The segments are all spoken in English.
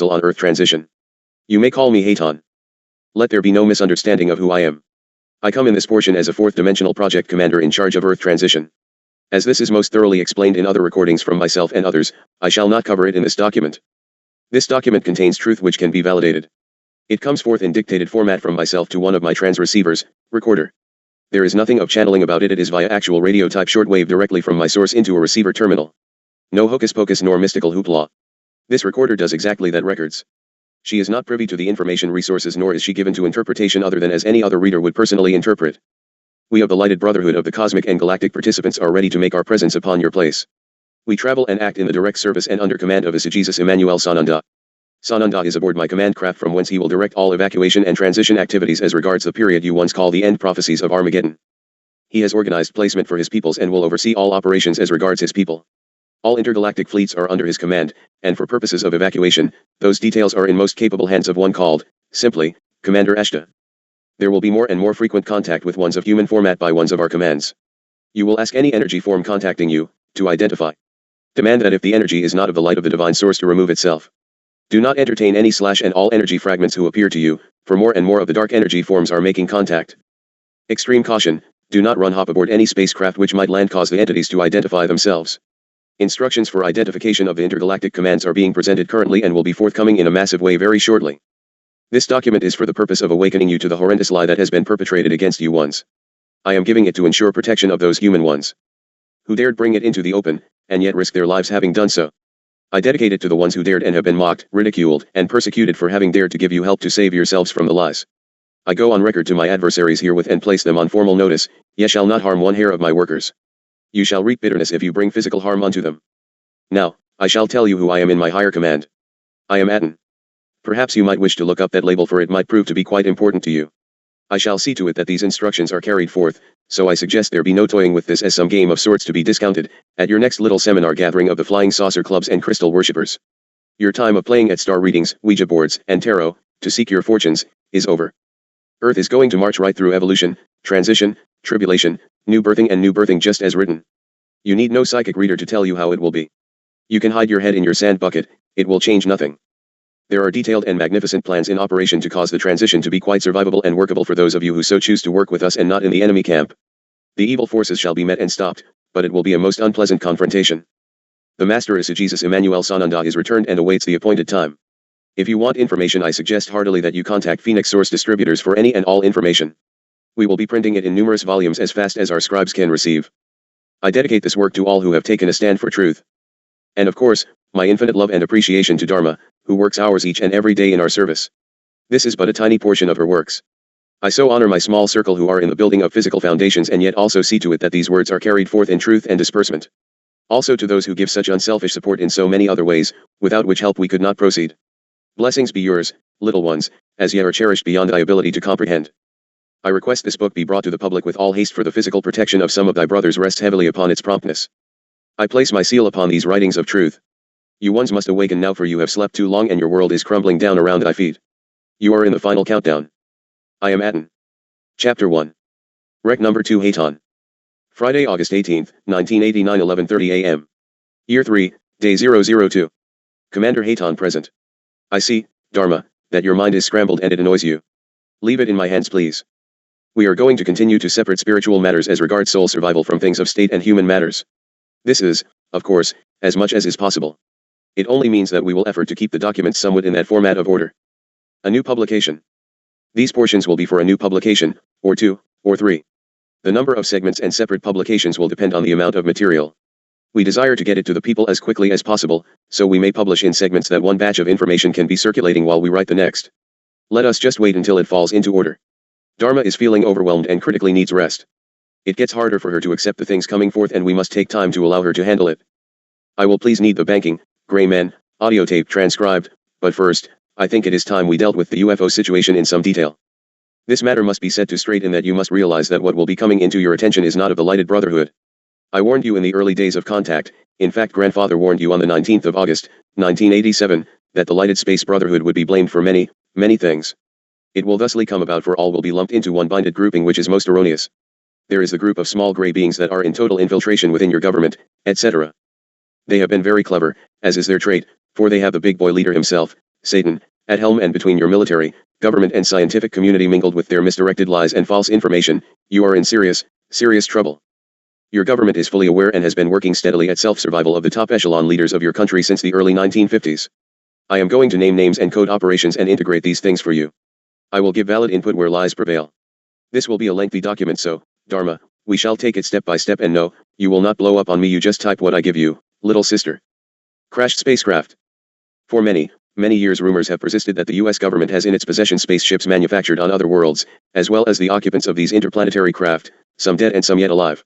on Earth transition. You may call me Haton. Let there be no misunderstanding of who I am. I come in this portion as a fourth-dimensional project commander in charge of Earth transition. As this is most thoroughly explained in other recordings from myself and others, I shall not cover it in this document. This document contains truth which can be validated. It comes forth in dictated format from myself to one of my transreceivers, recorder. There is nothing of channeling about it. It is via actual radio type shortwave directly from my source into a receiver terminal. No hocus pocus nor mystical hoopla. This recorder does exactly that. Records. She is not privy to the information resources, nor is she given to interpretation other than as any other reader would personally interpret. We of the lighted brotherhood of the cosmic and galactic participants are ready to make our presence upon your place. We travel and act in the direct service and under command of His Jesus Emmanuel Sananda. Sananda is aboard my command craft, from whence he will direct all evacuation and transition activities as regards the period you once call the end prophecies of Armageddon. He has organized placement for his peoples and will oversee all operations as regards his people. All intergalactic fleets are under his command, and for purposes of evacuation, those details are in most capable hands of one called, simply, Commander Ashta. There will be more and more frequent contact with ones of human format by ones of our commands. You will ask any energy form contacting you, to identify. Demand that if the energy is not of the light of the divine source to remove itself. Do not entertain any / and all energy fragments who appear to you, for more and more of the dark energy forms are making contact. Extreme caution, do not run hop aboard any spacecraft which might land cause the entities to identify themselves. Instructions for identification of the intergalactic commands are being presented currently and will be forthcoming in a massive way very shortly. This document is for the purpose of awakening you to the horrendous lie that has been perpetrated against you ones. I am giving it to ensure protection of those human ones who dared bring it into the open, and yet risk their lives having done so. I dedicate it to the ones who dared and have been mocked, ridiculed, and persecuted for having dared to give you help to save yourselves from the lies. I go on record to my adversaries herewith and place them on formal notice, ye shall not harm one hair of my workers. You shall reap bitterness if you bring physical harm unto them. Now, I shall tell you who I am in my higher command. I am Aten. Perhaps you might wish to look up that label, for it might prove to be quite important to you. I shall see to it that these instructions are carried forth, so I suggest there be no toying with this as some game of sorts to be discounted, at your next little seminar gathering of the flying saucer clubs and crystal worshippers. Your time of playing at star readings, Ouija boards, and tarot, to seek your fortunes, is over. Earth is going to march right through evolution, transition, tribulation, new birthing just as written. You need no psychic reader to tell you how it will be. You can hide your head in your sand bucket, it will change nothing. There are detailed and magnificent plans in operation to cause the transition to be quite survivable and workable for those of you who so choose to work with us and not in the enemy camp. The evil forces shall be met and stopped, but it will be a most unpleasant confrontation. The Master His Jesus Emmanuel Sananda is returned and awaits the appointed time. If you want information, I suggest heartily that you contact Phoenix Source Distributors for any and all information. We will be printing it in numerous volumes as fast as our scribes can receive. I dedicate this work to all who have taken a stand for truth. And of course, my infinite love and appreciation to Dharma, who works hours each and every day in our service. This is but a tiny portion of her works. I so honor my small circle who are in the building of physical foundations, and yet also see to it that these words are carried forth in truth and disbursement. Also to those who give such unselfish support in so many other ways, without which help we could not proceed. Blessings be yours, little ones, as yet are cherished beyond thy ability to comprehend. I request this book be brought to the public with all haste, for the physical protection of some of thy brothers rests heavily upon its promptness. I place my seal upon these writings of truth. You ones must awaken now, for you have slept too long and your world is crumbling down around thy feet. You are in the final countdown. I am Aten. Chapter 1. Rec number 2, Haton. Friday, August 18, 1989, 11:30 a.m. Year 3, Day 002. Commander Haton present. I see, Dharma, that your mind is scrambled and it annoys you. Leave it in my hands, please. We are going to continue to separate spiritual matters as regards soul survival from things of state and human matters. This is, of course, as much as is possible. It only means that we will effort to keep the documents somewhat in that format of order. A new publication. These portions will be for a new publication, or 2, or 3. The number of segments and separate publications will depend on the amount of material. We desire to get it to the people as quickly as possible, so we may publish in segments that one batch of information can be circulating while we write the next. Let us just wait until it falls into order. Dharma is feeling overwhelmed and critically needs rest. It gets harder for her to accept the things coming forth, and we must take time to allow her to handle it. I will please need the banking, gray man, audio tape transcribed, but first, I think it is time we dealt with the UFO situation in some detail. This matter must be set to straight in that you must realize that what will be coming into your attention is not of the lighted brotherhood. I warned you in the early days of contact, in fact grandfather warned you on the 19th of August, 1987, that the lighted space brotherhood would be blamed for many, many things. It will thusly come about, for all will be lumped into one binded grouping, which is most erroneous. There is the group of small gray beings that are in total infiltration within your government, etc. They have been very clever, as is their trait, for they have the big boy leader himself, Satan, at helm and between your military, government and scientific community mingled with their misdirected lies and false information, you are in serious trouble. Your government is fully aware and has been working steadily at self-survival of the top echelon leaders of your country since the early 1950s. I am going to name names and code operations and integrate these things for you. I will give valid input where lies prevail. This will be a lengthy document, so, Dharma, we shall take it step by step, and no, you will not blow up on me, you just type what I give you, little sister. Crashed spacecraft. For many years rumors have persisted that the US government has in its possession spaceships manufactured on other worlds, as well as the occupants of these interplanetary craft, some dead and some yet alive.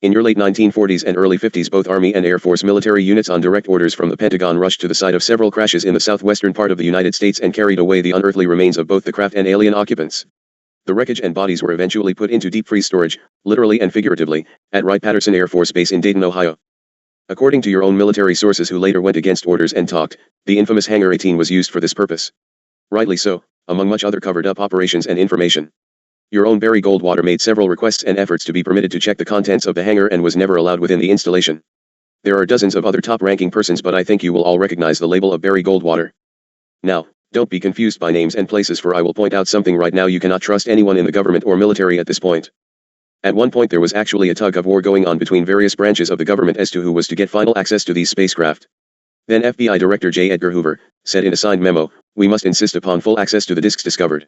In your late 1940s and early 50s, both Army and Air Force military units on direct orders from the Pentagon rushed to the site of several crashes in the southwestern part of the United States and carried away the unearthly remains of both the craft and alien occupants. The wreckage and bodies were eventually put into deep freeze storage, literally and figuratively, at Wright-Patterson Air Force Base in Dayton, Ohio. According to your own military sources who later went against orders and talked, the infamous Hangar 18 was used for this purpose. Rightly so, among much other covered-up operations and information. Your own Barry Goldwater made several requests and efforts to be permitted to check the contents of the hangar and was never allowed within the installation. There are dozens of other top-ranking persons, but I think you will all recognize the label of Barry Goldwater. Now, don't be confused by names and places, for I will point out something right now: you cannot trust anyone in the government or military at this point. At one point there was actually a tug of war going on between various branches of the government as to who was to get final access to these spacecraft. Then FBI Director J. Edgar Hoover said in a signed memo, "We must insist upon full access to the disks discovered."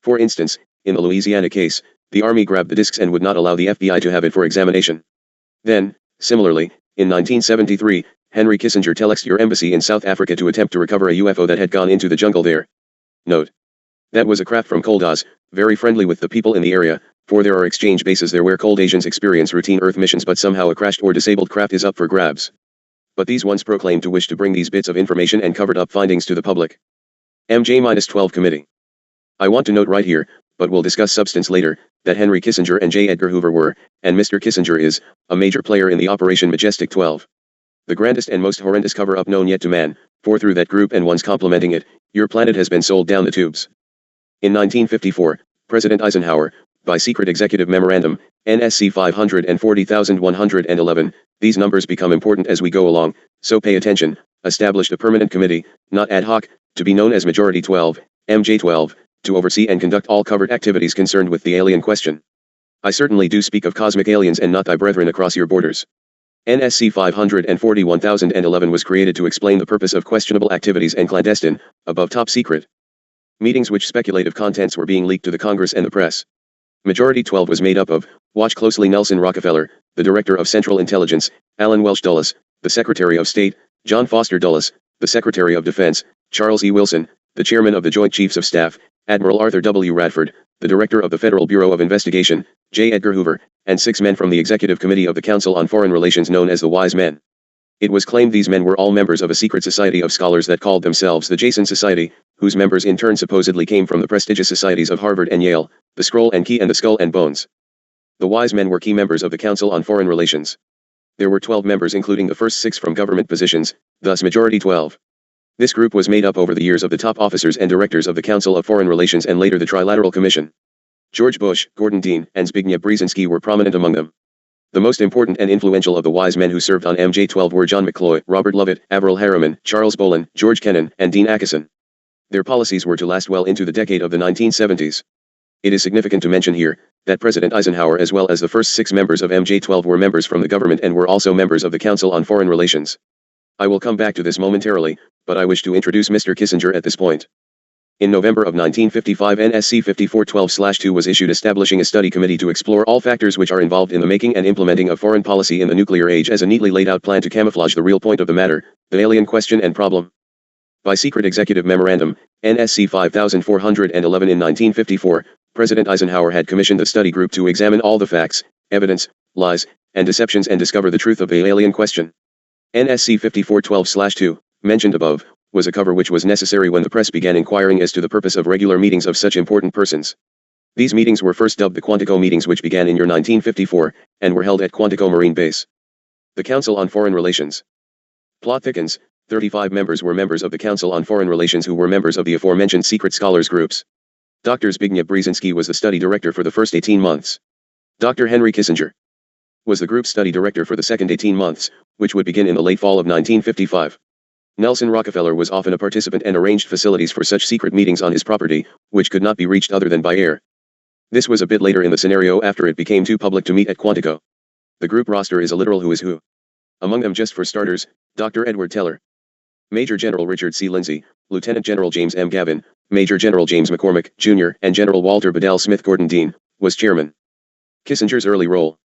For instance, in the Louisiana case, the Army grabbed the disks and would not allow the FBI to have it for examination. Then, similarly, in 1973, Henry Kissinger telexed your embassy in South Africa to attempt to recover a UFO that had gone into the jungle there. Note: that was a craft from Cold-Oz, very friendly with the people in the area, for there are exchange bases there where cold Asians experience routine Earth missions, but somehow a crashed or disabled craft is up for grabs. But these ones proclaim to wish to bring these bits of information and covered up findings to the public. MJ-12 Committee. I want to note right here, but we'll discuss substance later, that Henry Kissinger and J. Edgar Hoover were, and Mr. Kissinger is, a major player in the Operation Majestic 12. The grandest and most horrendous cover-up known yet to man, for through that group and ones complementing it, your planet has been sold down the tubes. In 1954, President Eisenhower, by secret executive memorandum, NSC 540,111, these numbers become important as we go along, so pay attention, established a permanent committee, not ad hoc, to be known as Majority 12, MJ12, to oversee and conduct all covert activities concerned with the alien question. I certainly do speak of cosmic aliens and not thy brethren across your borders. NSC 541,011 was created to explain the purpose of questionable activities and clandestine, above top secret meetings which speculative contents were being leaked to the Congress and the press. Majority 12 was made up of, watch closely, Nelson Rockefeller, the Director of Central Intelligence, Alan Welsh Dulles, the Secretary of State, John Foster Dulles, the Secretary of Defense, Charles E. Wilson, the Chairman of the Joint Chiefs of Staff, Admiral Arthur W. Radford, the Director of the Federal Bureau of Investigation, J. Edgar Hoover, and 6 men from the Executive Committee of the Council on Foreign Relations known as the Wise Men. It was claimed these men were all members of a secret society of scholars that called themselves the Jason Society, whose members in turn supposedly came from the prestigious societies of Harvard and Yale, the Scroll and Key and the Skull and Bones. The Wise Men were key members of the Council on Foreign Relations. There were 12 members, including the first 6 from government positions, thus Majority 12. This group was made up over the years of the top officers and directors of the Council of Foreign Relations and later the Trilateral Commission. George Bush, Gordon Dean, and Zbigniew Brzezinski were prominent among them. The most important and influential of the Wise Men who served on MJ-12 were John McCloy, Robert Lovett, Averell Harriman, Charles Bolin, George Kennan, and Dean Acheson. Their policies were to last well into the decade of the 1970s. It is significant to mention here, that President Eisenhower as well as the first 6 members of MJ-12 were members from the government and were also members of the Council on Foreign Relations. I will come back to this momentarily, but I wish to introduce Mr. Kissinger at this point. In November of 1955, NSC 5412/2 was issued establishing a study committee to explore all factors which are involved in the making and implementing of foreign policy in the nuclear age as a neatly laid out plan to camouflage the real point of the matter, the alien question and problem. By secret executive memorandum, NSC 5411 in 1954, President Eisenhower had commissioned the study group to examine all the facts, evidence, lies, and deceptions and discover the truth of the alien question. NSC 5412/2, mentioned above, was a cover which was necessary when the press began inquiring as to the purpose of regular meetings of such important persons. These meetings were first dubbed the Quantico meetings, which began in year 1954, and were held at Quantico Marine Base. The Council on Foreign Relations. Plot thickens, 35 members were members of the Council on Foreign Relations who were members of the aforementioned secret scholars groups. Dr. Zbigniew Brzezinski was the study director for the first 18 months. Dr. Henry Kissinger was the group study director for the second 18 months, which would begin in the late fall of 1955. Nelson Rockefeller was often a participant and arranged facilities for such secret meetings on his property, which could not be reached other than by air. This was a bit later in the scenario after it became too public to meet at Quantico. The group roster is a literal who is who. Among them, just for starters, Dr. Edward Teller, Major General Richard C. Lindsay, Lieutenant General James M. Gavin, Major General James McCormick, Jr., and General Walter Bedell Smith Gordon Dean, was chairman. Kissinger's early role.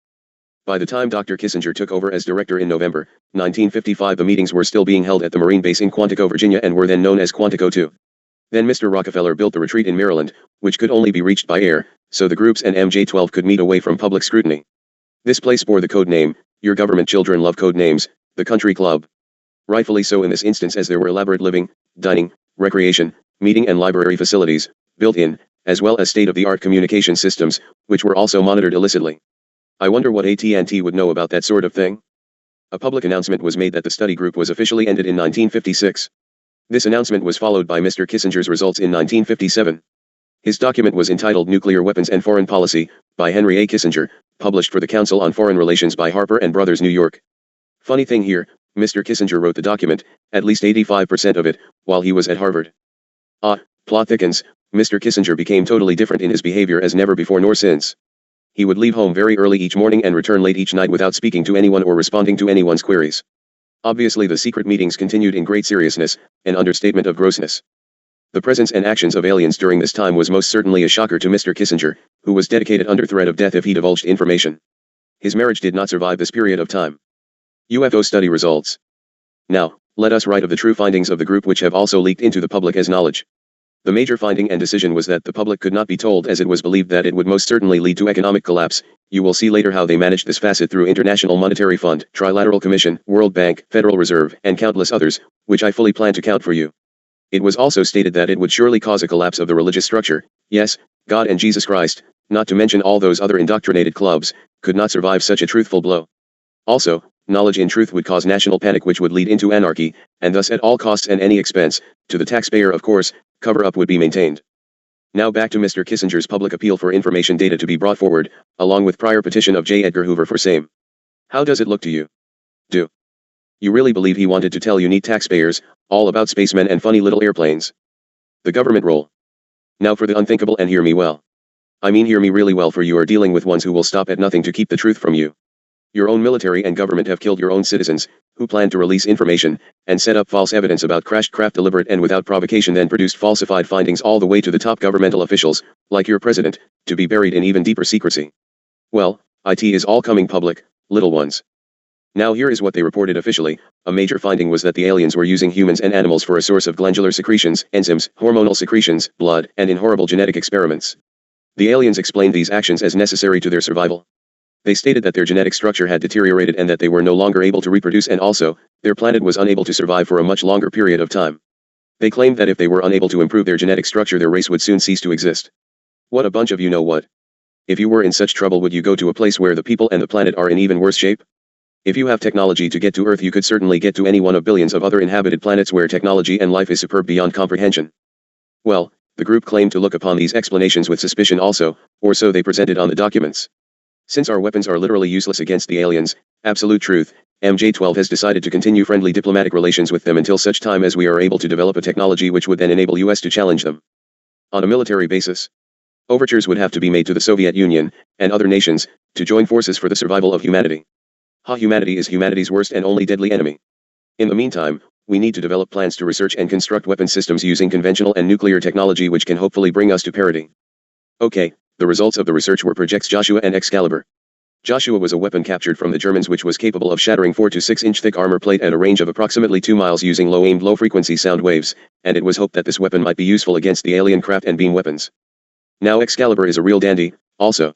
By the time Dr. Kissinger took over as director in November 1955, the meetings were still being held at the Marine Base in Quantico, Virginia, and were then known as Quantico II. Then Mr. Rockefeller built the retreat in Maryland, which could only be reached by air, so the groups and MJ-12 could meet away from public scrutiny. This place bore the code name, Your Government Children Love Code Names, the Country Club. Rightfully so in this instance, as there were elaborate living, dining, recreation, meeting and library facilities, built in, as well as state-of-the-art communication systems, which were also monitored illicitly. I wonder what AT&T would know about that sort of thing? A public announcement was made that the study group was officially ended in 1956. This announcement was followed by Mr. Kissinger's results in 1957. His document was entitled Nuclear Weapons and Foreign Policy, by Henry A. Kissinger, published for the Council on Foreign Relations by Harper & Brothers, New York. Funny thing here, Mr. Kissinger wrote the document, at least 85% of it, while he was at Harvard. Plot thickens, Mr. Kissinger became totally different in his behavior as never before nor since. He would leave home very early each morning and return late each night without speaking to anyone or responding to anyone's queries. Obviously the secret meetings continued in great seriousness, an understatement of grossness. The presence and actions of aliens during this time was most certainly a shocker to Mr. Kissinger, who was dedicated under threat of death if he divulged information. His marriage did not survive this period of time. UFO study results. Now, let us write of the true findings of the group which have also leaked into the public as knowledge. The major finding and decision was that the public could not be told, as it was believed that it would most certainly lead to economic collapse. You will see later how they managed this facet through International Monetary Fund, Trilateral Commission, World Bank, Federal Reserve, and countless others, which I fully plan to count for you. It was also stated that it would surely cause a collapse of the religious structure. Yes, God and Jesus Christ, not to mention all those other indoctrinated clubs, could not survive such a truthful blow. Also, knowledge in truth would cause national panic, which would lead into anarchy, and thus at all costs and any expense, to the taxpayer of course, cover-up would be maintained. Now back to Mr. Kissinger's public appeal for information data to be brought forward, along with prior petition of J. Edgar Hoover for same. How does it look to you? Do you really believe he wanted to tell you neat taxpayers, all about spacemen and funny little airplanes? The government role. Now for the unthinkable, and hear me well. I mean hear me really well, for you are dealing with ones who will stop at nothing to keep the truth from you. Your own military and government have killed your own citizens, who planned to release information, and set up false evidence about crashed craft, deliberate and without provocation, then produced falsified findings all the way to the top governmental officials, like your president, to be buried in even deeper secrecy. Well, it is all coming public, little ones. Now here is what they reported officially. A major finding was that the aliens were using humans and animals for a source of glandular secretions, enzymes, hormonal secretions, blood, and in horrible genetic experiments. The aliens explained these actions as necessary to their survival. They stated that their genetic structure had deteriorated and that they were no longer able to reproduce, and also, their planet was unable to survive for a much longer period of time. They claimed that if they were unable to improve their genetic structure, their race would soon cease to exist. What a bunch of you know what. If you were in such trouble, would you go to a place where the people and the planet are in even worse shape? If you have technology to get to Earth, you could certainly get to any one of billions of other inhabited planets where technology and life is superb beyond comprehension. Well, the group claimed to look upon these explanations with suspicion also, or so they presented on the documents. Since our weapons are literally useless against the aliens, absolute truth, MJ-12 has decided to continue friendly diplomatic relations with them until such time as we are able to develop a technology which would then enable US to challenge them. On a military basis, overtures would have to be made to the Soviet Union, and other nations, to join forces for the survival of humanity. Humanity is humanity's worst and only deadly enemy. In the meantime, we need to develop plans to research and construct weapon systems using conventional and nuclear technology which can hopefully bring us to parity. Okay. The results of the research were Projects Joshua and Excalibur. Joshua was a weapon captured from the Germans which was capable of shattering 4 to 6 inch thick armor plate at a range of approximately 2 miles using low-aimed low-frequency sound waves, and it was hoped that this weapon might be useful against the alien craft and beam weapons. Now Excalibur is a real dandy, also.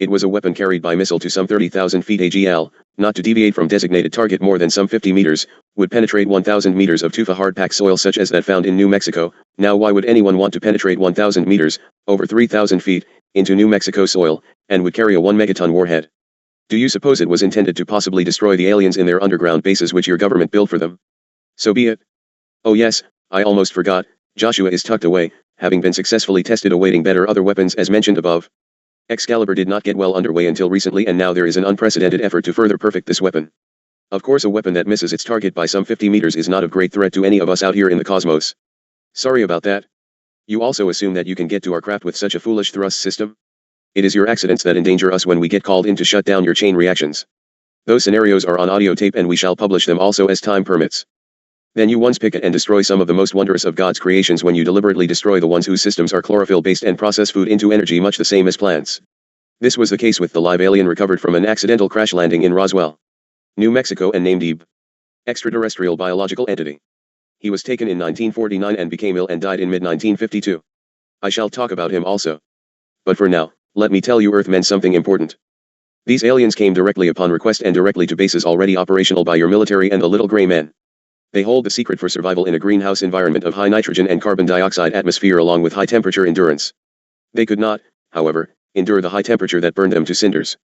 It was a weapon carried by missile to some 30,000 feet AGL, not to deviate from designated target more than some 50 meters, would penetrate 1,000 meters of tufa hard-packed soil such as that found in New Mexico. Now why would anyone want to penetrate 1,000 meters, over 3,000 feet, into New Mexico soil, and would carry a 1 megaton warhead? Do you suppose it was intended to possibly destroy the aliens in their underground bases which your government built for them? So be it. Oh yes, I almost forgot, Joshua is tucked away, having been successfully tested awaiting better other weapons as mentioned above. Excalibur did not get well underway until recently, and now there is an unprecedented effort to further perfect this weapon. Of course, a weapon that misses its target by some 50 meters is not of great threat to any of us out here in the cosmos. Sorry about that. You also assume that you can get to our craft with such a foolish thrust system? It is your accidents that endanger us when we get called in to shut down your chain reactions. Those scenarios are on audio tape and we shall publish them also as time permits. Then you once pick and destroy some of the most wondrous of God's creations when you deliberately destroy the ones whose systems are chlorophyll-based and process food into energy much the same as plants. This was the case with the live alien recovered from an accidental crash landing in Roswell, New Mexico and named Ebe. Extraterrestrial biological entity. He was taken in 1949 and became ill and died in mid-1952. I shall talk about him also. But for now, let me tell you Earthmen something important. These aliens came directly upon request and directly to bases already operational by your military and the little gray men. They hold the secret for survival in a greenhouse environment of high nitrogen and carbon dioxide atmosphere along with high temperature endurance. They could not, however, endure the high temperature that burned them to cinders.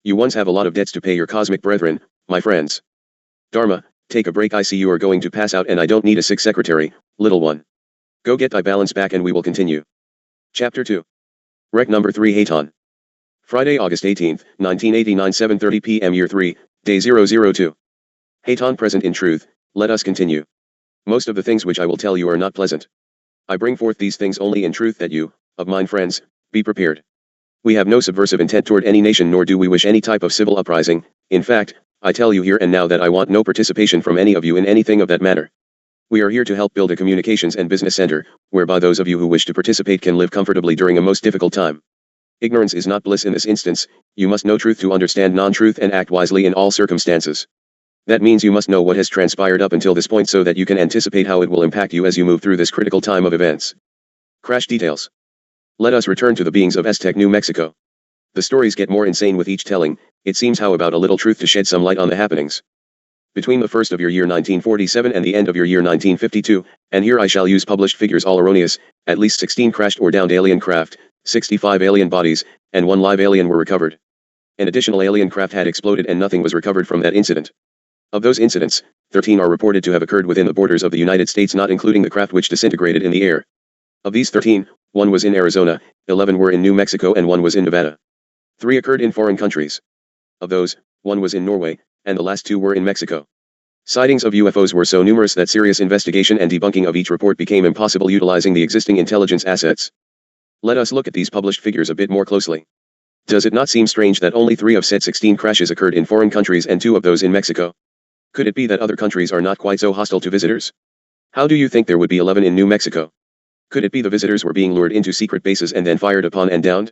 You ones have a lot of debts to pay your cosmic brethren, my friends. Dharma, take a break. I see you are going to pass out and I don't need a sick secretary, little one. Go get thy balance back and we will continue. Chapter 2. Rec number 3 Haton. Friday, August 18, 1989 7:30 p.m. Year 3, Day 002. Haton present in truth, let us continue. Most of the things which I will tell you are not pleasant. I bring forth these things only in truth that you, of mine friends, be prepared. We have no subversive intent toward any nation nor do we wish any type of civil uprising. In fact, I tell you here and now that I want no participation from any of you in anything of that matter. We are here to help build a communications and business center, whereby those of you who wish to participate can live comfortably during a most difficult time. Ignorance is not bliss in this instance, you must know truth to understand non-truth and act wisely in all circumstances. That means you must know what has transpired up until this point so that you can anticipate how it will impact you as you move through this critical time of events. Crash details. Let us return to the beings of Aztec, New Mexico. The stories get more insane with each telling. It seems how about a little truth to shed some light on the happenings. Between the first of your year 1947 and the end of your year 1952, and here I shall use published figures all erroneous, at least 16 crashed or downed alien craft, 65 alien bodies, and 1 live alien were recovered. An additional alien craft had exploded and nothing was recovered from that incident. Of those incidents, 13 are reported to have occurred within the borders of the United States, not including the craft which disintegrated in the air. Of these 13, 1 was in Arizona, 11 were in New Mexico and 1 was in Nevada. 3 occurred in foreign countries. Of those, 1 was in Norway, and the last 2 were in Mexico. Sightings of UFOs were so numerous that serious investigation and debunking of each report became impossible utilizing the existing intelligence assets. Let us look at these published figures a bit more closely. Does it not seem strange that only 3 of said 16 crashes occurred in foreign countries and 2 of those in Mexico? Could it be that other countries are not quite so hostile to visitors? How do you think there would be 11 in New Mexico? Could it be the visitors were being lured into secret bases and then fired upon and downed?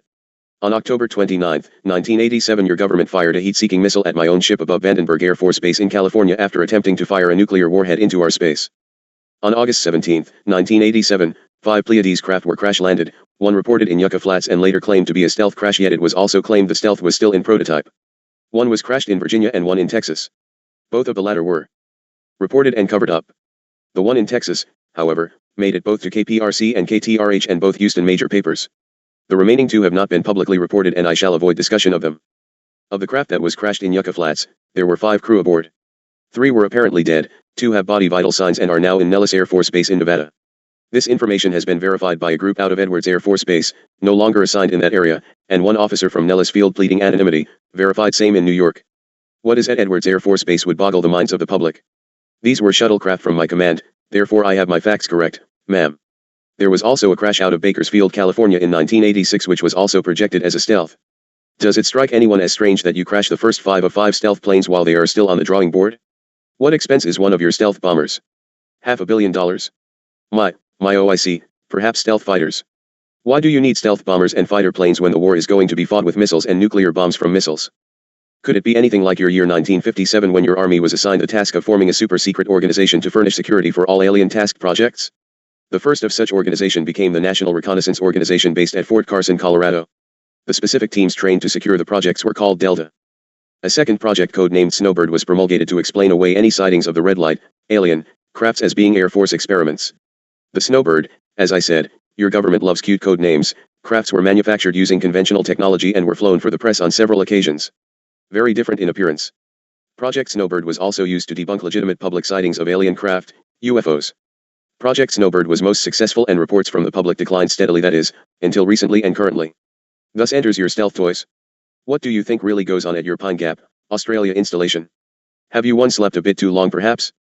On October 29, 1987 your government fired a heat-seeking missile at my own ship above Vandenberg Air Force Base in California after attempting to fire a nuclear warhead into our space. On August 17, 1987, 5 Pleiades craft were crash-landed, 1 reported in Yucca Flats and later claimed to be a stealth crash, yet it was also claimed the stealth was still in prototype. 1 was crashed in Virginia and 1 in Texas. Both of the latter were reported and covered up. The one in Texas, however, made it both to KPRC and KTRH and both Houston major papers. The remaining 2 have not been publicly reported and I shall avoid discussion of them. Of the craft that was crashed in Yucca Flats, there were 5 crew aboard. 3 were apparently dead, 2 have body vital signs and are now in Nellis Air Force Base in Nevada. This information has been verified by a group out of Edwards Air Force Base, no longer assigned in that area, and 1 officer from Nellis Field pleading anonymity, verified same in New York. What is at Edwards Air Force Base would boggle the minds of the public. These were shuttlecraft from my command, therefore I have my facts correct, ma'am. There was also a crash out of Bakersfield, California in 1986 which was also projected as a stealth. Does it strike anyone as strange that you crash the first 5 of 5 stealth planes while they are still on the drawing board? What expense is one of your stealth bombers? $500 million? My OIC, perhaps stealth fighters. Why do you need stealth bombers and fighter planes when the war is going to be fought with missiles and nuclear bombs from missiles? Could it be anything like your year 1957 when your army was assigned the task of forming a super-secret organization to furnish security for all alien task projects? The first of such organization became the National Reconnaissance Organization based at Fort Carson, Colorado. The specific teams trained to secure the projects were called Delta. A second project code-named Snowbird was promulgated to explain away any sightings of the red light, alien, crafts as being Air Force experiments. The Snowbird, as I said, your government loves cute code names, crafts were manufactured using conventional technology and were flown for the press on several occasions. Very different in appearance. Project Snowbird was also used to debunk legitimate public sightings of alien craft, UFOs. Project Snowbird was most successful and reports from the public declined steadily, that is, until recently and currently. Thus enters your stealth toys. What do you think really goes on at your Pine Gap, Australia installation? Have you once slept a bit too long perhaps?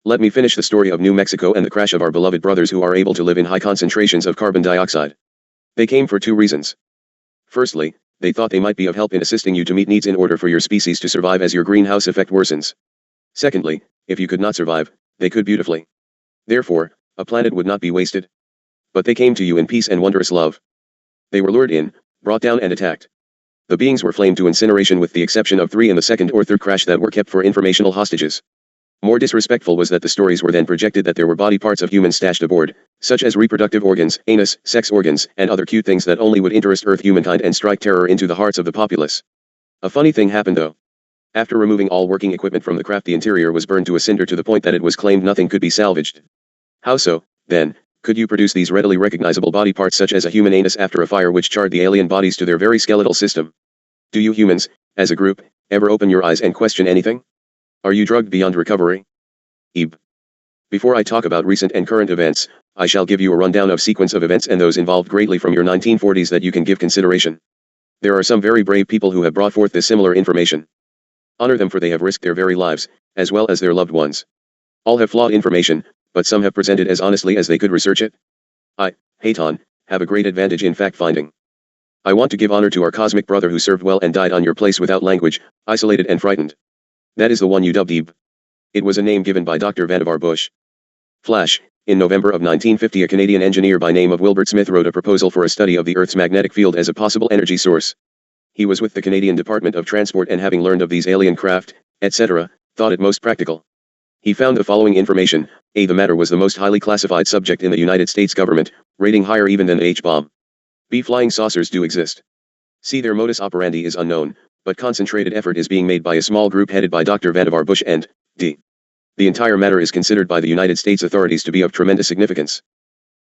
Let me finish the story of New Mexico and the crash of our beloved brothers who are able to live in high concentrations of carbon dioxide. They came for two reasons. Firstly, they thought they might be of help in assisting you to meet needs in order for your species to survive as your greenhouse effect worsens. Secondly, if you could not survive, they could beautifully. Therefore, a planet would not be wasted. But they came to you in peace and wondrous love. They were lured in, brought down and attacked. The beings were flamed to incineration with the exception of 3 in the second or third crash that were kept for informational hostages. More disrespectful was that the stories were then projected that there were body parts of humans stashed aboard, such as reproductive organs, anus, sex organs, and other cute things that only would interest Earth humankind and strike terror into the hearts of the populace. A funny thing happened though. After removing all working equipment from the craft, the interior was burned to a cinder to the point that it was claimed nothing could be salvaged. How so, then, could you produce these readily recognizable body parts such as a human anus after a fire which charred the alien bodies to their very skeletal system? Do you humans, as a group, ever open your eyes and question anything? Are you drugged beyond recovery? Ebe. Before I talk about recent and current events, I shall give you a rundown of sequence of events and those involved greatly from your 1940s that you can give consideration. There are some very brave people who have brought forth this similar information. Honor them, for they have risked their very lives, as well as their loved ones. All have flawed information, but some have presented as honestly as they could research it. I, Hayton, have a great advantage in fact-finding. I want to give honor to our cosmic brother who served well and died on your place without language, isolated and frightened. That is the one you dubbed Ebe. It was a name given by Dr. Vannevar Bush. Flash. In November of 1950, a Canadian engineer by name of Wilbert Smith wrote a proposal for a study of the Earth's magnetic field as a possible energy source. He was with the Canadian Department of Transport and, having learned of these alien craft, etc., thought it most practical. He found the following information. A. The matter was the most highly classified subject in the United States government, rating higher even than the H-bomb. B. Flying saucers do exist. C. Their modus operandi is unknown, but concentrated effort is being made by a small group headed by Dr. Vannevar Bush, and D. The entire matter is considered by the United States authorities to be of tremendous significance.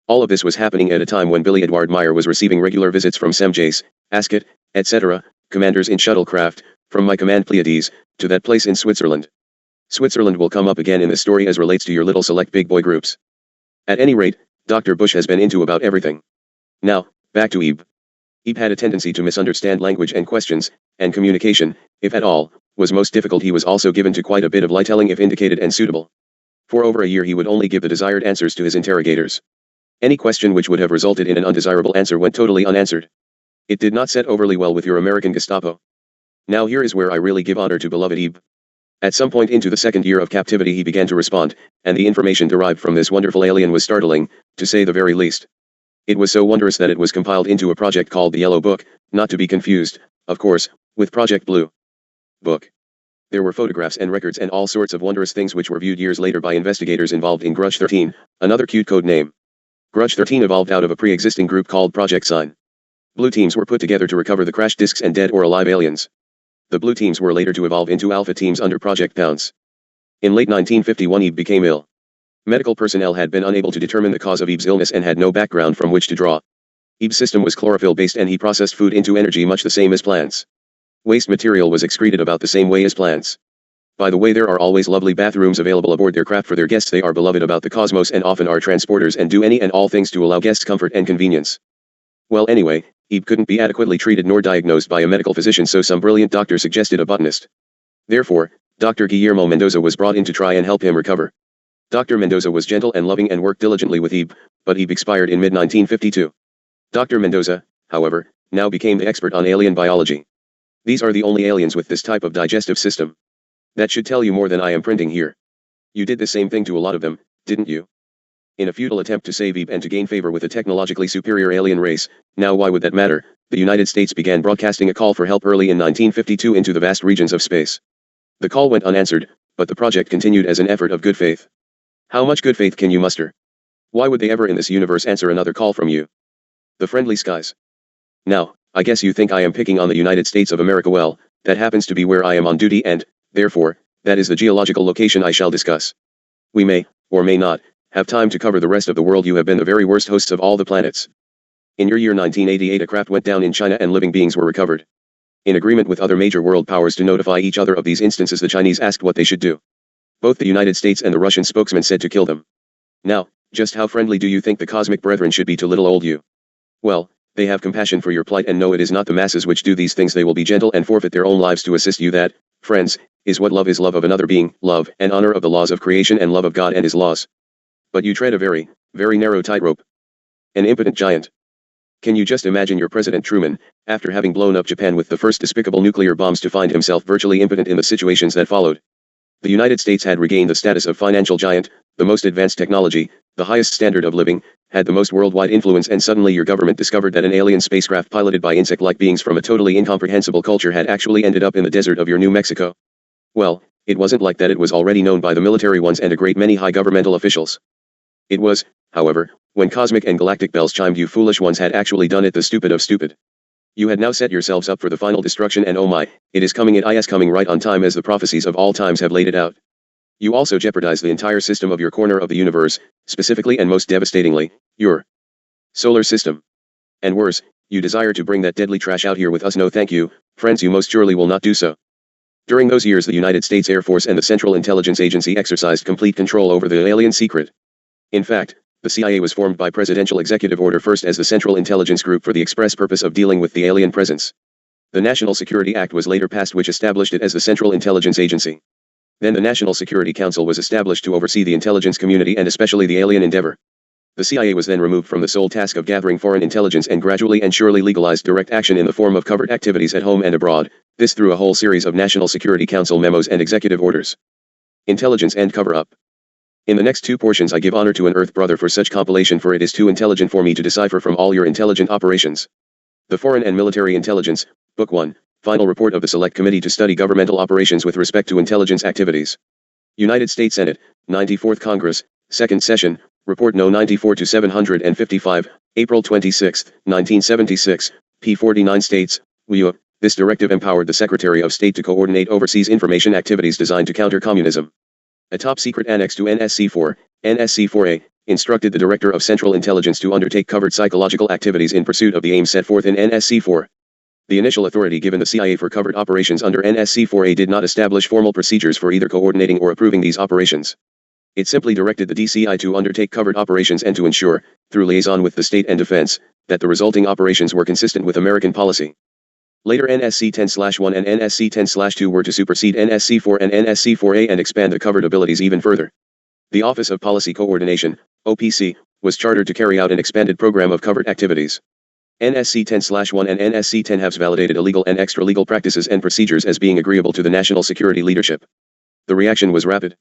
All of this was happening at a time when Billy Edward Meyer was receiving regular visits from Sem Jace, Ascot, etc., commanders in shuttlecraft, from my command Pleiades, to that place in Switzerland. Switzerland will come up again in the story as relates to your little select big boy groups. At any rate, Dr. Bush has been into about everything. Now, back to Ebe. Ebe had a tendency to misunderstand language and questions, and communication, if at all, was most difficult. He was also given to quite a bit of lie-telling if indicated and suitable. For over a year he would only give the desired answers to his interrogators. Any question which would have resulted in an undesirable answer went totally unanswered. It did not set overly well with your American Gestapo. Now here is where I really give honor to beloved Ebe. At some point into the second year of captivity he began to respond, and the information derived from this wonderful alien was startling, to say the very least. It was so wondrous that it was compiled into a project called the Yellow Book, not to be confused, of course, with Project Blue Book. There were photographs and records and all sorts of wondrous things which were viewed years later by investigators involved in Grudge 13, another cute code name. Grudge 13 evolved out of a pre-existing group called Project Sign. Blue teams were put together to recover the crashed discs and dead or alive aliens. The blue teams were later to evolve into alpha teams under Project Pounce. In late 1951 Ebe became ill. Medical personnel had been unable to determine the cause of Ebe's illness and had no background from which to draw. Ebe's system was chlorophyll-based and he processed food into energy much the same as plants. Waste material was excreted about the same way as plants. By the way, there are always lovely bathrooms available aboard their craft for their guests. They are beloved about the cosmos and often are transporters and do any and all things to allow guests comfort and convenience. Well, anyway, Ebe couldn't be adequately treated nor diagnosed by a medical physician, so some brilliant doctor suggested a botanist. Therefore, Dr. Guillermo Mendoza was brought in to try and help him recover. Dr. Mendoza was gentle and loving and worked diligently with Ebe, but Ebe expired in mid-1952. Dr. Mendoza, however, now became the expert on alien biology. These are the only aliens with this type of digestive system. That should tell you more than I am printing here. You did the same thing to a lot of them, didn't you? In a futile attempt to save Ebe and to gain favor with a technologically superior alien race. Now why would that matter? The United States began broadcasting a call for help early in 1952 into the vast regions of space. The call went unanswered, but the project continued as an effort of good faith. How much good faith can you muster? Why would they ever in this universe answer another call from you? The friendly skies. Now, I guess you think I am picking on the United States of America. Well, that happens to be where I am on duty and, therefore, that is the geological location I shall discuss. We may, or may not, have time to cover the rest of the world. You have been the very worst hosts of all the planets. In your year 1988 a craft went down in China and living beings were recovered. In agreement with other major world powers to notify each other of these instances, the Chinese asked what they should do. Both the United States and the Russian spokesman said to kill them. Now, just how friendly do you think the cosmic brethren should be to little old you? Well, they have compassion for your plight and know it is not the masses which do these things. They will be gentle and forfeit their own lives to assist you. That, friends, is what love is: love of another being, love and honor of the laws of creation, and love of God and his laws. But you tread a very, very narrow tightrope. An impotent giant. Can you just imagine your President Truman, after having blown up Japan with the first despicable nuclear bombs, to find himself virtually impotent in the situations that followed? The United States had regained the status of financial giant, the most advanced technology, the highest standard of living, had the most worldwide influence, and suddenly your government discovered that an alien spacecraft piloted by insect-like beings from a totally incomprehensible culture had actually ended up in the desert of your New Mexico. Well, it wasn't like that. It was already known by the military ones and a great many high governmental officials. It was, however, when cosmic and galactic bells chimed, you foolish ones had actually done it, the stupid of stupid. You had now set yourselves up for the final destruction, and oh my, it is coming, it is coming right on time, as the prophecies of all times have laid it out. You also jeopardize the entire system of your corner of the universe, specifically and most devastatingly, your solar system. And worse, you desire to bring that deadly trash out here with us. No thank you, friends, you most surely will not do so. During those years, the United States Air Force and the Central Intelligence Agency exercised complete control over the alien secret. In fact, the CIA was formed by presidential executive order first as the Central Intelligence Group for the express purpose of dealing with the alien presence. The National Security Act was later passed, which established it as the Central Intelligence Agency. Then the National Security Council was established to oversee the intelligence community and especially the alien endeavor. The CIA was then removed from the sole task of gathering foreign intelligence and gradually and surely legalized direct action in the form of covert activities at home and abroad, this through a whole series of National Security Council memos and executive orders. Intelligence and cover-up. In the next two portions I give honor to an Earth brother for such compilation, for it is too intelligent for me to decipher from all your intelligent operations. The Foreign and Military Intelligence, Book 1, Final Report of the Select Committee to Study Governmental Operations with Respect to Intelligence Activities. United States Senate, 94th Congress, 2nd Session, Report No. 94-755, April 26, 1976, p. 49 states, this directive empowered the Secretary of State to coordinate overseas information activities designed to counter communism. A top-secret annex to NSC-4, NSC-4A, instructed the Director of Central Intelligence to undertake covert psychological activities in pursuit of the aims set forth in NSC-4. The initial authority given the CIA for covert operations under NSC-4A did not establish formal procedures for either coordinating or approving these operations. It simply directed the DCI to undertake covert operations and to ensure, through liaison with the state and defense, that the resulting operations were consistent with American policy. Later NSC-10/1 and NSC-10/2 were to supersede NSC-4 and NSC-4A and expand the covered abilities even further. The Office of Policy Coordination, OPC, was chartered to carry out an expanded program of covert activities. NSC-10/1 and NSC-10 have validated illegal and extra-legal practices and procedures as being agreeable to the national security leadership. The reaction was rapid.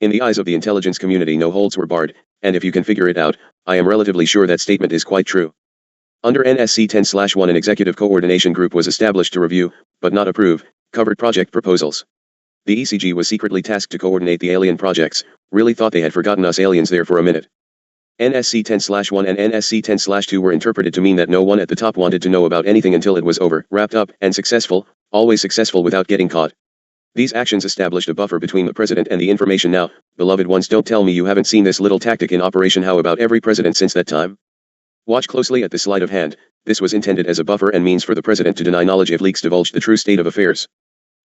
In the eyes of the intelligence community, no holds were barred, and if you can figure it out, I am relatively sure that statement is quite true. Under NSC-10/1, an executive coordination group was established to review, but not approve, covert project proposals. The ECG was secretly tasked to coordinate the alien projects. Really thought they had forgotten us aliens there for a minute. NSC-10/1 and NSC-10/2 were interpreted to mean that no one at the top wanted to know about anything until it was over, wrapped up, and successful, always successful without getting caught. These actions established a buffer between the president and the information. Now, beloved ones, don't tell me you haven't seen this little tactic in operation. How about every president since that time? Watch closely at the sleight of hand. This was intended as a buffer and means for the president to deny knowledge if leaks divulged the true state of affairs.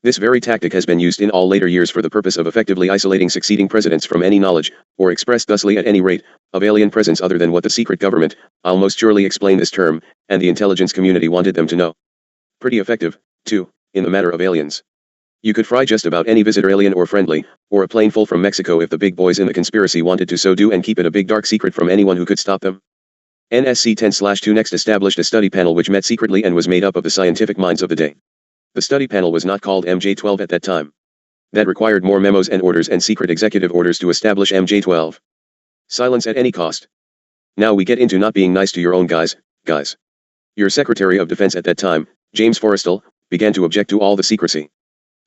This very tactic has been used in all later years for the purpose of effectively isolating succeeding presidents from any knowledge, or expressed thusly at any rate, of alien presence other than what the secret government, I'll most surely explain this term, and the intelligence community wanted them to know. Pretty effective, too, in the matter of aliens. You could fry just about any visitor, alien or friendly, or a plane full from Mexico, if the big boys in the conspiracy wanted to so do, and keep it a big dark secret from anyone who could stop them. NSC-10/2 next established a study panel which met secretly and was made up of the scientific minds of the day. The study panel was not called MJ-12 at that time. That required more memos and orders and secret executive orders to establish MJ-12. Silence at any cost. Now we get into not being nice to your own guys. Your Secretary of Defense at that time, James Forrestal, began to object to all the secrecy.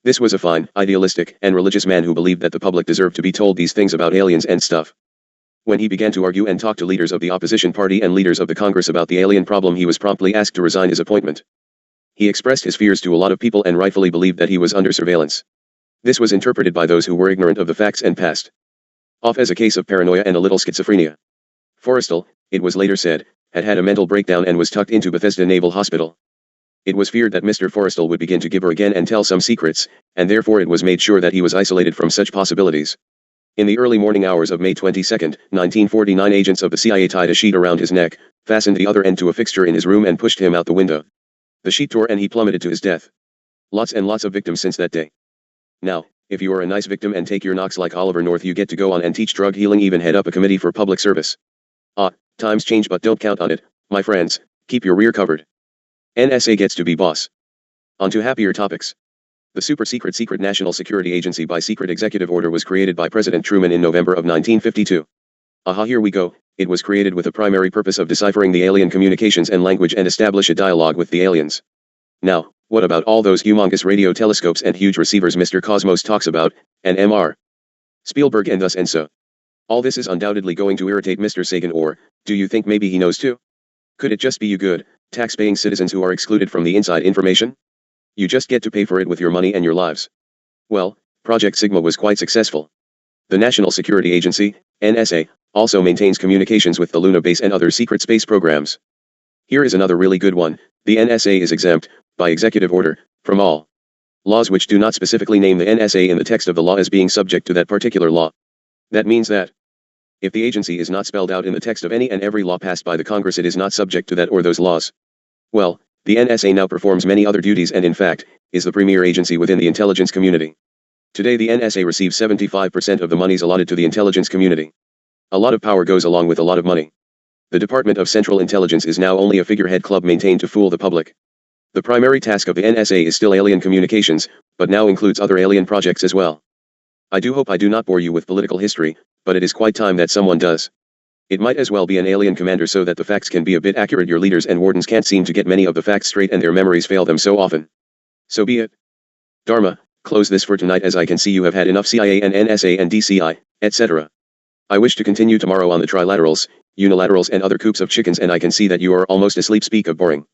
This was a fine, idealistic, and religious man who believed that the public deserved to be told these things about aliens and stuff. When he began to argue and talk to leaders of the opposition party and leaders of the Congress about the alien problem, he was promptly asked to resign his appointment. He expressed his fears to a lot of people and rightfully believed that he was under surveillance. This was interpreted by those who were ignorant of the facts and passed off as a case of paranoia and a little schizophrenia. Forrestal, it was later said, had had a mental breakdown and was tucked into Bethesda Naval Hospital. It was feared that Mr. Forrestal would begin to gibber again and tell some secrets, and therefore it was made sure that he was isolated from such possibilities. In the early morning hours of May 22, 1949, agents of the CIA tied a sheet around his neck, fastened the other end to a fixture in his room and pushed him out the window. The sheet tore and he plummeted to his death. Lots and lots of victims since that day. Now, if you are a nice victim and take your knocks like Oliver North, you get to go on and teach drug healing, even head up a committee for public service. Times change, but don't count on it, my friends. Keep your rear covered. NSA gets to be boss. On to happier topics. The super secret National Security Agency by secret executive order was created by President Truman in November of 1952. Here we go. It was created with the primary purpose of deciphering the alien communications and language and establish a dialogue with the aliens. Now, what about all those humongous radio telescopes and huge receivers Mr. Cosmos talks about, and Mr. Spielberg and thus and so? All this is undoubtedly going to irritate Mr. Sagan, or do you think maybe he knows too? Could it just be you good, tax-paying citizens who are excluded from the inside information? You just get to pay for it with your money and your lives. Well, Project Sigma was quite successful. The National Security Agency, NSA, also maintains communications with the Luna base and other secret space programs. Here is another really good one. The NSA is exempt, by executive order, from all laws which do not specifically name the NSA in the text of the law as being subject to that particular law. That means that if the agency is not spelled out in the text of any and every law passed by the Congress, it is not subject to that or those laws. Well, the NSA now performs many other duties and in fact, is the premier agency within the intelligence community. Today the NSA receives 75% of the monies allotted to the intelligence community. A lot of power goes along with a lot of money. The Department of Central Intelligence is now only a figurehead club maintained to fool the public. The primary task of the NSA is still alien communications, but now includes other alien projects as well. I do hope I do not bore you with political history, but it is quite time that someone does. It might as well be an alien commander so that the facts can be a bit accurate. Your leaders and wardens can't seem to get many of the facts straight and their memories fail them so often. So be it. Dharma, close this for tonight as I can see you have had enough CIA and NSA and DCI, etc. I wish to continue tomorrow on the trilaterals, unilaterals and other coops of chickens, and I can see that you are almost asleep. Speak of boring.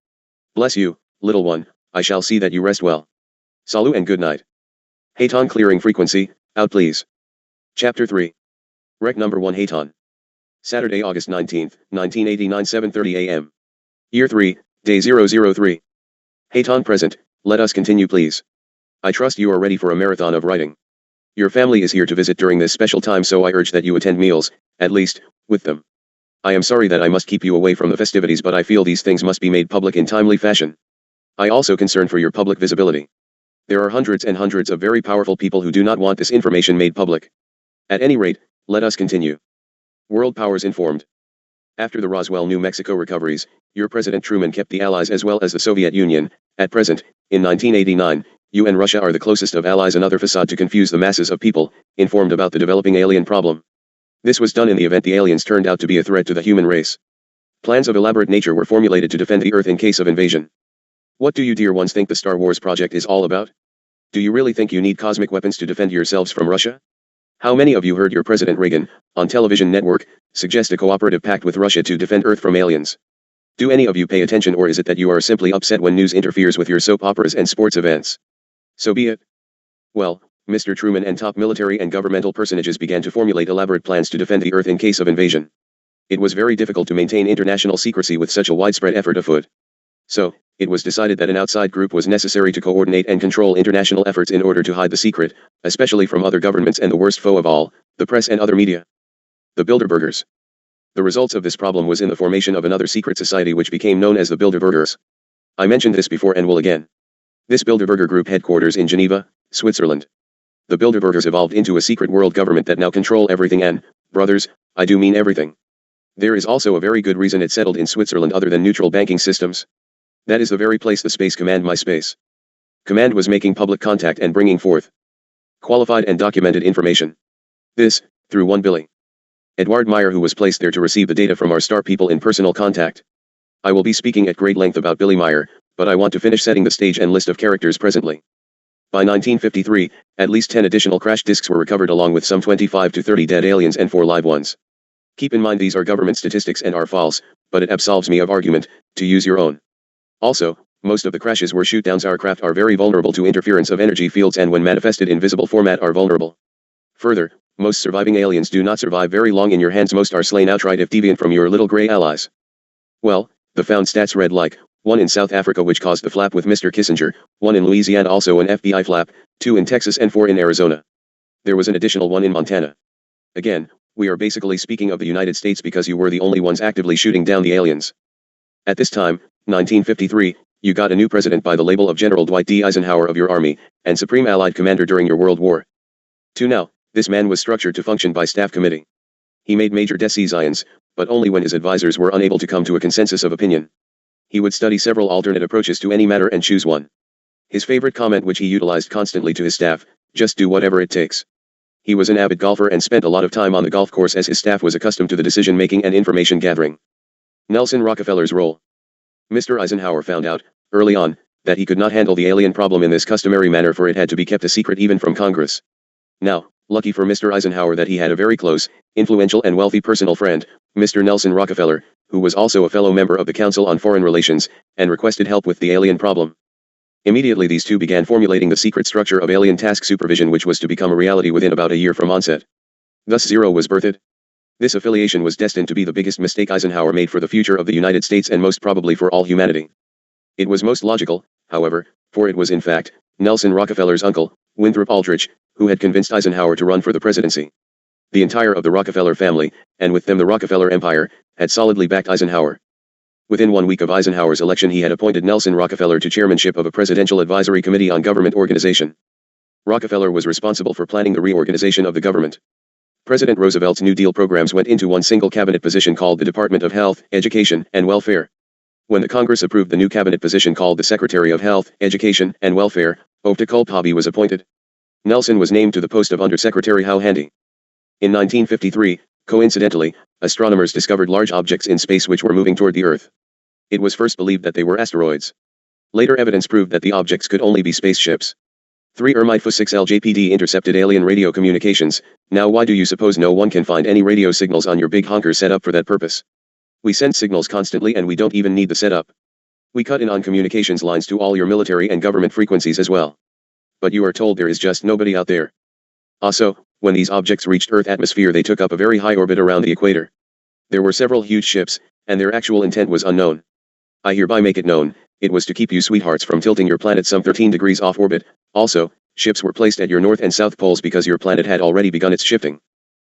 Bless you, little one, I shall see that you rest well. Salut and good night. Haton clearing frequency, out please. Chapter 3. Rec number 1 Haton. Saturday, August 19th, 1989 7:30 a.m. Year 3, Day 003. Haton present, let us continue please. I trust you are ready for a marathon of writing. Your family is here to visit during this special time, so I urge that you attend meals, at least, with them. I am sorry that I must keep you away from the festivities, but I feel these things must be made public in timely fashion. I also concern for your public visibility. There are hundreds and hundreds of very powerful people who do not want this information made public. At any rate, let us continue. World powers informed. After the Roswell, New Mexico recoveries, your President Truman kept the Allies as well as the Soviet Union. At present, in 1989, you and Russia are the closest of allies, another facade to confuse the masses of people informed about the developing alien problem. This was done in the event the aliens turned out to be a threat to the human race. Plans of elaborate nature were formulated to defend the Earth in case of invasion. What do you dear ones think the Star Wars project is all about? Do you really think you need cosmic weapons to defend yourselves from Russia? How many of you heard your President Reagan, on television network, suggest a cooperative pact with Russia to defend Earth from aliens? Do any of you pay attention, or is it that you are simply upset when news interferes with your soap operas and sports events? So be it. Well, Mr. Truman and top military and governmental personages began to formulate elaborate plans to defend the Earth in case of invasion. It was very difficult to maintain international secrecy with such a widespread effort afoot. So, it was decided that an outside group was necessary to coordinate and control international efforts in order to hide the secret, especially from other governments and the worst foe of all, the press and other media. The Bilderbergers. The results of this problem was in the formation of another secret society which became known as the Bilderbergers. I mentioned this before and will again. This Bilderberger group headquarters in Geneva, Switzerland. The Bilderbergers evolved into a secret world government that now control everything, and, brothers, I do mean everything. There is also a very good reason it settled in Switzerland other than neutral banking systems. That is the very place the Space Command, my Space Command, was making public contact and bringing forth qualified and documented information. This, through one Billy Edward Meyer, who was placed there to receive the data from our star people in personal contact. I will be speaking at great length about Billy Meyer, but I want to finish setting the stage and list of characters presently. By 1953, at least 10 additional crash disks were recovered along with some 25 to 30 dead aliens and 4 live ones. Keep in mind these are government statistics and are false, but it absolves me of argument, to use your own. Also, most of the crashes were shoot-downs. Our craft are very vulnerable to interference of energy fields and when manifested in visible format are vulnerable. Further, most surviving aliens do not survive very long in your hands. Most are slain outright if deviant from your little gray allies. Well, the found stats read like, 1 in South Africa which caused the flap with Mr. Kissinger, 1 in Louisiana also an FBI flap, 2 in Texas and 4 in Arizona. There was an additional 1 in Montana. Again, we are basically speaking of the United States because you were the only ones actively shooting down the aliens. At this time, 1953, You got a new president by the label of General Dwight D. Eisenhower of your army, and Supreme Allied Commander during your World War II. Now, this man was structured to function by staff committee. He made major decisions, but only when his advisors were unable to come to a consensus of opinion. He would study several alternate approaches to any matter and choose one. His favorite comment, which he utilized constantly to his staff: just do whatever it takes. He was an avid golfer and spent a lot of time on the golf course as his staff was accustomed to the decision-making and information gathering. Nelson Rockefeller's role. Mr. Eisenhower found out, early on, that he could not handle the alien problem in this customary manner, for it had to be kept a secret even from Congress. Now, lucky for Mr. Eisenhower that he had a very close, influential and wealthy personal friend, Mr. Nelson Rockefeller, who was also a fellow member of the Council on Foreign Relations, and requested help with the alien problem. Immediately these two began formulating the secret structure of alien task supervision, which was to become a reality within about a year from onset. Thus Zero was birthed. This affiliation was destined to be the biggest mistake Eisenhower made for the future of the United States and most probably for all humanity. It was most logical, however, for it was in fact, Nelson Rockefeller's uncle, Winthrop Aldrich, who had convinced Eisenhower to run for the presidency. The entire of the Rockefeller family, and with them the Rockefeller empire, had solidly backed Eisenhower. Within 1 week of Eisenhower's election he had appointed Nelson Rockefeller to chairmanship of a Presidential Advisory Committee on Government Organization. Rockefeller was responsible for planning the reorganization of the government. President Roosevelt's New Deal programs went into one single cabinet position called the Department of Health, Education, and Welfare. When the Congress approved the new cabinet position called the Secretary of Health, Education, and Welfare, Ovta Culpobby was appointed. Nelson was named to the post of Undersecretary. How handy. In 1953, coincidentally, astronomers discovered large objects in space which were moving toward the Earth. It was first believed that they were asteroids. Later evidence proved that the objects could only be spaceships. 3 Ermite-6 LJPD intercepted alien radio communications. Now why do you suppose no one can find any radio signals on your big honker set up for that purpose? We send signals constantly and we don't even need the setup. We cut in on communications lines to all your military and government frequencies as well. But you are told there is just nobody out there. Also, when these objects reached Earth atmosphere they took up a very high orbit around the equator. There were several huge ships, and their actual intent was unknown. I hereby make it known, it was to keep you sweethearts from tilting your planet some 13 degrees off orbit. Also, ships were placed at your north and south poles because your planet had already begun its shifting.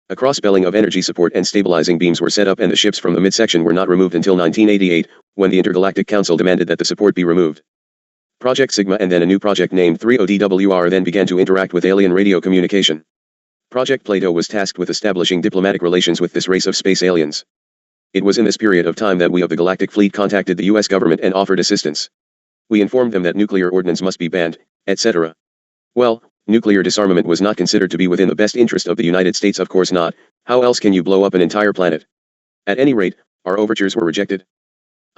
A cross-belling of energy support and stabilizing beams were set up and the ships from the midsection were not removed until 1988, when the Intergalactic Council demanded that the support be removed. Project Sigma and then a new project named 30DWR then began to interact with alien radio communication. Project Plato was tasked with establishing diplomatic relations with this race of space aliens. It was in this period of time that we of the Galactic Fleet contacted the US government and offered assistance. We informed them that nuclear ordnance must be banned, etc. Well, nuclear disarmament was not considered to be within the best interest of the United States, of course not. How else can you blow up an entire planet? At any rate, our overtures were rejected.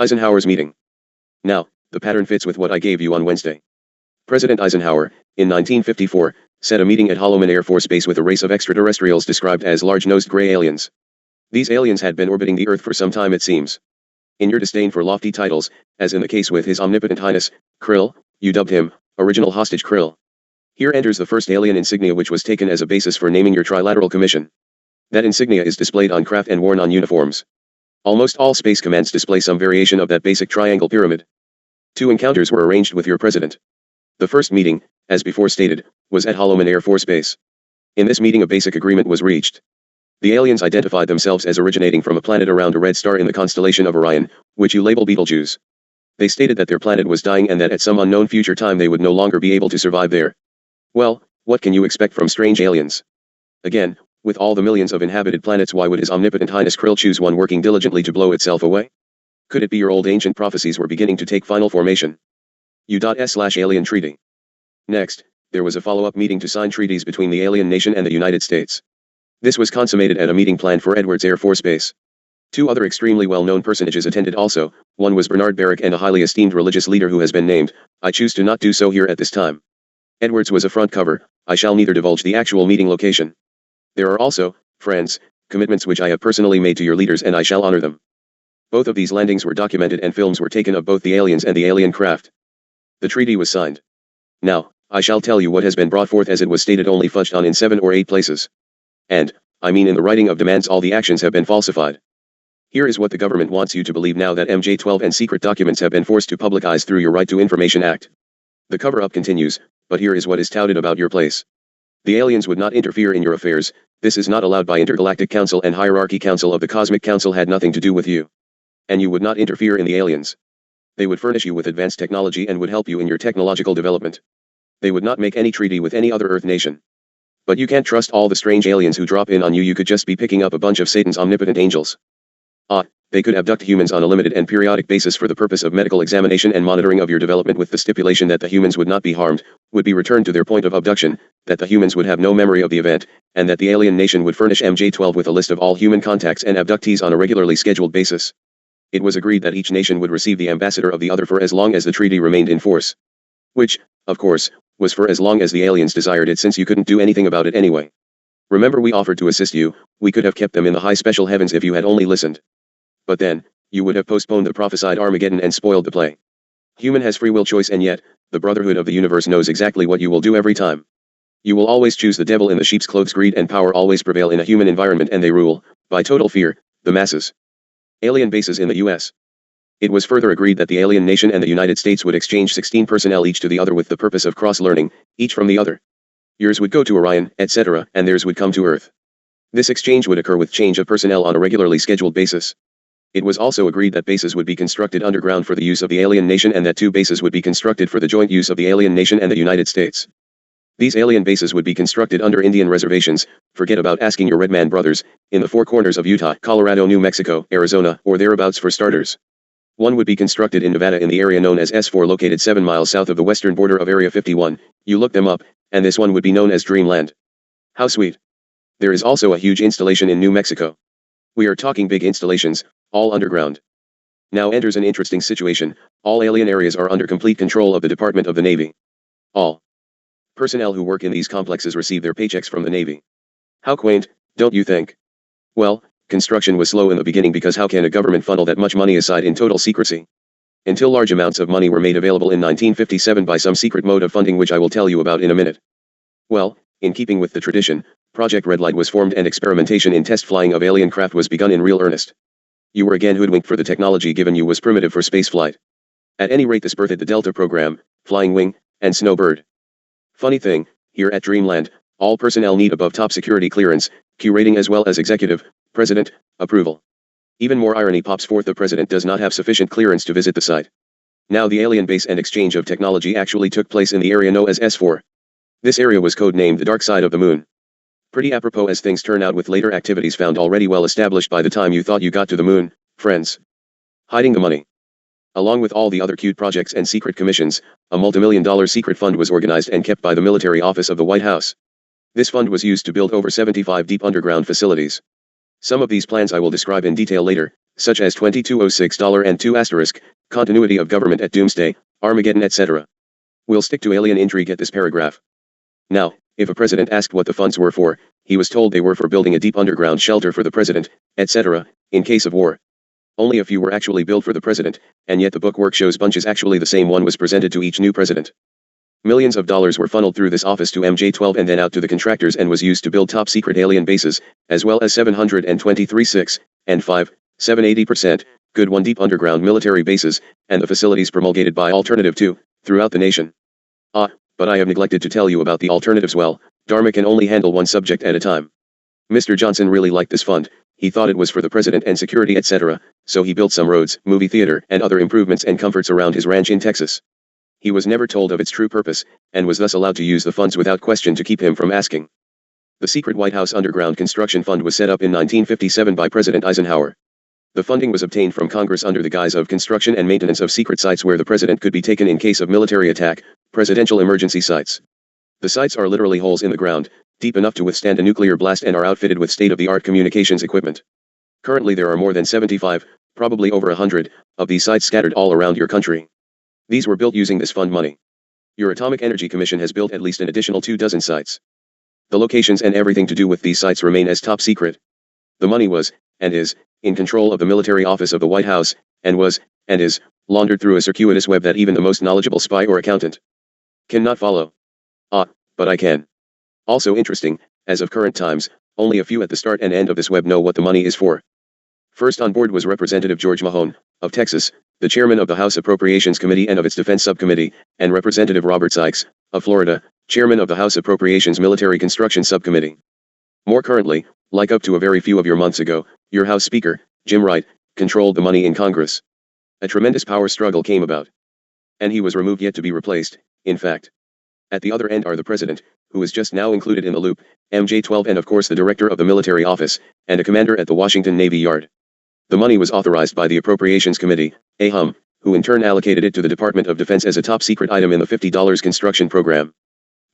Eisenhower's meeting. Now, the pattern fits with what I gave you on Wednesday. President Eisenhower, in 1954, set a meeting at Holloman Air Force Base with a race of extraterrestrials described as large-nosed gray aliens. These aliens had been orbiting the Earth for some time, it seems. In your disdain for lofty titles, as in the case with His Omnipotent Highness, Krill, you dubbed him, Original Hostage Krill. Here enters the first alien insignia which was taken as a basis for naming your trilateral commission. That insignia is displayed on craft and worn on uniforms. Almost all space commands display some variation of that basic triangle pyramid. 2 encounters were arranged with your president. The first meeting, as before stated, was at Holloman Air Force Base. In this meeting a basic agreement was reached. The aliens identified themselves as originating from a planet around a red star in the constellation of Orion, which you label Betelgeuse. They stated that their planet was dying and that at some unknown future time they would no longer be able to survive there. Well, what can you expect from strange aliens? Again, with all the millions of inhabited planets, why would His Omnipotent Highness Krill choose one working diligently to blow itself away? Could it be your old ancient prophecies were beginning to take final formation? U.S/alien treaty. Next, there was a follow-up meeting to sign treaties between the alien nation and the United States. This was consummated at a meeting planned for Edwards Air Force Base. 2 other extremely well-known personages attended also. One was Bernard Barrick and a highly esteemed religious leader who has been named. I choose to not do so here at this time. Edwards was a front cover. I shall neither divulge the actual meeting location. There are also, friends, commitments which I have personally made to your leaders and I shall honor them. Both of these landings were documented and films were taken of both the aliens and the alien craft. The treaty was signed. Now, I shall tell you what has been brought forth as it was stated only fudged on in 7 or 8 places. And, I mean in the writing of demands all the actions have been falsified. Here is what the government wants you to believe now that MJ12 and secret documents have been forced to publicize through your Right to Information Act. The cover-up continues, but here is what is touted about your place. The aliens would not interfere in your affairs. This is not allowed by Intergalactic Council and Hierarchy Council of the Cosmic Council had nothing to do with you. And you would not interfere in the aliens. They would furnish you with advanced technology and would help you in your technological development. They would not make any treaty with any other Earth nation. But you can't trust all the strange aliens who drop in on you. You could just be picking up a bunch of Satan's omnipotent angels. They could abduct humans on a limited and periodic basis for the purpose of medical examination and monitoring of your development, with the stipulation that the humans would not be harmed, would be returned to their point of abduction, that the humans would have no memory of the event, and that the alien nation would furnish MJ-12 with a list of all human contacts and abductees on a regularly scheduled basis. It was agreed that each nation would receive the ambassador of the other for as long as the treaty remained in force. Which, of course, was for as long as the aliens desired it, since you couldn't do anything about it anyway. Remember, we offered to assist you. We could have kept them in the high special heavens if you had only listened. But then, you would have postponed the prophesied Armageddon and spoiled the play. Human has free will choice, and yet, the Brotherhood of the Universe knows exactly what you will do every time. You will always choose the devil in the sheep's clothes. Greed and power always prevail in a human environment, and they rule, by total fear, the masses. Alien bases in the U.S. It was further agreed that the alien nation and the United States would exchange 16 personnel each to the other with the purpose of cross-learning, each from the other. Yours would go to Orion, etc., and theirs would come to Earth. This exchange would occur with change of personnel on a regularly scheduled basis. It was also agreed that bases would be constructed underground for the use of the alien nation, and that 2 bases would be constructed for the joint use of the alien nation and the United States. These alien bases would be constructed under Indian reservations. Forget about asking your Redman brothers, in the 4 corners of Utah, Colorado, New Mexico, Arizona, or thereabouts for starters. One would be constructed in Nevada in the area known as S4, located 7 miles south of the western border of Area 51. You look them up, and this one would be known as Dreamland. How sweet. There is also a huge installation in New Mexico. We are talking big installations, all underground. Now enters an interesting situation. All alien areas are under complete control of the Department of the Navy. All personnel who work in these complexes receive their paychecks from the Navy. How quaint, don't you think? Well, construction was slow in the beginning, because how can a government funnel that much money aside in total secrecy? Until large amounts of money were made available in 1957 by some secret mode of funding, which I will tell you about in a minute. Well, in keeping with the tradition, Project Red Light was formed, and experimentation in test flying of alien craft was begun in real earnest. You were again hoodwinked, for the technology given you was primitive for space flight. At any rate, this birthed the Delta program, Flying Wing, and Snowbird. Funny thing, here at Dreamland, all personnel need above top security clearance, Q rating, as well as executive, president, approval. Even more irony pops forth: the president does not have sufficient clearance to visit the site. Now the alien base and exchange of technology actually took place in the area known as S4. This area was codenamed the Dark Side of the Moon. Pretty apropos as things turn out, with later activities found already well established by the time you thought you got to the moon, friends. Hiding the money. Along with all the other cute projects and secret commissions, a multimillion-dollar secret fund was organized and kept by the military office of the White House. This fund was used to build over 75 deep underground facilities. Some of these plans I will describe in detail later, such as 2206 and 2*, continuity of government at Doomsday, Armageddon, etc. We'll stick to alien intrigue at this paragraph. Now, if a president asked what the funds were for, he was told they were for building a deep underground shelter for the president, etc., in case of war. Only a few were actually built for the president, and yet the bookwork shows bunches actually the same one was presented to each new president. Millions of dollars were funneled through this office to MJ-12 and then out to the contractors, and was used to build top-secret alien bases, as well as 723 6, and 5, 780%, good one deep underground military bases, and the facilities promulgated by Alternative 2, throughout the nation. But I have neglected to tell you about the alternatives. Well, Dharma can only handle one subject at a time. Mr. Johnson really liked this fund. He thought it was for the president and security, etc., so he built some roads, movie theater, and other improvements and comforts around his ranch in Texas. He was never told of its true purpose, and was thus allowed to use the funds without question to keep him from asking. The secret White House Underground Construction Fund was set up in 1957 by President Eisenhower. The funding was obtained from Congress under the guise of construction and maintenance of secret sites where the president could be taken in case of military attack, presidential emergency sites. The sites are literally holes in the ground, deep enough to withstand a nuclear blast, and are outfitted with state-of-the-art communications equipment. Currently there are more than 75, probably over 100, of these sites scattered all around your country. These were built using this fund money. Your Atomic Energy Commission has built at least an additional 24 sites. The locations and everything to do with these sites remain as top secret. The money was, and is, in control of the military office of the White House, and was, and is, laundered through a circuitous web that even the most knowledgeable spy or accountant cannot follow. But I can. Also interesting, as of current times, only a few at the start and end of this web know what the money is for. First on board was Representative George Mahone, of Texas, the chairman of the House Appropriations Committee and of its Defense Subcommittee, and Representative Robert Sykes, of Florida, chairman of the House Appropriations Military Construction Subcommittee. More currently, like up to a very few of your months ago, your House Speaker, Jim Wright, controlled the money in Congress. A tremendous power struggle came about. And he was removed yet to be replaced, in fact. At the other end are the president, who is just now included in the loop, MJ12, and of course the director of the military office, and a commander at the Washington Navy Yard. The money was authorized by the Appropriations Committee, AHUM, who in turn allocated it to the Department of Defense as a top-secret item in the $50 construction program.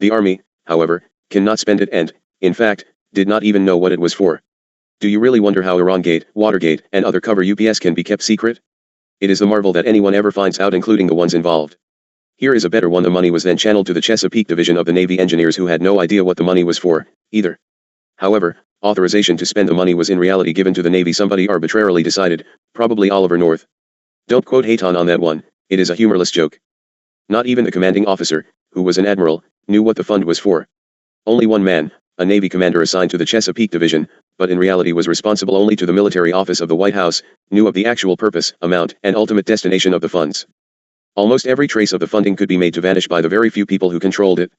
The Army, however, cannot spend it and, in fact, did not even know what it was for. Do you really wonder how Irangate, Watergate, and other cover UPS can be kept secret? It is the marvel that anyone ever finds out, including the ones involved. Here is a better one. The money was then channeled to the Chesapeake Division of the Navy engineers, who had no idea what the money was for, either. However, authorization to spend the money was in reality given to the Navy. Somebody arbitrarily decided, probably Oliver North. Don't quote Hayton on that one, it is a humorless joke. Not even the commanding officer, who was an admiral, knew what the fund was for. Only one man, a Navy commander assigned to the Chesapeake Division, but in reality was responsible only to the military office of the White House, knew of the actual purpose, amount, and ultimate destination of the funds. Almost every trace of the funding could be made to vanish by the very few people who controlled it.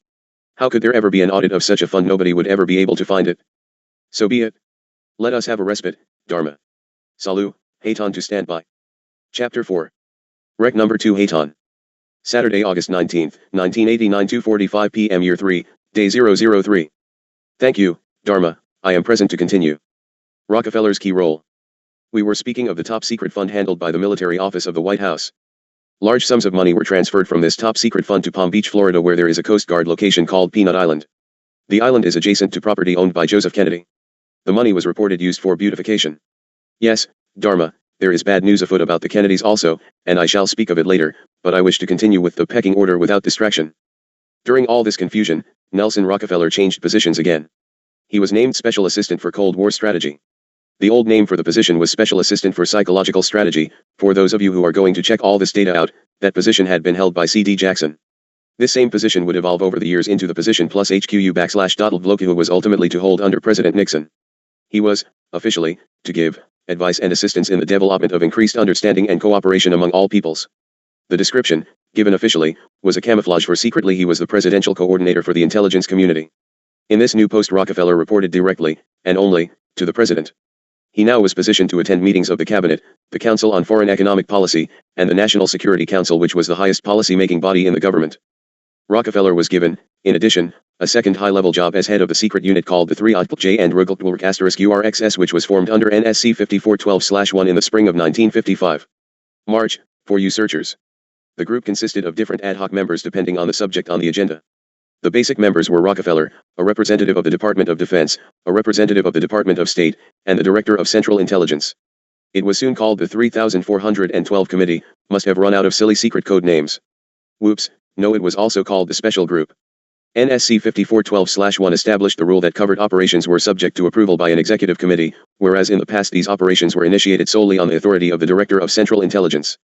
How could there ever be an audit of such a fund? Nobody would ever be able to find it. So be it. Let us have a respite, Dharma. Salut, Hayton to stand by. Chapter 4. Rec number 2, Hayton. Saturday, August 19, 1989, 2:45 p.m. Year 3, Day 003. Thank you, Dharma, I am present to continue. Rockefeller's key role. We were speaking of the top-secret fund handled by the military office of the White House. Large sums of money were transferred from this top-secret fund to Palm Beach, Florida, where there is a Coast Guard location called Peanut Island. The island is adjacent to property owned by Joseph Kennedy. The money was reported used for beautification. Yes, Dharma, there is bad news afoot about the Kennedys also, and I shall speak of it later, but I wish to continue with the pecking order without distraction. During all this confusion, Nelson Rockefeller changed positions again. He was named Special Assistant for Cold War Strategy. The old name for the position was Special Assistant for Psychological Strategy. For those of you who are going to check all this data out, that position had been held by C.D. Jackson. This same position would evolve over the years into the position plus HQU bloke who was ultimately to hold under President Nixon. He was, officially, to give advice and assistance in the development of increased understanding and cooperation among all peoples. The description, given officially, was a camouflage for secretly he was the presidential coordinator for the intelligence community. In this new post, Rockefeller reported directly, and only, to the president. He now was positioned to attend meetings of the Cabinet, the Council on Foreign Economic Policy, and the National Security Council, which was the highest policy-making body in the government. Rockefeller was given, in addition, a second high-level job as head of the secret unit called the 3J and URXS, which was formed under NSC 5412/1 in the spring of 1955. March, for you searchers. The group consisted of different ad hoc members depending on the subject on the agenda. The basic members were Rockefeller, a representative of the Department of Defense, a representative of the Department of State, and the Director of Central Intelligence. It was soon called the 3412 Committee, must have run out of silly secret code names. Whoops, no, it was also called the Special Group. NSC 5412/1 established the rule that covert operations were subject to approval by an executive committee, whereas in the past these operations were initiated solely on the authority of the Director of Central Intelligence.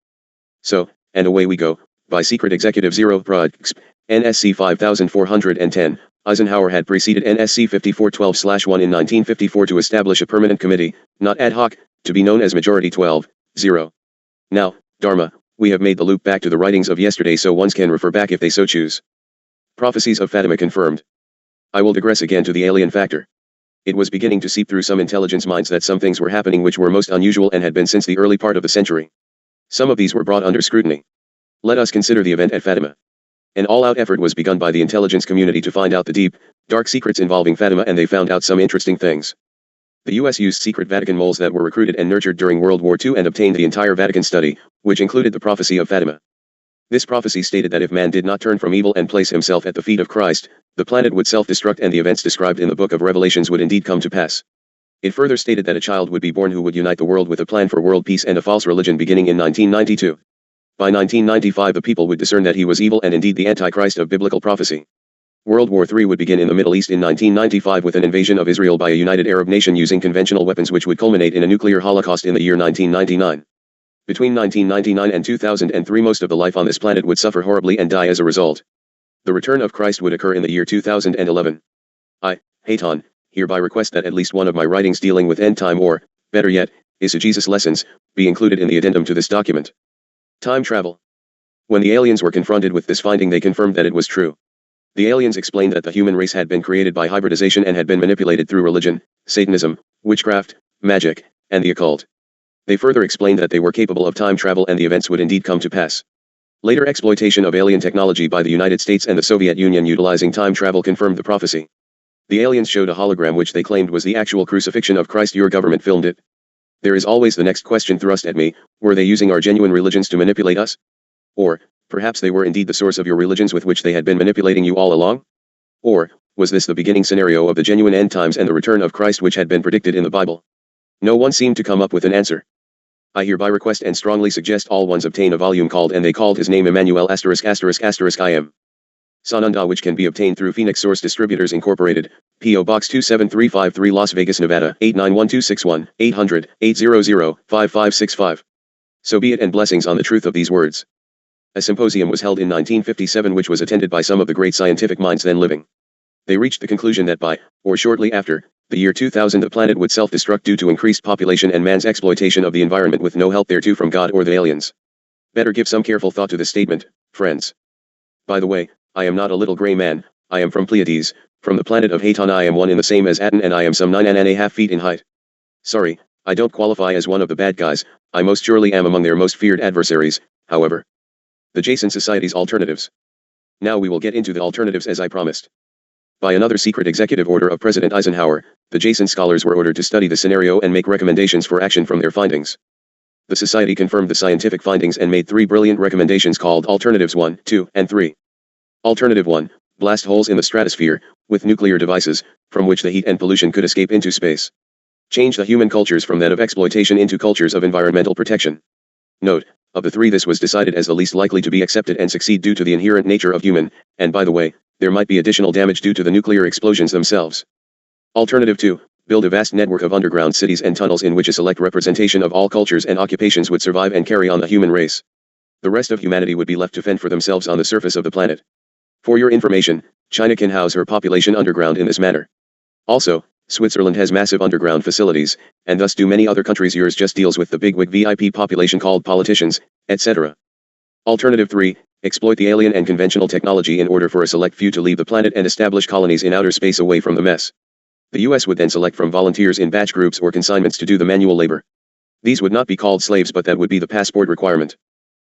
So, and away we go, by Secret Executive 0 Projects, NSC 5410, Eisenhower had preceded NSC 5412/1 in 1954 to establish a permanent committee, not ad hoc, to be known as Majority 12-0. Now, Dharma, we have made the loop back to the writings of yesterday so ones can refer back if they so choose. Prophecies of Fatima confirmed. I will digress again to the alien factor. It was beginning to seep through some intelligence minds that some things were happening which were most unusual and had been since the early part of the century. Some of these were brought under scrutiny. Let us consider the event at Fatima. An all-out effort was begun by the intelligence community to find out the deep, dark secrets involving Fatima, and they found out some interesting things. The U.S. used secret Vatican moles that were recruited and nurtured during World War II and obtained the entire Vatican study, which included the prophecy of Fatima. This prophecy stated that if man did not turn from evil and place himself at the feet of Christ, the planet would self-destruct and the events described in the book of Revelations would indeed come to pass. It further stated that a child would be born who would unite the world with a plan for world peace and a false religion beginning in 1992. By 1995 the people would discern that he was evil and indeed the Antichrist of biblical prophecy. World War III would begin in the Middle East in 1995 with an invasion of Israel by a united Arab nation using conventional weapons, which would culminate in a nuclear holocaust in the year 1999. Between 1999 and 2003 most of the life on this planet would suffer horribly and die as a result. The return of Christ would occur in the year 2011. I, Hayton, hereby request that at least one of my writings dealing with end time or, better yet, Jesus lessons, be included in the addendum to this document. Time travel. When the aliens were confronted with this finding they confirmed that it was true. The aliens explained that the human race had been created by hybridization and had been manipulated through religion, Satanism, witchcraft, magic, and the occult. They further explained that they were capable of time travel and the events would indeed come to pass. Later exploitation of alien technology by the United States and the Soviet Union utilizing time travel confirmed the prophecy. The aliens showed a hologram which they claimed was the actual crucifixion of Christ. Your government filmed it. There is always the next question thrust at me: were they using our genuine religions to manipulate us? Or, perhaps they were indeed the source of your religions with which they had been manipulating you all along? Or, was this the beginning scenario of the genuine end times and the return of Christ which had been predicted in the Bible? No one seemed to come up with an answer. I hereby request and strongly suggest all ones obtain a volume called And They Called His Name Emmanuel ***** I.M. Sananda, which can be obtained through Phoenix Source Distributors Incorporated, P.O. Box 27353 Las Vegas, Nevada, 891261, 800-800-5565. So be it, and blessings on the truth of these words. A symposium was held in 1957 which was attended by some of the great scientific minds then living. They reached the conclusion that by, or shortly after, the year 2000 the planet would self-destruct due to increased population and man's exploitation of the environment with no help thereto from God or the aliens. Better give some careful thought to this statement, friends. By the way, I am not a little gray man. I am from Pleiades, from the planet of Haton. I am one in the same as Aten, and I am some 9.5 feet in height. Sorry, I don't qualify as one of the bad guys. I most surely am among their most feared adversaries, however. The Jason Society's alternatives. Now we will get into the alternatives as I promised. By another secret executive order of President Eisenhower, the Jason scholars were ordered to study the scenario and make recommendations for action from their findings. The Society confirmed the scientific findings and made 3 brilliant recommendations called Alternatives 1, 2, and 3. Alternative 1, blast holes in the stratosphere, with nuclear devices, from which the heat and pollution could escape into space. Change the human cultures from that of exploitation into cultures of environmental protection. Note, of the 3 this was decided as the least likely to be accepted and succeed due to the inherent nature of human, and by the way, there might be additional damage due to the nuclear explosions themselves. Alternative 2, build a vast network of underground cities and tunnels in which a select representation of all cultures and occupations would survive and carry on the human race. The rest of humanity would be left to fend for themselves on the surface of the planet. For your information, China can house her population underground in this manner. Also, Switzerland has massive underground facilities, and thus do many other countries. Yours just deals with the bigwig VIP population called politicians, etc. Alternative 3, exploit the alien and conventional technology in order for a select few to leave the planet and establish colonies in outer space away from the mess. The US would then select from volunteers in batch groups or consignments to do the manual labor. These would not be called slaves, but that would be the passport requirement.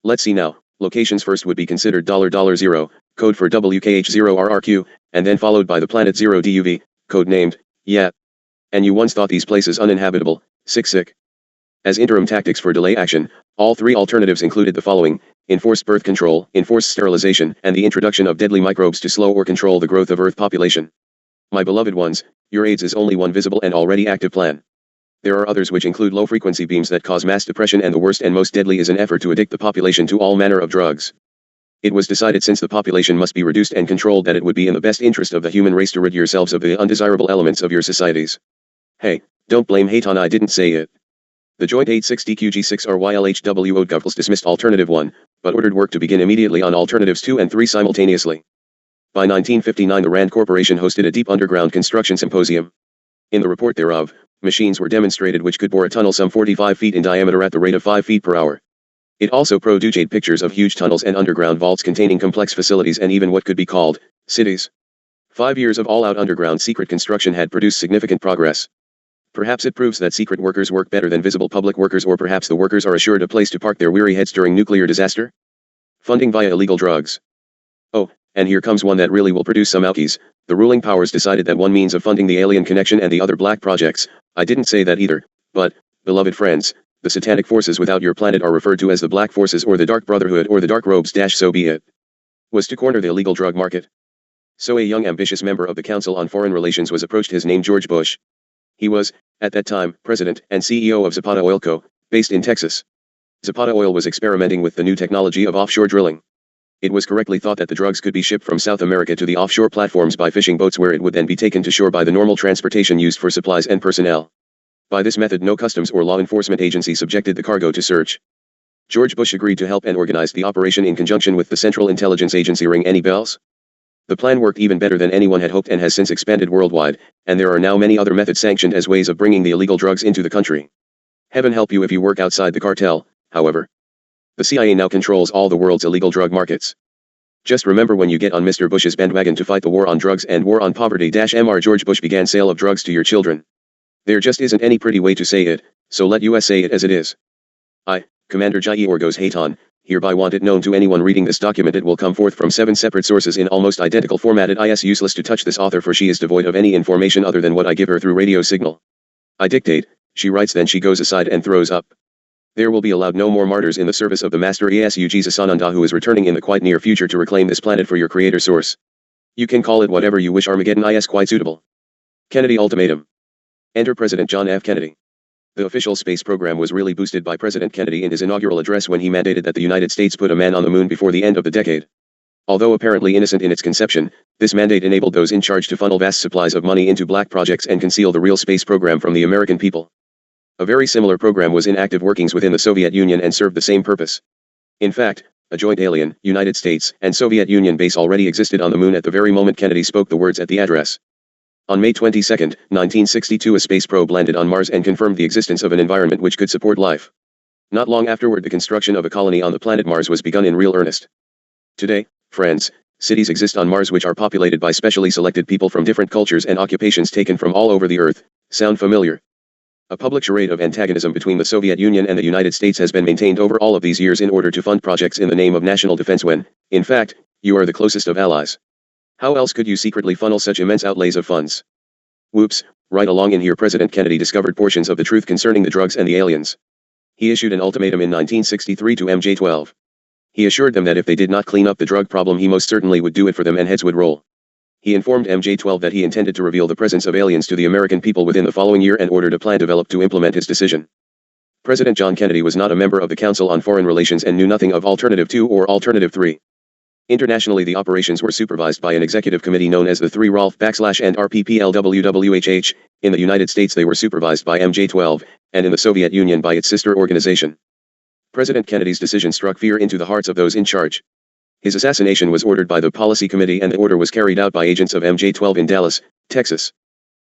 Let's see now. Locations first would be considered $0, code for WKH0RRQ, and then followed by the planet 0 DUV, code named, yeah. And you once thought these places uninhabitable, sick. As interim tactics for delay action, all 3 alternatives included the following: enforced birth control, enforced sterilization, and the introduction of deadly microbes to slow or control the growth of Earth population. My beloved ones, your AIDS is only one visible and already active plan. There are others which include low-frequency beams that cause mass depression, and the worst and most deadly is an effort to addict the population to all manner of drugs. It was decided, since the population must be reduced and controlled, that it would be in the best interest of the human race to rid yourselves of the undesirable elements of your societies. Hey, don't blame Haton, I didn't say it. The Joint 860QG6RYLHWO Govs dismissed Alternative 1, but ordered work to begin immediately on Alternatives 2 and 3 simultaneously. By 1959 the Rand Corporation hosted a deep underground construction symposium. In the report thereof, machines were demonstrated which could bore a tunnel some 45 feet in diameter at the rate of 5 feet per hour. It also produced pictures of huge tunnels and underground vaults containing complex facilities and even what could be called cities. 5 years of all-out underground secret construction had produced significant progress. Perhaps it proves that secret workers work better than visible public workers, or perhaps the workers are assured a place to park their weary heads during nuclear disaster. Funding via illegal drugs. Oh, and here comes one that really will produce some alkies. The ruling powers decided that one means of funding the alien connection and the other black projects. I didn't say that either, but, beloved friends, the satanic forces without your planet are referred to as the Black Forces or the Dark Brotherhood or the Dark Robes. So be it. Was to corner the illegal drug market. So a young ambitious member of the Council on Foreign Relations was approached, his name George Bush. He was, at that time, president and CEO of Zapata Oil Co., based in Texas. Zapata Oil was experimenting with the new technology of offshore drilling. It was correctly thought that the drugs could be shipped from South America to the offshore platforms by fishing boats, where it would then be taken to shore by the normal transportation used for supplies and personnel. By this method no customs or law enforcement agency subjected the cargo to search. George Bush agreed to help and organized the operation in conjunction with the Central Intelligence Agency. Ring any bells? The plan worked even better than anyone had hoped and has since expanded worldwide, and there are now many other methods sanctioned as ways of bringing the illegal drugs into the country. Heaven help you if you work outside the cartel, however. The CIA now controls all the world's illegal drug markets. Just remember, when you get on Mr. Bush's bandwagon to fight the war on drugs and war on poverty, Mr. George Bush began sale of drugs to your children. There just isn't any pretty way to say it, so let us say it as it is. I, Commander Jai Orgos Hayton, hereby want it known to anyone reading this document it will come forth from 7 separate sources in almost identical format. It is useless to touch this author for she is devoid of any information other than what I give her through radio signal. I dictate, she writes, then she goes aside and throws up. There will be allowed no more martyrs in the service of the Master Yesu Jesus Ananda, who is returning in the quite near future to reclaim this planet for your creator source. You can call it whatever you wish. Armageddon is quite suitable. Kennedy Ultimatum. Enter President John F. Kennedy. The official space program was really boosted by President Kennedy in his inaugural address when he mandated that the United States put a man on the moon before the end of the decade. Although apparently innocent in its conception, this mandate enabled those in charge to funnel vast supplies of money into black projects and conceal the real space program from the American people. A very similar program was in active workings within the Soviet Union and served the same purpose. In fact, a joint alien, United States and Soviet Union base already existed on the moon at the very moment Kennedy spoke the words at the address. On May 22, 1962, a space probe landed on Mars and confirmed the existence of an environment which could support life. Not long afterward, the construction of a colony on the planet Mars was begun in real earnest. Today, friends, cities exist on Mars which are populated by specially selected people from different cultures and occupations taken from all over the Earth. Sound familiar? A public charade of antagonism between the Soviet Union and the United States has been maintained over all of these years in order to fund projects in the name of national defense when, in fact, you are the closest of allies. How else could you secretly funnel such immense outlays of funds? Whoops, right along in here President Kennedy discovered portions of the truth concerning the drugs and the aliens. He issued an ultimatum in 1963 to MJ12. He assured them that if they did not clean up the drug problem he most certainly would do it for them and heads would roll. He informed MJ12 that he intended to reveal the presence of aliens to the American people within the following year and ordered a plan developed to implement his decision. President John Kennedy was not a member of the Council on Foreign Relations and knew nothing of Alternative 2 or Alternative 3. Internationally, the operations were supervised by an executive committee known as the 3 Rolf and RPPLWWHH. In the United States they were supervised by MJ12, and in the Soviet Union by its sister organization. President Kennedy's decision struck fear into the hearts of those in charge. His assassination was ordered by the Policy Committee and the order was carried out by agents of MJ12 in Dallas, Texas.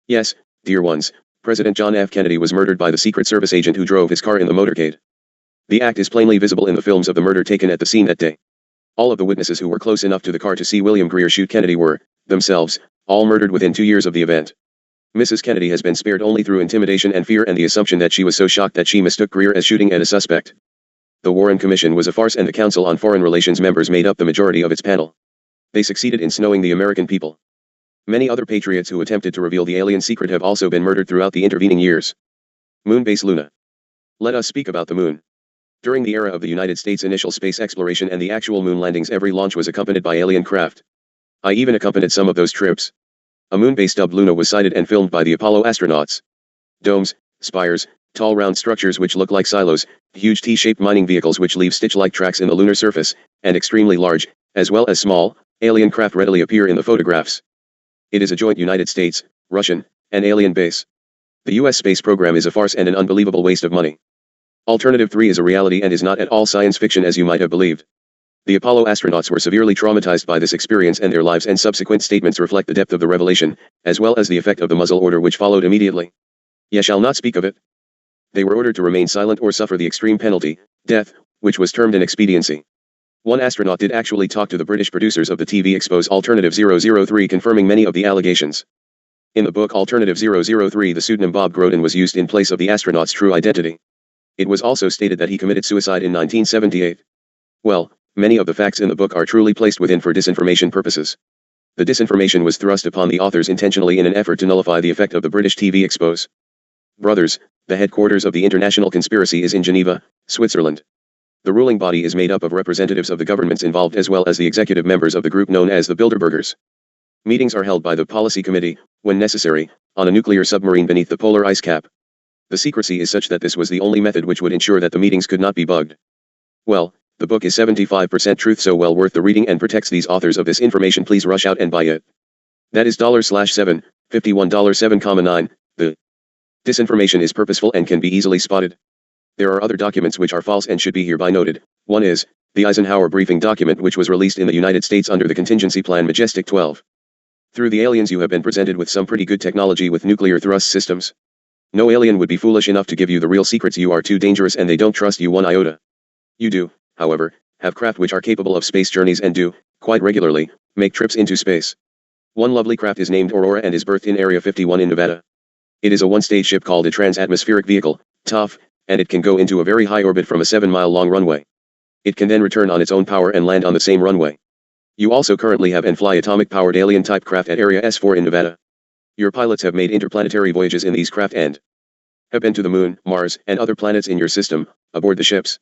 Yes, dear ones, President John F. Kennedy was murdered by the Secret Service agent who drove his car in the motorcade. The act is plainly visible in the films of the murder taken at the scene that day. All of the witnesses who were close enough to the car to see William Greer shoot Kennedy were, themselves, all murdered within 2 years of the event. Mrs. Kennedy has been spared only through intimidation and fear and the assumption that she was so shocked that she mistook Greer as shooting at a suspect. The Warren Commission was a farce and the Council on Foreign Relations members made up the majority of its panel. They succeeded in snowing the American people. Many other patriots who attempted to reveal the alien secret have also been murdered throughout the intervening years. Moonbase Luna. Let us speak about the moon. During the era of the United States initial space exploration and the actual moon landings, every launch was accompanied by alien craft. I even accompanied some of those trips. A moon base dubbed Luna was sighted and filmed by the Apollo astronauts. Domes, spires, tall round structures which look like silos, huge T-shaped mining vehicles which leave stitch-like tracks in the lunar surface, and extremely large, as well as small, alien craft readily appear in the photographs. It is a joint United States, Russian, and alien base. The U.S. space program is a farce and an unbelievable waste of money. Alternative 3 is a reality and is not at all science fiction as you might have believed. The Apollo astronauts were severely traumatized by this experience and their lives and subsequent statements reflect the depth of the revelation, as well as the effect of the muzzle order which followed immediately. Ye shall not speak of it. They were ordered to remain silent or suffer the extreme penalty, death, which was termed an expediency. One astronaut did actually talk to the British producers of the TV expose Alternative 003 confirming many of the allegations. In the book Alternative 003 the pseudonym Bob Groden was used in place of the astronaut's true identity. It was also stated that he committed suicide in 1978. Well, many of the facts in the book are truly placed within for disinformation purposes. The disinformation was thrust upon the authors intentionally in an effort to nullify the effect of the British TV expose. Brothers, the headquarters of the international conspiracy is in Geneva, Switzerland. The ruling body is made up of representatives of the governments involved as well as the executive members of the group known as the Bilderbergers. Meetings are held by the Policy Committee, when necessary, on a nuclear submarine beneath the polar ice cap. The secrecy is such that this was the only method which would ensure that the meetings could not be bugged. Well, the book is 75% truth, so well worth the reading and protects these authors of this information. Please rush out and buy it. That is $7, $51.7,9. The disinformation is purposeful and can be easily spotted. There are other documents which are false and should be hereby noted. One is the Eisenhower briefing document which was released in the United States under the contingency plan Majestic 12. Through the aliens you have been presented with some pretty good technology with nuclear thrust systems. No alien would be foolish enough to give you the real secrets. You are too dangerous and they don't trust you one iota. You do, however, have craft which are capable of space journeys and do, quite regularly, make trips into space. One lovely craft is named Aurora and is berthed in Area 51 in Nevada. It is a one-stage ship called a trans-atmospheric vehicle, TOF, and it can go into a very high orbit from a 7-mile-long runway. It can then return on its own power and land on the same runway. You also currently have and fly atomic-powered alien-type craft at Area S4 in Nevada. Your pilots have made interplanetary voyages in these craft and have been to the Moon, Mars, and other planets in your system, aboard the ships.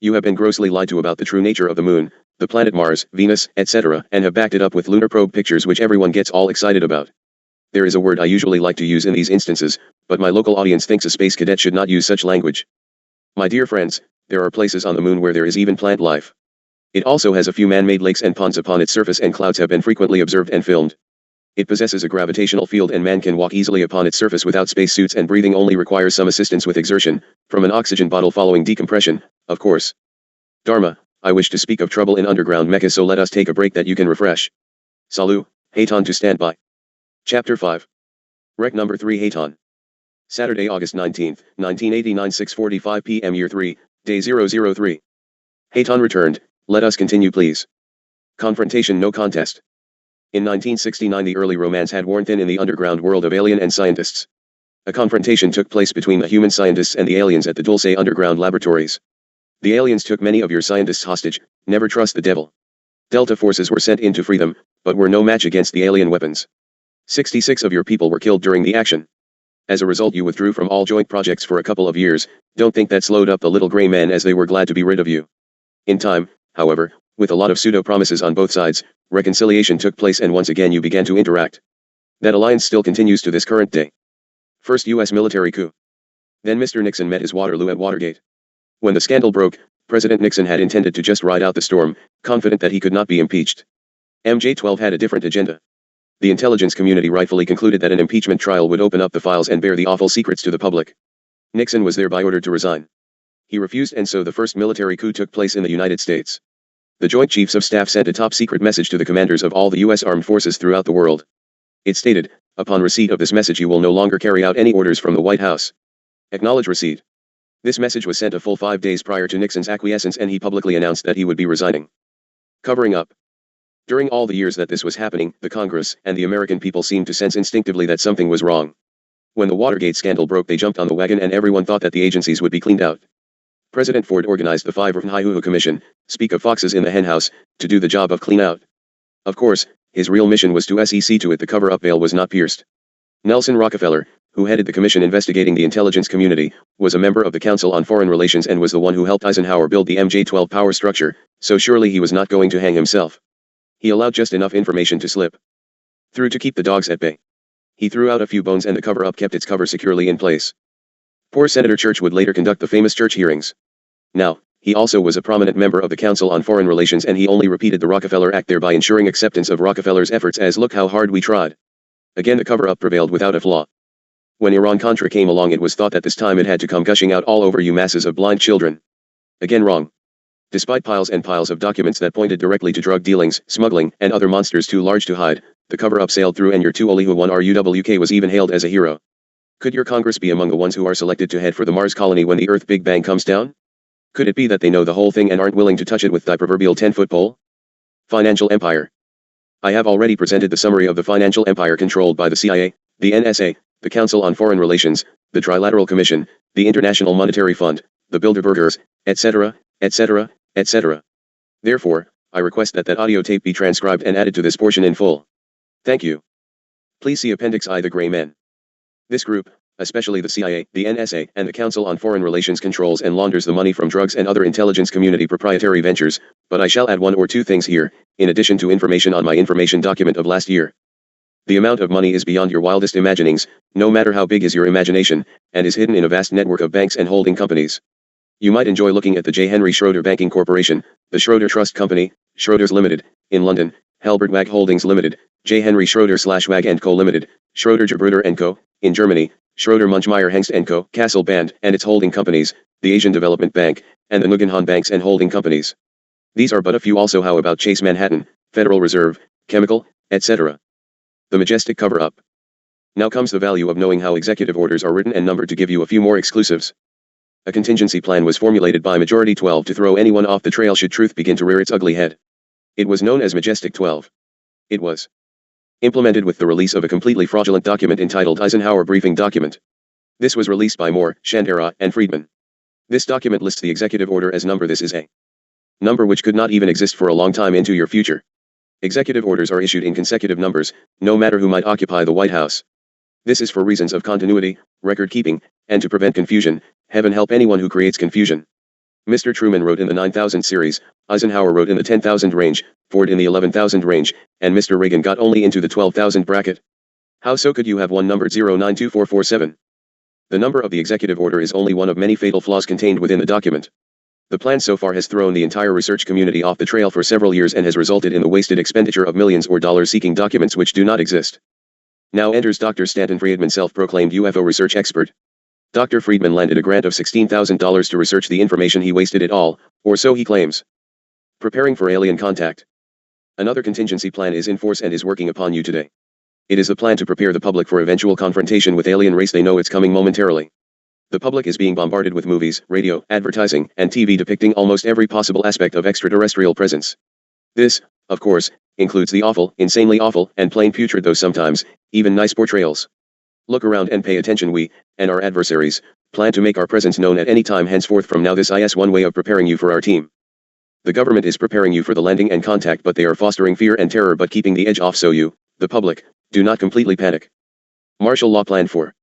You have been grossly lied to about the true nature of the Moon, the planet Mars, Venus, etc., and have backed it up with lunar probe pictures which everyone gets all excited about. There is a word I usually like to use in these instances, but my local audience thinks a space cadet should not use such language. My dear friends, there are places on the Moon where there is even plant life. It also has a few man-made lakes and ponds upon its surface, and clouds have been frequently observed and filmed. It possesses a gravitational field, and man can walk easily upon its surface without spacesuits, and breathing only requires some assistance with exertion, from an oxygen bottle following decompression, of course. Dharma, I wish to speak of trouble in underground mecha, so let us take a break that you can refresh. Salut, Hayton to stand by. Chapter 5. Rec number 3, Hayton. Saturday, August 19, 1989, 6:45 p.m. Year 3, Day 003. Hayton returned, let us continue please. Confrontation, no contest. In 1969 the early romance had worn thin in the underground world of alien and scientists. A confrontation took place between the human scientists and the aliens at the Dulce underground laboratories. The aliens took many of your scientists hostage, never trust the devil. Delta forces were sent in to free them, but were no match against the alien weapons. 66 of your people were killed during the action. As a result you withdrew from all joint projects for a couple of years. Don't think that slowed up the little gray men, as they were glad to be rid of you. In time, however, with a lot of pseudo-promises on both sides, reconciliation took place and once again you began to interact. That alliance still continues to this current day. First U.S. military coup. Then Mr. Nixon met his Waterloo at Watergate. When the scandal broke, President Nixon had intended to just ride out the storm, confident that he could not be impeached. MJ12 had a different agenda. The intelligence community rightfully concluded that an impeachment trial would open up the files and bare the awful secrets to the public. Nixon was thereby ordered to resign. He refused, and so the first military coup took place in the United States. The Joint Chiefs of Staff sent a top-secret message to the commanders of all the U.S. armed forces throughout the world. It stated, upon receipt of this message you will no longer carry out any orders from the White House. Acknowledge receipt. This message was sent a full 5 days prior to Nixon's acquiescence, and he publicly announced that he would be resigning. Covering up. During all the years that this was happening, the Congress and the American people seemed to sense instinctively that something was wrong. When the Watergate scandal broke they jumped on the wagon, and everyone thought that the agencies would be cleaned out. President Ford organized the 5 Haihu Commission, speak of foxes in the henhouse, to do the job of clean out. Of course, his real mission was to see to it the cover-up veil was not pierced. Nelson Rockefeller, who headed the commission investigating the intelligence community, was a member of the Council on Foreign Relations and was the one who helped Eisenhower build the MJ-12 power structure, so surely he was not going to hang himself. He allowed just enough information to slip through to keep the dogs at bay. He threw out a few bones and the cover-up kept its cover securely in place. Poor Senator Church would later conduct the famous Church hearings. Now, he also was a prominent member of the Council on Foreign Relations, and he only repeated the Rockefeller Act, thereby ensuring acceptance of Rockefeller's efforts as look how hard we tried. Again the cover-up prevailed without a flaw. When Iran-Contra came along it was thought that this time it had to come gushing out all over you masses of blind children. Again wrong. Despite piles and piles of documents that pointed directly to drug dealings, smuggling, and other monsters too large to hide, the cover-up sailed through, and your 2 Olihu 1 RUWK was even hailed as a hero. Could your Congress be among the ones who are selected to head for the Mars colony when the Earth Big Bang comes down? Could it be that they know the whole thing and aren't willing to touch it with the proverbial 10-foot pole? Financial empire. I have already presented the summary of the financial empire controlled by the CIA, the NSA, the Council on Foreign Relations, the Trilateral Commission, the International Monetary Fund, the Bilderbergers, etc., etc., etc. Therefore, I request that audio tape be transcribed and added to this portion in full. Thank you. Please see Appendix I. The Gray Men. This group, especially the CIA, the NSA, and the Council on Foreign Relations, controls and launders the money from drugs and other intelligence community proprietary ventures, but I shall add 1 or 2 things here, in addition to information on my information document of last year. The amount of money is beyond your wildest imaginings, no matter how big is your imagination, and is hidden in a vast network of banks and holding companies. You might enjoy looking at the J. Henry Schroeder Banking Corporation, the Schroeder Trust Company, Schroders Limited, in London, Halbert Wag Holdings Limited, J. Henry Schroeder/Wag & Co. Limited, Schroeder Gebruder & Co., in Germany, Schroeder Munchmeyer Hengst & Co., Castle Band, and its holding companies, the Asian Development Bank, and the Guggenheim Banks and holding companies. These are but a few. Also, how about Chase Manhattan, Federal Reserve, Chemical, etc. The majestic cover-up. Now comes the value of knowing how executive orders are written and numbered. To give you a few more exclusives. A contingency plan was formulated by Majority 12 to throw anyone off the trail should truth begin to rear its ugly head. It was known as Majestic 12. It was implemented with the release of a completely fraudulent document entitled Eisenhower Briefing Document. This was released by Moore, Shandera, and Friedman. This document lists the executive order as number. This is a number which could not even exist for a long time into your future. Executive orders are issued in consecutive numbers, no matter who might occupy the White House. This is for reasons of continuity, record keeping, and to prevent confusion. Heaven help anyone who creates confusion. Mr. Truman wrote in the 9,000 series, Eisenhower wrote in the 10,000 range, Ford in the 11,000 range, and Mr. Reagan got only into the 12,000 bracket. How so could you have one numbered 092447? The number of the executive order is only one of many fatal flaws contained within the document. The plan so far has thrown the entire research community off the trail for several years and has resulted in the wasted expenditure of millions or dollars seeking documents which do not exist. Now enters Dr. Stanton Friedman, self-proclaimed UFO research expert. Dr. Friedman landed a grant of $16,000 to research the information. He wasted it all, or so he claims. Preparing for alien contact. Another contingency plan is in force and is working upon you today. It is the plan to prepare the public for eventual confrontation with alien race. They know it's coming momentarily. The public is being bombarded with movies, radio, advertising, and TV depicting almost every possible aspect of extraterrestrial presence. This, of course, includes the awful, insanely awful, and plain putrid, though sometimes, even nice portrayals. Look around and pay attention. We, and our adversaries, plan to make our presence known at any time henceforth from now. This is one way of preparing you for our team. The government is preparing you for the landing and contact, but they are fostering fear and terror but keeping the edge off so you, the public, do not completely panic. Martial law plan for.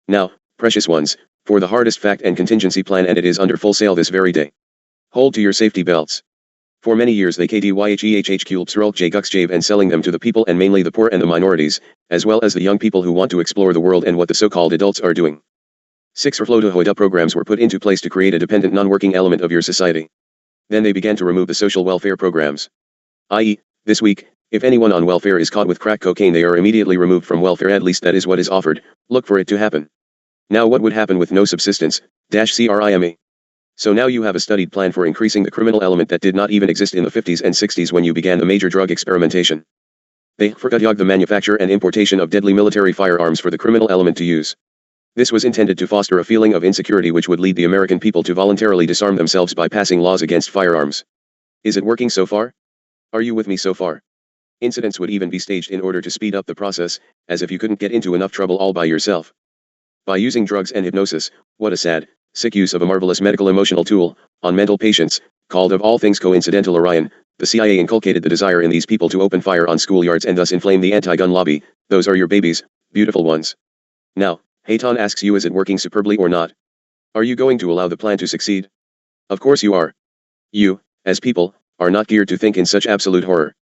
Now, precious ones, for the hardest fact and contingency plan, and it is under full sale this very day. Hold to your safety belts. For many years they KDYHEHHQLPSRLJGUXJave and selling them to the people, and mainly the poor and the minorities, as well as the young people who want to explore the world and what the so-called adults are doing. 6 Reflotahoida programs were put into place to create a dependent non-working element of your society. Then they began to remove the social welfare programs. I.e., this week, if anyone on welfare is caught with crack cocaine, they are immediately removed from welfare. At least that is what is offered. Look for it to happen. Now what would happen with no subsistence, -crime? So now you have a studied plan for increasing the criminal element that did not even exist in the 50s and 60s when you began the major drug experimentation. They forgot the manufacture and importation of deadly military firearms for the criminal element to use. This was intended to foster a feeling of insecurity which would lead the American people to voluntarily disarm themselves by passing laws against firearms. Is it working so far? Are you with me so far? Incidents would even be staged in order to speed up the process, as if you couldn't get into enough trouble all by yourself. By using drugs and hypnosis, what a sad, sick use of a marvelous medical emotional tool, on mental patients, called of all things coincidental Orion, the CIA inculcated the desire in these people to open fire on schoolyards and thus inflame the anti-gun lobby. Those are your babies, beautiful ones. Now, Hayton asks you, is it working superbly or not? Are you going to allow the plan to succeed? Of course you are. You, as people, are not geared to think in such absolute horror.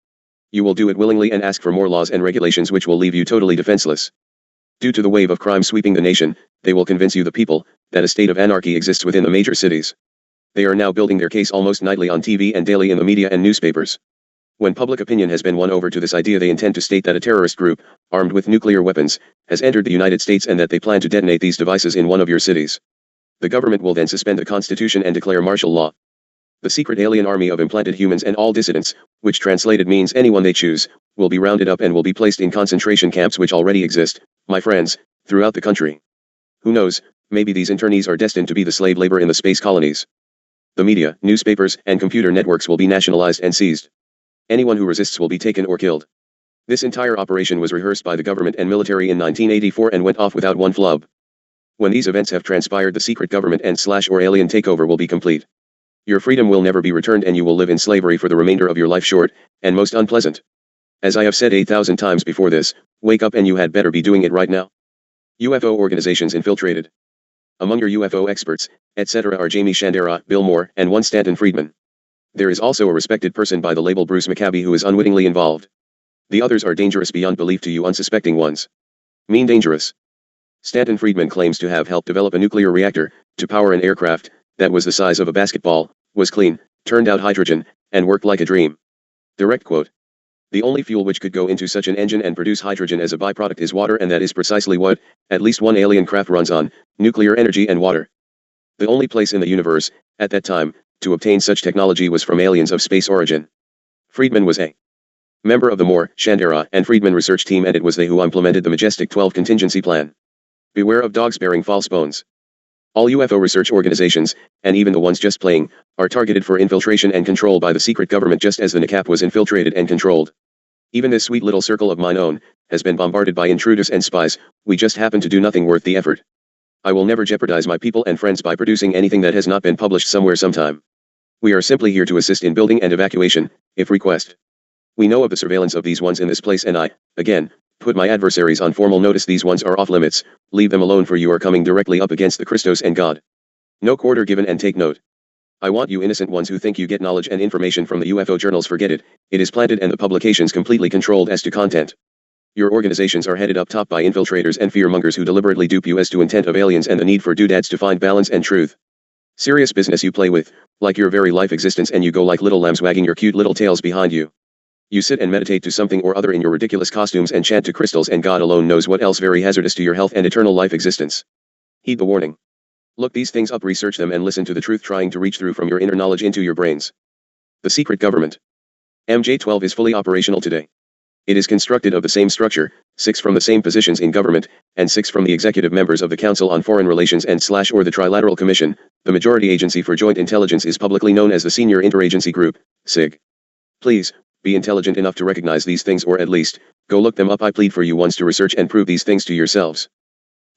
You will do it willingly and ask for more laws and regulations which will leave you totally defenseless. Due to the wave of crime sweeping the nation, they will convince you, the people, that a state of anarchy exists within the major cities. They are now building their case almost nightly on TV and daily in the media and newspapers. When public opinion has been won over to this idea, they intend to state that a terrorist group, armed with nuclear weapons, has entered the United States and that they plan to detonate these devices in one of your cities. The government will then suspend the Constitution and declare martial law. The secret alien army of implanted humans and all dissidents, which translated means anyone they choose, will be rounded up and will be placed in concentration camps which already exist, my friends, throughout the country. Who knows, maybe these internees are destined to be the slave labor in the space colonies. The media, newspapers, and computer networks will be nationalized and seized. Anyone who resists will be taken or killed. This entire operation was rehearsed by the government and military in 1984 and went off without one flub. When these events have transpired, the secret government and/or alien takeover will be complete. Your freedom will never be returned and you will live in slavery for the remainder of your life, short, and most unpleasant. As I have said 8,000 times before this, wake up and you had better be doing it right now. UFO organizations infiltrated. Among your UFO experts, etc. are Jamie Shandera, Bill Moore, and one Stanton Friedman. There is also a respected person by the label Bruce McCabe who is unwittingly involved. The others are dangerous beyond belief to you unsuspecting ones. Mean dangerous. Stanton Friedman claims to have helped develop a nuclear reactor, to power an aircraft, that was the size of a basketball, was clean, turned out hydrogen, and worked like a dream. Direct quote. The only fuel which could go into such an engine and produce hydrogen as a byproduct is water, and that is precisely what, at least one alien craft runs on, nuclear energy and water. The only place in the universe, at that time, to obtain such technology was from aliens of space origin. Friedman was a member of the Moore, Shandera, and Friedman research team, and it was they who implemented the Majestic 12 contingency plan. Beware of dogs bearing false bones. All UFO research organizations, and even the ones just playing, are targeted for infiltration and control by the secret government, just as the NCAP was infiltrated and controlled. Even this sweet little circle of mine own, has been bombarded by intruders and spies. We just happen to do nothing worth the effort. I will never jeopardize my people and friends by producing anything that has not been published somewhere sometime. We are simply here to assist in building and evacuation, if request. We know of the surveillance of these ones in this place and I, again, put my adversaries on formal notice these ones are off limits, leave them alone for you are coming directly up against the Christos and God. No quarter given and take note. I want you innocent ones who think you get knowledge and information from the UFO journals forget it, it is planted and the publications completely controlled as to content. Your organizations are headed up top by infiltrators and fearmongers who deliberately dupe you as to intent of aliens and the need for doodads to find balance and truth. Serious business you play with, like your very life existence and you go like little lambs wagging your cute little tails behind you. You sit and meditate to something or other in your ridiculous costumes and chant to crystals and God alone knows what else very hazardous to your health and eternal life existence. Heed the warning. Look these things up, research them and listen to the truth trying to reach through from your inner knowledge into your brains. The secret government. MJ12 is fully operational today. It is constructed of the same structure, 6 from the same positions in government, and 6 from the executive members of the Council on Foreign Relations and / or the Trilateral Commission. The majority agency for joint intelligence is publicly known as the Senior Interagency Group, SIG. Please, be intelligent enough to recognize these things or at least, go look them up. I plead for you once to research and prove these things to yourselves.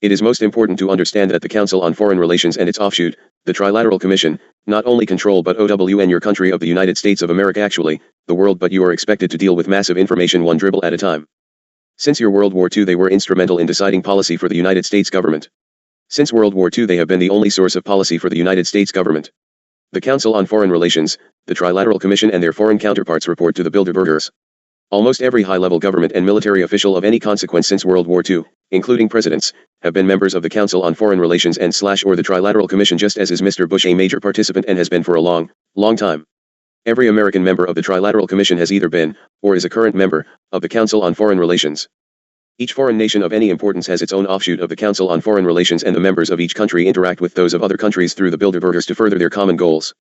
It is most important to understand that the Council on Foreign Relations and its offshoot, the Trilateral Commission, not only control but OWN your country of the United States of America actually, the world but you are expected to deal with massive information one dribble at a time. Since your World War II they were instrumental in deciding policy for the United States government. Since World War II they have been the only source of policy for the United States government. The Council on Foreign Relations, the Trilateral Commission and their foreign counterparts report to the Bilderbergers. Almost every high-level government and military official of any consequence since World War II, including presidents, have been members of the Council on Foreign Relations and / or the Trilateral Commission just as is Mr. Bush a major participant and has been for a long, long time. Every American member of the Trilateral Commission has either been, or is a current member, of the Council on Foreign Relations. Each foreign nation of any importance has its own offshoot of the Council on Foreign Relations and the members of each country interact with those of other countries through the Bilderbergers to further their common goals.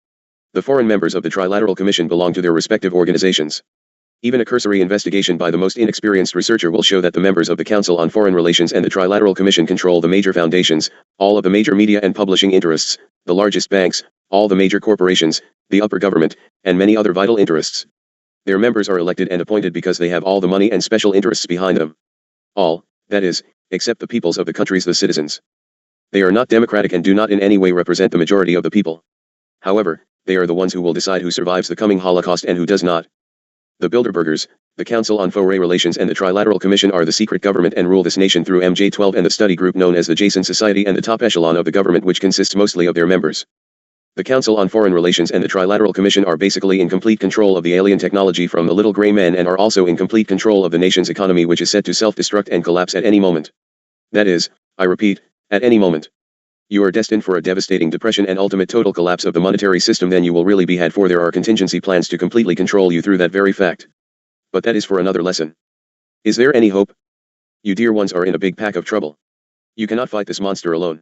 The foreign members of the Trilateral Commission belong to their respective organizations. Even a cursory investigation by the most inexperienced researcher will show that the members of the Council on Foreign Relations and the Trilateral Commission control the major foundations, all of the major media and publishing interests, the largest banks, all the major corporations, the upper government, and many other vital interests. Their members are elected and appointed because they have all the money and special interests behind them. All, that is, except the peoples of the countries, the citizens. They are not democratic and do not in any way represent the majority of the people. However, they are the ones who will decide who survives the coming Holocaust and who does not. The Bilderbergers, the Council on Foreign Relations and the Trilateral Commission are the secret government and rule this nation through MJ12 and the study group known as the Jason Society and the top echelon of the government which consists mostly of their members. The Council on Foreign Relations and the Trilateral Commission are basically in complete control of the alien technology from the little gray men and are also in complete control of the nation's economy which is set to self-destruct and collapse at any moment. That is, I repeat, at any moment. You are destined for a devastating depression and ultimate total collapse of the monetary system then you will really be had for there are contingency plans to completely control you through that very fact. But that is for another lesson. Is there any hope? You dear ones are in a big pack of trouble. You cannot fight this monster alone.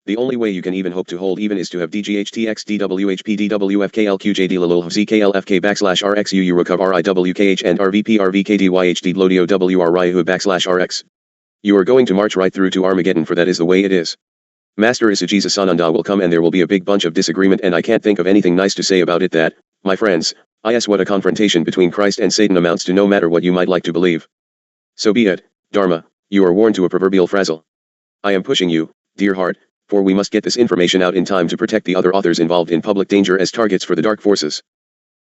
The only way you can even hope to hold even is to have DGHTXDWHPDWFKLQJDLLOVZKLFK \RXUU recover RIWKH and RVPRVKDYHD LODIO WRIHU \RX. You are going to march right through to Armageddon for that is the way it is. Master Isajiza Sananda will come and there will be a big bunch of disagreement and I can't think of anything nice to say about it that, my friends, what a confrontation between Christ and Satan amounts to no matter what you might like to believe. So be it, Dharma, you are worn to a proverbial frazzle. I am pushing you, dear heart, for we must get this information out in time to protect the other authors involved in public danger as targets for the dark forces.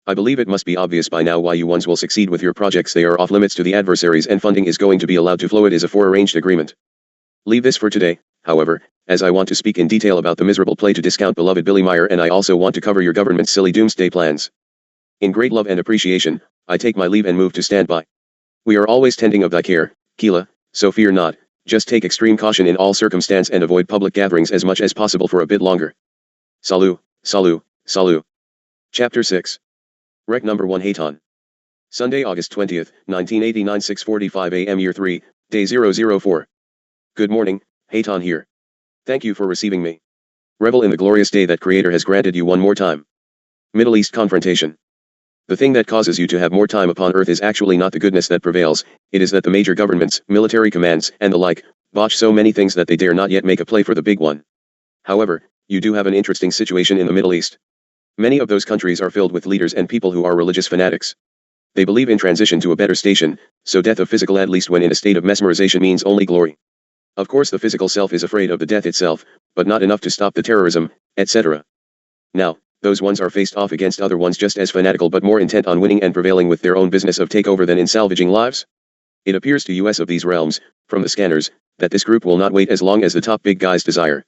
I believe it must be obvious by now why you ones will succeed with your projects. They are off limits to the adversaries and funding is going to be allowed to flow. It is a forearranged agreement. Leave this for today, however, as I want to speak in detail about the miserable play to discount beloved Billy Meyer and I also want to cover your government's silly doomsday plans. In great love and appreciation, I take my leave and move to stand by. We are always tending of thy care, Keela, so fear not, just take extreme caution in all circumstance and avoid public gatherings as much as possible for a bit longer. Salut, salut, salut. Chapter 6. Rec number 1 Hayton. Sunday, August 20th, 1989 6:45 a.m. Year 3, Day 004. Good morning, Hayton here. Thank you for receiving me. Revel in the glorious day that Creator has granted you one more time. Middle East confrontation. The thing that causes you to have more time upon earth is actually not the goodness that prevails, it is that the major governments, military commands, and the like, botch so many things that they dare not yet make a play for the big one. However, you do have an interesting situation in the Middle East. Many of those countries are filled with leaders and people who are religious fanatics. They believe in transition to a better station, so death of physical at least when in a state of mesmerization means only glory. Of course the physical self is afraid of the death itself, but not enough to stop the terrorism, etc. Now, those ones are faced off against other ones just as fanatical but more intent on winning and prevailing with their own business of takeover than in salvaging lives. It appears to US of these realms, from the scanners, that this group will not wait as long as the top big guys desire.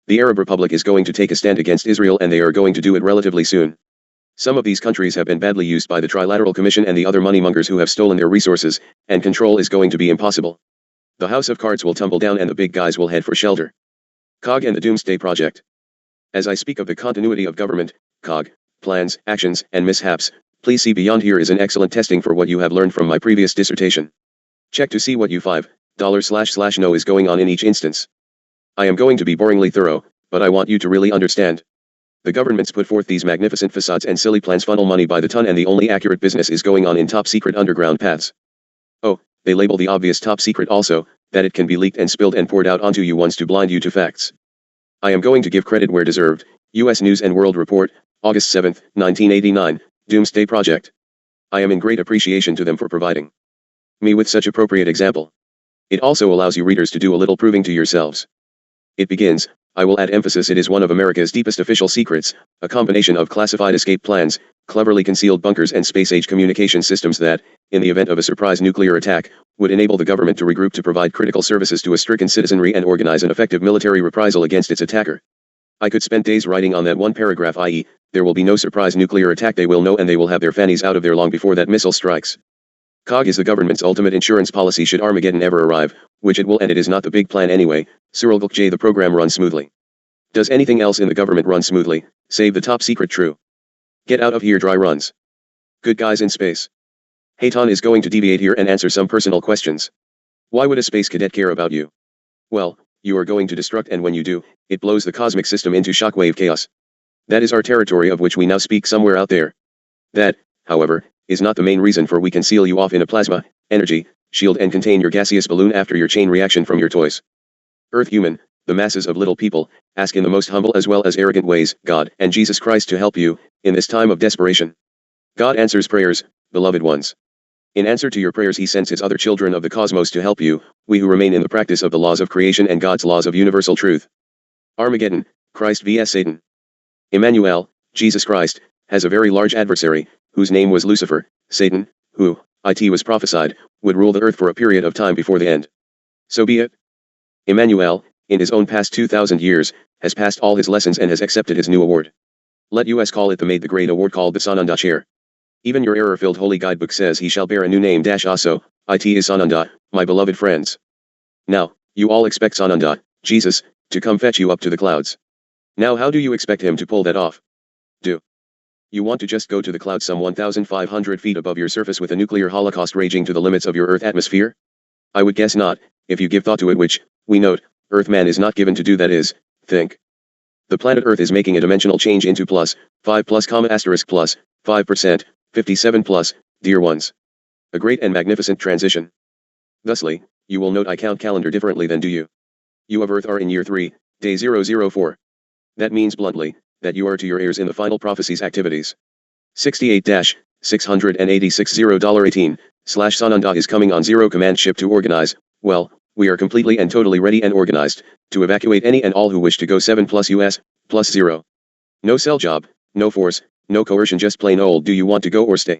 The Arab Republic is going to take a stand against Israel and they are going to do it relatively soon. Some of these countries have been badly used by the Trilateral Commission and the other moneymongers who have stolen their resources, and control is going to be impossible. The house of cards will tumble down and the big guys will head for shelter. COG and the Doomsday Project. As I speak of the continuity of government, COG, plans, actions, and mishaps, please see beyond here is an excellent testing for what you have learned from my previous dissertation. Check to see what you $5 / know is going on in each instance. I am going to be boringly thorough, but I want you to really understand. The governments put forth these magnificent facades and silly plans funnel money by the ton and the only accurate business is going on in top secret underground paths. Oh, they label the obvious top secret also, that it can be leaked and spilled and poured out onto you once to blind you to facts. I am going to give credit where deserved. US News and World Report, August 7, 1989, Doomsday Project. I am in great appreciation to them for providing me with such appropriate example. It also allows you readers to do a little proving to yourselves. It begins, I will add emphasis, it is one of America's deepest official secrets, a combination of classified escape plans, cleverly concealed bunkers and space-age communication systems that, in the event of a surprise nuclear attack, would enable the government to regroup to provide critical services to a stricken citizenry and organize an effective military reprisal against its attacker. I could spend days writing on that one paragraph, i.e., there will be no surprise nuclear attack, they will know and they will have their fannies out of there long before that missile strikes. COG is the government's ultimate insurance policy should Armageddon ever arrive, which it will, and it is not the big plan anyway. Cyril Gulkjay, the program runs smoothly. Does anything else in the government run smoothly, save the top secret true? Get out of here, dry runs. Good guys in space. Hayton is going to deviate here and answer some personal questions. Why would a space cadet care about you? Well, you are going to destruct, and when you do, it blows the cosmic system into shockwave chaos. That is our territory of which we now speak somewhere out there. That, however, is not the main reason for we can seal you off in a plasma, energy, shield and contain your gaseous balloon after your chain reaction from your toys. Earth human, the masses of little people, ask in the most humble as well as arrogant ways, God and Jesus Christ to help you, in this time of desperation. God answers prayers, beloved ones. In answer to your prayers he sends his other children of the cosmos to help you, we who remain in the practice of the laws of creation and God's laws of universal truth. Armageddon, Christ vs Satan. Emmanuel, Jesus Christ, has a very large adversary, whose name was Lucifer, Satan, who, it was prophesied, would rule the earth for a period of time before the end. So be it. Emmanuel, in his own past 2,000 years, has passed all his lessons and has accepted his new award. Let us call it the Made the Great Award called the Sananda Chair. Even your error-filled holy guidebook says he shall bear a new name also, it is Sananda, my beloved friends. Now, you all expect Sananda, Jesus, to come fetch you up to the clouds. Now how do you expect him to pull that off? Do you want to just go to the clouds some 1,500 feet above your surface with a nuclear holocaust raging to the limits of your Earth atmosphere? I would guess not, if you give thought to it, which, we note, Earthman is not given to do, that is, think. The planet Earth is making a dimensional change into +5 +, 5%, 57 plus, dear ones. A great and magnificent transition. Thusly, you will note I count calendar differently than do you. You of Earth are in year 3, day 004. That means bluntly, that you are to your heirs in the final prophecies activities. 68-686 $0.18, Sananda is coming on Zero command ship to organize, well, we are completely and totally ready and organized, to evacuate any and all who wish to go 7 plus US, plus 0. No cell job, no force, no coercion, just plain old do you want to go or stay.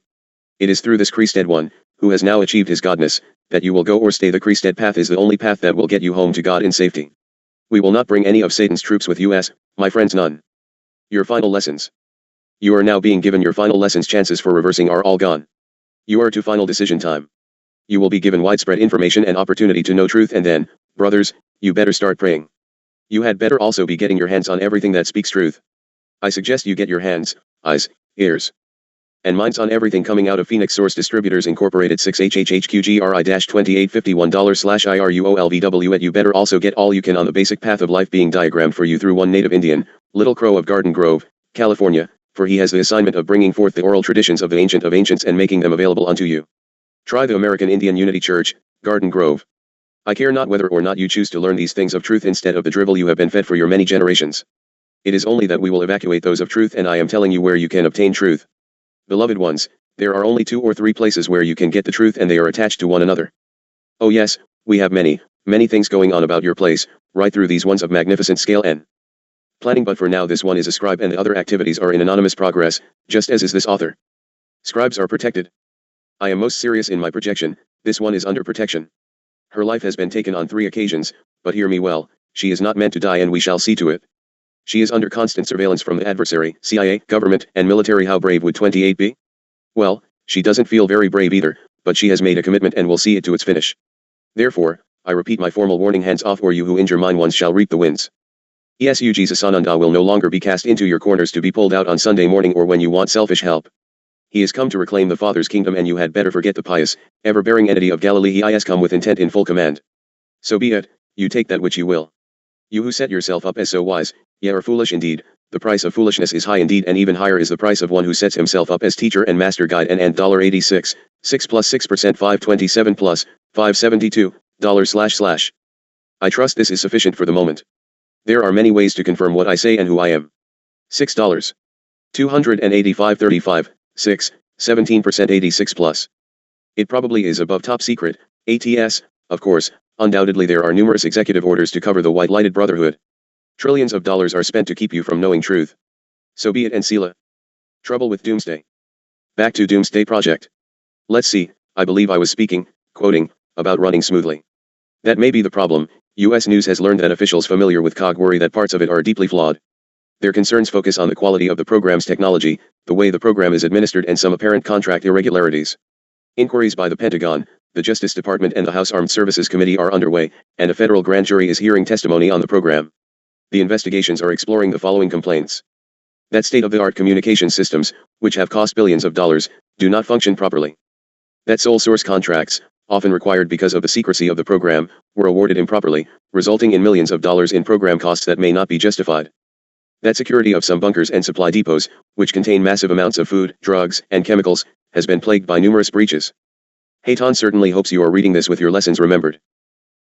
It is through this Christed one, who has now achieved his godness, that you will go or stay. The Christed path is the only path that will get you home to God in safety. We will not bring any of Satan's troops with us, my friends, none. Your final lessons. You are now being given your final lessons. Chances for reversing are all gone. You are to final decision time. You will be given widespread information and opportunity to know truth, and then, brothers, you better start praying. You had better also be getting your hands on everything that speaks truth. I suggest you get your hands, eyes, ears, and minds on everything coming out of Phoenix Source Distributors Incorporated 6HHHQGRI-2851$IRUOLVW. You better also get all you can on the basic path of life being diagrammed for you through one native Indian, Little Crow of Garden Grove, California, for he has the assignment of bringing forth the oral traditions of the Ancient of Ancients and making them available unto you. Try the American Indian Unity Church, Garden Grove. I care not whether or not you choose to learn these things of truth instead of the drivel you have been fed for your many generations. It is only that we will evacuate those of truth, and I am telling you where you can obtain truth. Beloved ones, there are only 2 or 3 places where you can get the truth, and they are attached to one another. Oh yes, we have many Many things going on about your place, right through these ones of magnificent scale and planning, but for now this one is a scribe and the other activities are in anonymous progress, just as is this author. Scribes are protected. I am most serious in my projection, this one is under protection. Her life has been taken on 3 occasions, but hear me well, she is not meant to die and we shall see to it. She is under constant surveillance from the adversary, CIA, government, and military. How brave would 28 be? Well, she doesn't feel very brave either, but she has made a commitment and will see it to its finish. Therefore, I repeat my formal warning, hands off or you who injure mine ones shall reap the winds. Esu Jesus Ananda will no longer be cast into your corners to be pulled out on Sunday morning or when you want selfish help. He has come to reclaim the Father's kingdom and you had better forget the pious, ever-bearing entity of Galilee. He has come with intent in full command. So be it, you take that which you will. You who set yourself up as so wise, ye are foolish indeed, the price of foolishness is high indeed and even higher is the price of one who sets himself up as teacher and master guide and $86, 6 plus 6% 527 plus, 572, $. I trust this is sufficient for the moment. There are many ways to confirm what I say and who I am. $6. 285.35, 6, 17% 86 plus. It probably is above top secret, ATS, of course, undoubtedly there are numerous executive orders to cover the white-lighted brotherhood. Trillions of dollars are spent to keep you from knowing truth. So be it and Sela. Trouble with Doomsday. Back to Doomsday Project. Let's see, I believe I was speaking, quoting, about running smoothly. That may be the problem. US News has learned that officials familiar with COG worry that parts of it are deeply flawed. Their concerns focus on the quality of the program's technology, the way the program is administered and some apparent contract irregularities. Inquiries by the Pentagon, the Justice Department and the House Armed Services Committee are underway, and a federal grand jury is hearing testimony on the program. The investigations are exploring the following complaints. That state-of-the-art communication systems, which have cost billions of dollars, do not function properly. That sole source contracts, often required because of the secrecy of the program, were awarded improperly, resulting in millions of dollars in program costs that may not be justified. That security of some bunkers and supply depots, which contain massive amounts of food, drugs, and chemicals, has been plagued by numerous breaches. Hayton certainly hopes you are reading this with your lessons remembered.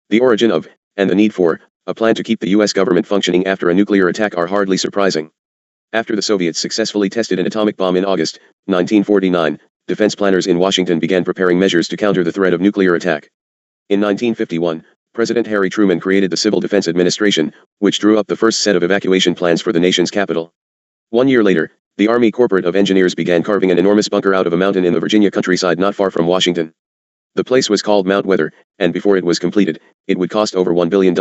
The origin of, and the need for, a plan to keep the US government functioning after a nuclear attack are hardly surprising. After the Soviets successfully tested an atomic bomb in August 1949, defense planners in Washington began preparing measures to counter the threat of nuclear attack. In 1951, President Harry Truman created the Civil Defense Administration, which drew up the first set of evacuation plans for the nation's capital. 1 year later, the Army Corporate of Engineers began carving an enormous bunker out of a mountain in the Virginia countryside not far from Washington. The place was called Mount Weather, and before it was completed, it would cost over $1 billion.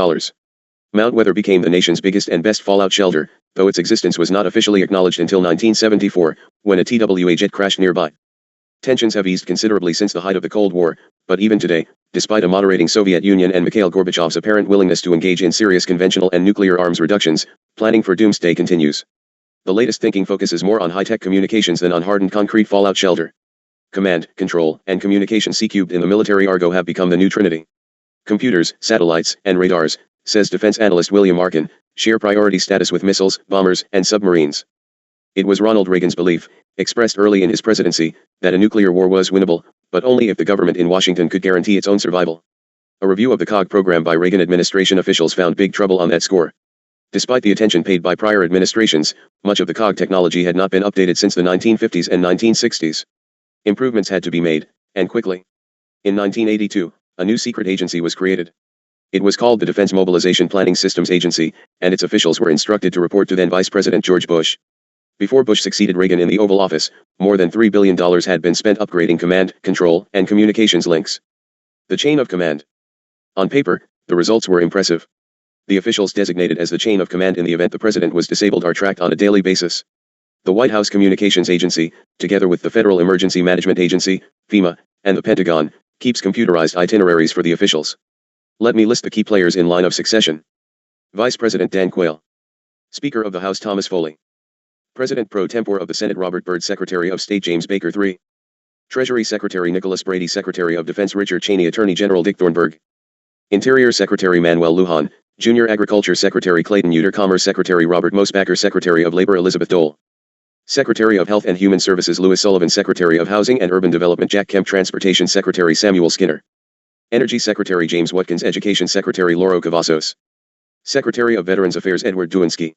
Mount Weather became the nation's biggest and best fallout shelter, though its existence was not officially acknowledged until 1974, when a TWA jet crashed nearby. Tensions have eased considerably since the height of the Cold War, but even today, despite a moderating Soviet Union and Mikhail Gorbachev's apparent willingness to engage in serious conventional and nuclear arms reductions, planning for doomsday continues. The latest thinking focuses more on high-tech communications than on hardened concrete fallout shelter. Command, control, and communication C-cubed in the military argot have become the new trinity. Computers, satellites, and radars, says defense analyst William Arkin, share priority status with missiles, bombers, and submarines. It was Ronald Reagan's belief, expressed early in his presidency, that a nuclear war was winnable, but only if the government in Washington could guarantee its own survival. A review of the COG program by Reagan administration officials found big trouble on that score. Despite the attention paid by prior administrations, much of the COG technology had not been updated since the 1950s and 1960s. Improvements had to be made, and quickly. In 1982, a new secret agency was created. It was called the Defense Mobilization Planning Systems Agency, and its officials were instructed to report to then Vice President George Bush. Before Bush succeeded Reagan in the Oval Office, more than $3 billion had been spent upgrading command, control, and communications links. The chain of command. On paper, the results were impressive. The officials designated as the chain of command in the event the president was disabled are tracked on a daily basis. The White House Communications Agency, together with the Federal Emergency Management Agency, FEMA, and the Pentagon, keeps computerized itineraries for the officials. Let me list the key players in line of succession. Vice President Dan Quayle. Speaker of the House Thomas Foley. President pro tempore of the Senate Robert Byrd, Secretary of State James Baker III. Treasury Secretary Nicholas Brady, Secretary of Defense Richard Cheney, Attorney General Dick Thornburg. Interior Secretary Manuel Lujan, Junior Agriculture Secretary Clayton Uter, Commerce Secretary Robert Mosbacher, Secretary of Labor Elizabeth Dole. Secretary of Health and Human Services Louis Sullivan, Secretary of Housing and Urban Development Jack Kemp, Transportation Secretary Samuel Skinner. Energy Secretary James Watkins, Education Secretary Lauro Cavazos. Secretary of Veterans Affairs Edward Duinsky.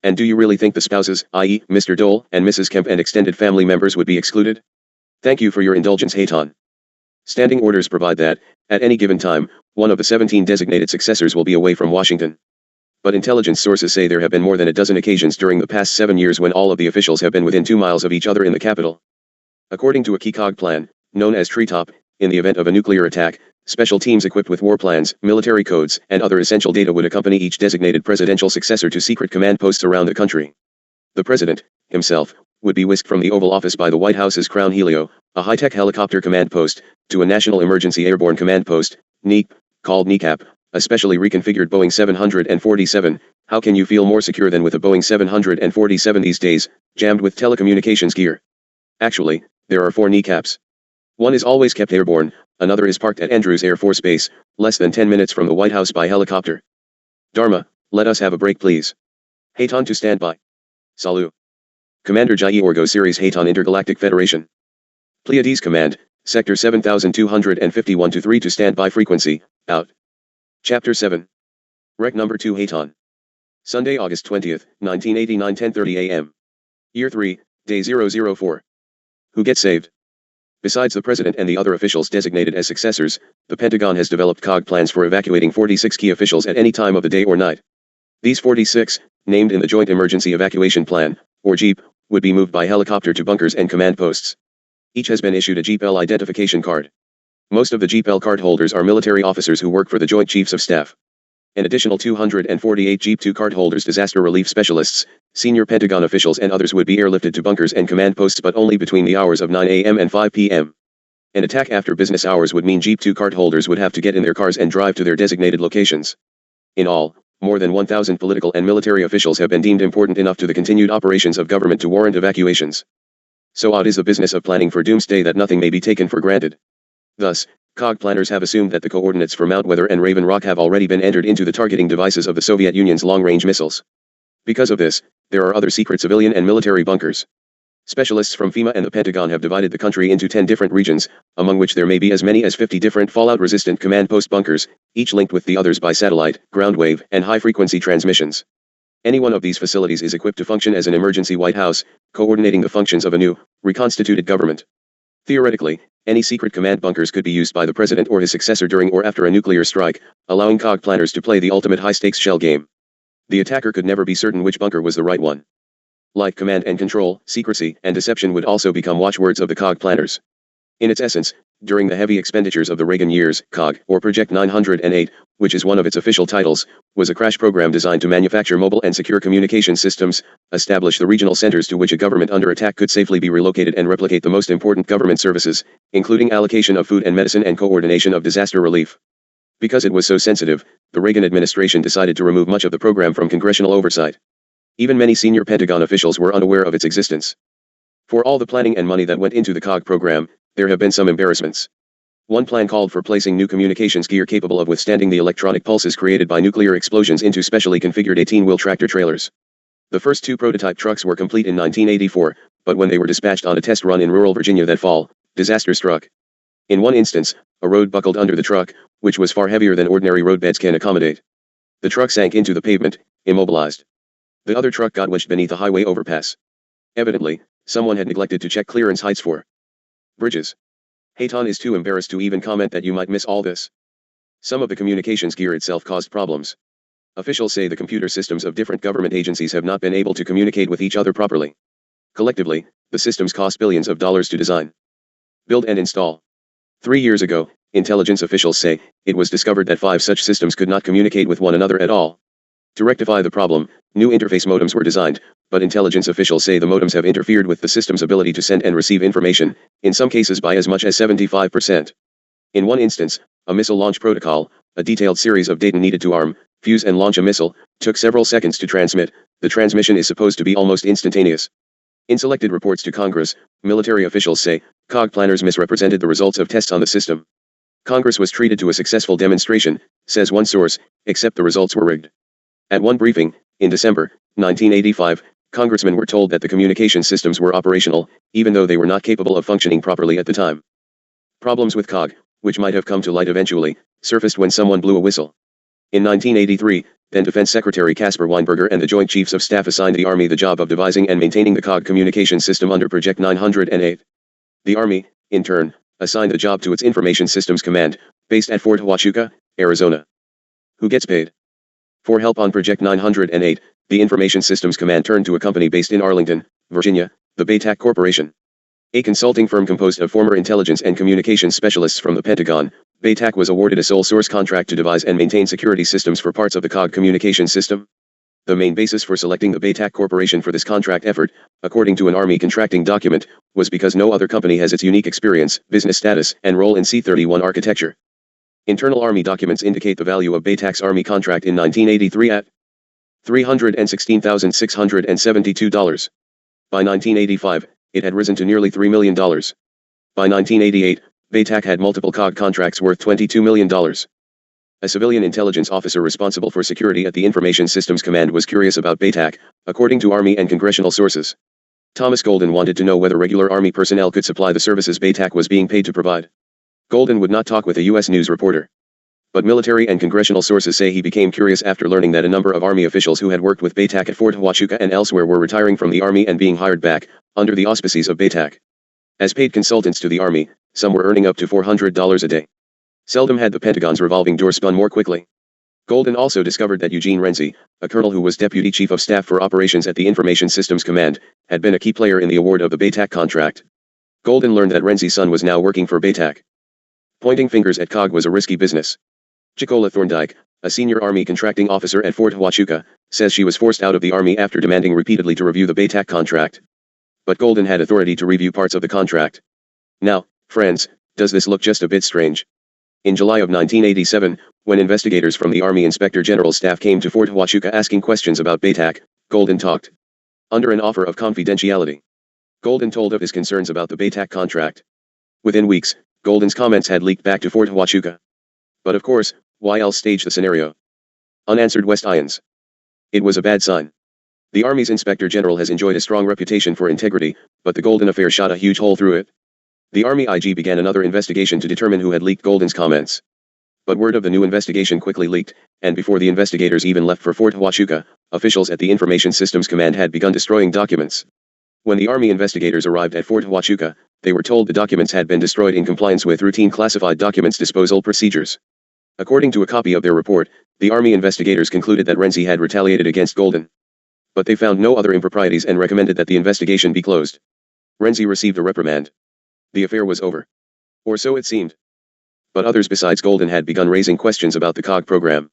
And do you really think the spouses, i.e., Mr. Dole and Mrs. Kemp and extended family members would be excluded? Thank you for your indulgence, Hayton. Standing orders provide that, at any given time, one of the 17 designated successors will be away from Washington. But intelligence sources say there have been more than a dozen occasions during the past 7 years when all of the officials have been within 2 miles of each other in the Capitol. According to a key COG plan, known as Treetop, in the event of a nuclear attack, special teams equipped with war plans, military codes, and other essential data would accompany each designated presidential successor to secret command posts around the country. The president, himself, would be whisked from the Oval Office by the White House's Crown Helio, a high-tech helicopter command post, to a National Emergency Airborne Command Post, NEAP, called NECAP, a specially reconfigured Boeing 747. How can you feel more secure than with a Boeing 747 these days, jammed with telecommunications gear? Actually, there are 4 NECAPs. One is always kept airborne, another is parked at Andrews Air Force Base, less than 10 minutes from the White House by helicopter. Dharma, let us have a break please. Hayton to stand by. Salut. Commander Jai Orgo Series Hayton Intergalactic Federation. Pleiades Command, Sector 7251-3 to stand by frequency, out. Chapter 7. Rec number 2 Hayton. Sunday, August 20th, 1989 10:30 a.m. Year 3, Day 004. Who gets saved? Besides the President and the other officials designated as successors, the Pentagon has developed COG plans for evacuating 46 key officials at any time of the day or night. These 46, named in the Joint Emergency Evacuation Plan, or JEEP, would be moved by helicopter to bunkers and command posts. Each has been issued a JEEP-L identification card. Most of the JEEP-L card holders are military officers who work for the Joint Chiefs of Staff. An additional 248 JEEP-2 cardholders, disaster relief specialists, senior Pentagon officials and others would be airlifted to bunkers and command posts, but only between the hours of 9 a.m. and 5 p.m. An attack after business hours would mean JEEP-2 cardholders would have to get in their cars and drive to their designated locations. In all, more than 1,000 political and military officials have been deemed important enough to the continued operations of government to warrant evacuations. So odd is the business of planning for doomsday that nothing may be taken for granted. Thus, COG planners have assumed that the coordinates for Mount Weather and Raven Rock have already been entered into the targeting devices of the Soviet Union's long-range missiles. Because of this, there are other secret civilian and military bunkers. Specialists from FEMA and the Pentagon have divided the country into 10 different regions, among which there may be as many as 50 different fallout-resistant command post bunkers, each linked with the others by satellite, ground wave, and high-frequency transmissions. Any one of these facilities is equipped to function as an emergency White House, coordinating the functions of a new, reconstituted government. Theoretically, any secret command bunkers could be used by the president or his successor during or after a nuclear strike, allowing COG planners to play the ultimate high-stakes shell game. The attacker could never be certain which bunker was the right one. Like command and control, secrecy and deception would also become watchwords of the COG planners. In its essence, during the heavy expenditures of the Reagan years, COG, or Project 908, which is one of its official titles, was a crash program designed to manufacture mobile and secure communication systems, establish the regional centers to which a government under attack could safely be relocated, and replicate the most important government services, including allocation of food and medicine and coordination of disaster relief. Because it was so sensitive, the Reagan administration decided to remove much of the program from congressional oversight. Even many senior Pentagon officials were unaware of its existence. For all the planning and money that went into the COG program, there have been some embarrassments. One plan called for placing new communications gear capable of withstanding the electronic pulses created by nuclear explosions into specially configured 18-wheel tractor trailers. The first 2 prototype trucks were complete in 1984, but when they were dispatched on a test run in rural Virginia that fall, disaster struck. In one instance, a road buckled under the truck, which was far heavier than ordinary roadbeds can accommodate. The truck sank into the pavement, immobilized. The other truck got wedged beneath a highway overpass. Evidently, someone had neglected to check clearance heights for bridges. Hayton is too embarrassed to even comment that you might miss all this. Some of the communications gear itself caused problems. Officials say the computer systems of different government agencies have not been able to communicate with each other properly. Collectively, the systems cost billions of dollars to design, build and install. 3 years ago, intelligence officials say, it was discovered that 5 such systems could not communicate with one another at all. To rectify the problem, new interface modems were designed, but intelligence officials say the modems have interfered with the system's ability to send and receive information, in some cases by as much as 75%. In one instance, a missile launch protocol, a detailed series of data needed to arm, fuse and launch a missile, took several seconds to transmit. The transmission is supposed to be almost instantaneous. In selected reports to Congress, military officials say, COG planners misrepresented the results of tests on the system. Congress was treated to a successful demonstration, says one source, except the results were rigged. At one briefing, in December 1985, congressmen were told that the communication systems were operational, even though they were not capable of functioning properly at the time. Problems with COG, which might have come to light eventually, surfaced when someone blew a whistle. In 1983, then Defense Secretary Caspar Weinberger and the Joint Chiefs of Staff assigned the Army the job of devising and maintaining the COG communication system under Project 908. The Army, in turn, assigned the job to its Information Systems Command, based at Fort Huachuca, Arizona. Who gets paid? For help on Project 908, the Information Systems Command turned to a company based in Arlington, Virginia, the Baytac Corporation. A consulting firm composed of former intelligence and communications specialists from the Pentagon, Baytac was awarded a sole source contract to devise and maintain security systems for parts of the COG communication system. The main basis for selecting the Baytac Corporation for this contract effort, according to an Army contracting document, was because no other company has its unique experience, business status, and role in C-31 architecture. Internal Army documents indicate the value of Baytac's Army contract in 1983 at $316,672. By 1985, it had risen to nearly $3 million. By 1988, Baytac had multiple COG contracts worth $22 million. A civilian intelligence officer responsible for security at the Information Systems Command was curious about Baytac, according to Army and congressional sources. Thomas Golden wanted to know whether regular Army personnel could supply the services Baytac was being paid to provide. Golden would not talk with a U.S. News reporter. But military and congressional sources say he became curious after learning that a number of Army officials who had worked with Baytac at Fort Huachuca and elsewhere were retiring from the Army and being hired back, under the auspices of Baytac. As paid consultants to the Army, some were earning up to $400 a day. Seldom had the Pentagon's revolving door spun more quickly. Golden also discovered that Eugene Renzi, a colonel who was Deputy Chief of Staff for Operations at the Information Systems Command, had been a key player in the award of the Baytac contract. Golden learned that Renzi's son was now working for Baytac. Pointing fingers at COG was a risky business. Chicola Thorndike, a senior Army contracting officer at Fort Huachuca, says she was forced out of the Army after demanding repeatedly to review the Baytac contract. But Golden had authority to review parts of the contract. Now, friends, does this look just a bit strange? In July of 1987, when investigators from the Army Inspector General's staff came to Fort Huachuca asking questions about Baytac, Golden talked. Under an offer of confidentiality. Golden told of his concerns about the Baytac contract. Within weeks, Golden's comments had leaked back to Fort Huachuca. But of course, why else stage the scenario? Unanswered West Ions. It was a bad sign. The Army's Inspector General has enjoyed a strong reputation for integrity, but the Golden affair shot a huge hole through it. The Army IG began another investigation to determine who had leaked Golden's comments. But word of the new investigation quickly leaked, and before the investigators even left for Fort Huachuca, officials at the Information Systems Command had begun destroying documents. When the Army investigators arrived at Fort Huachuca, they were told the documents had been destroyed in compliance with routine classified documents disposal procedures. According to a copy of their report, the Army investigators concluded that Renzi had retaliated against Golden. But they found no other improprieties and recommended that the investigation be closed. Renzi received a reprimand. The affair was over. Or so it seemed. But others besides Golden had begun raising questions about the COG program.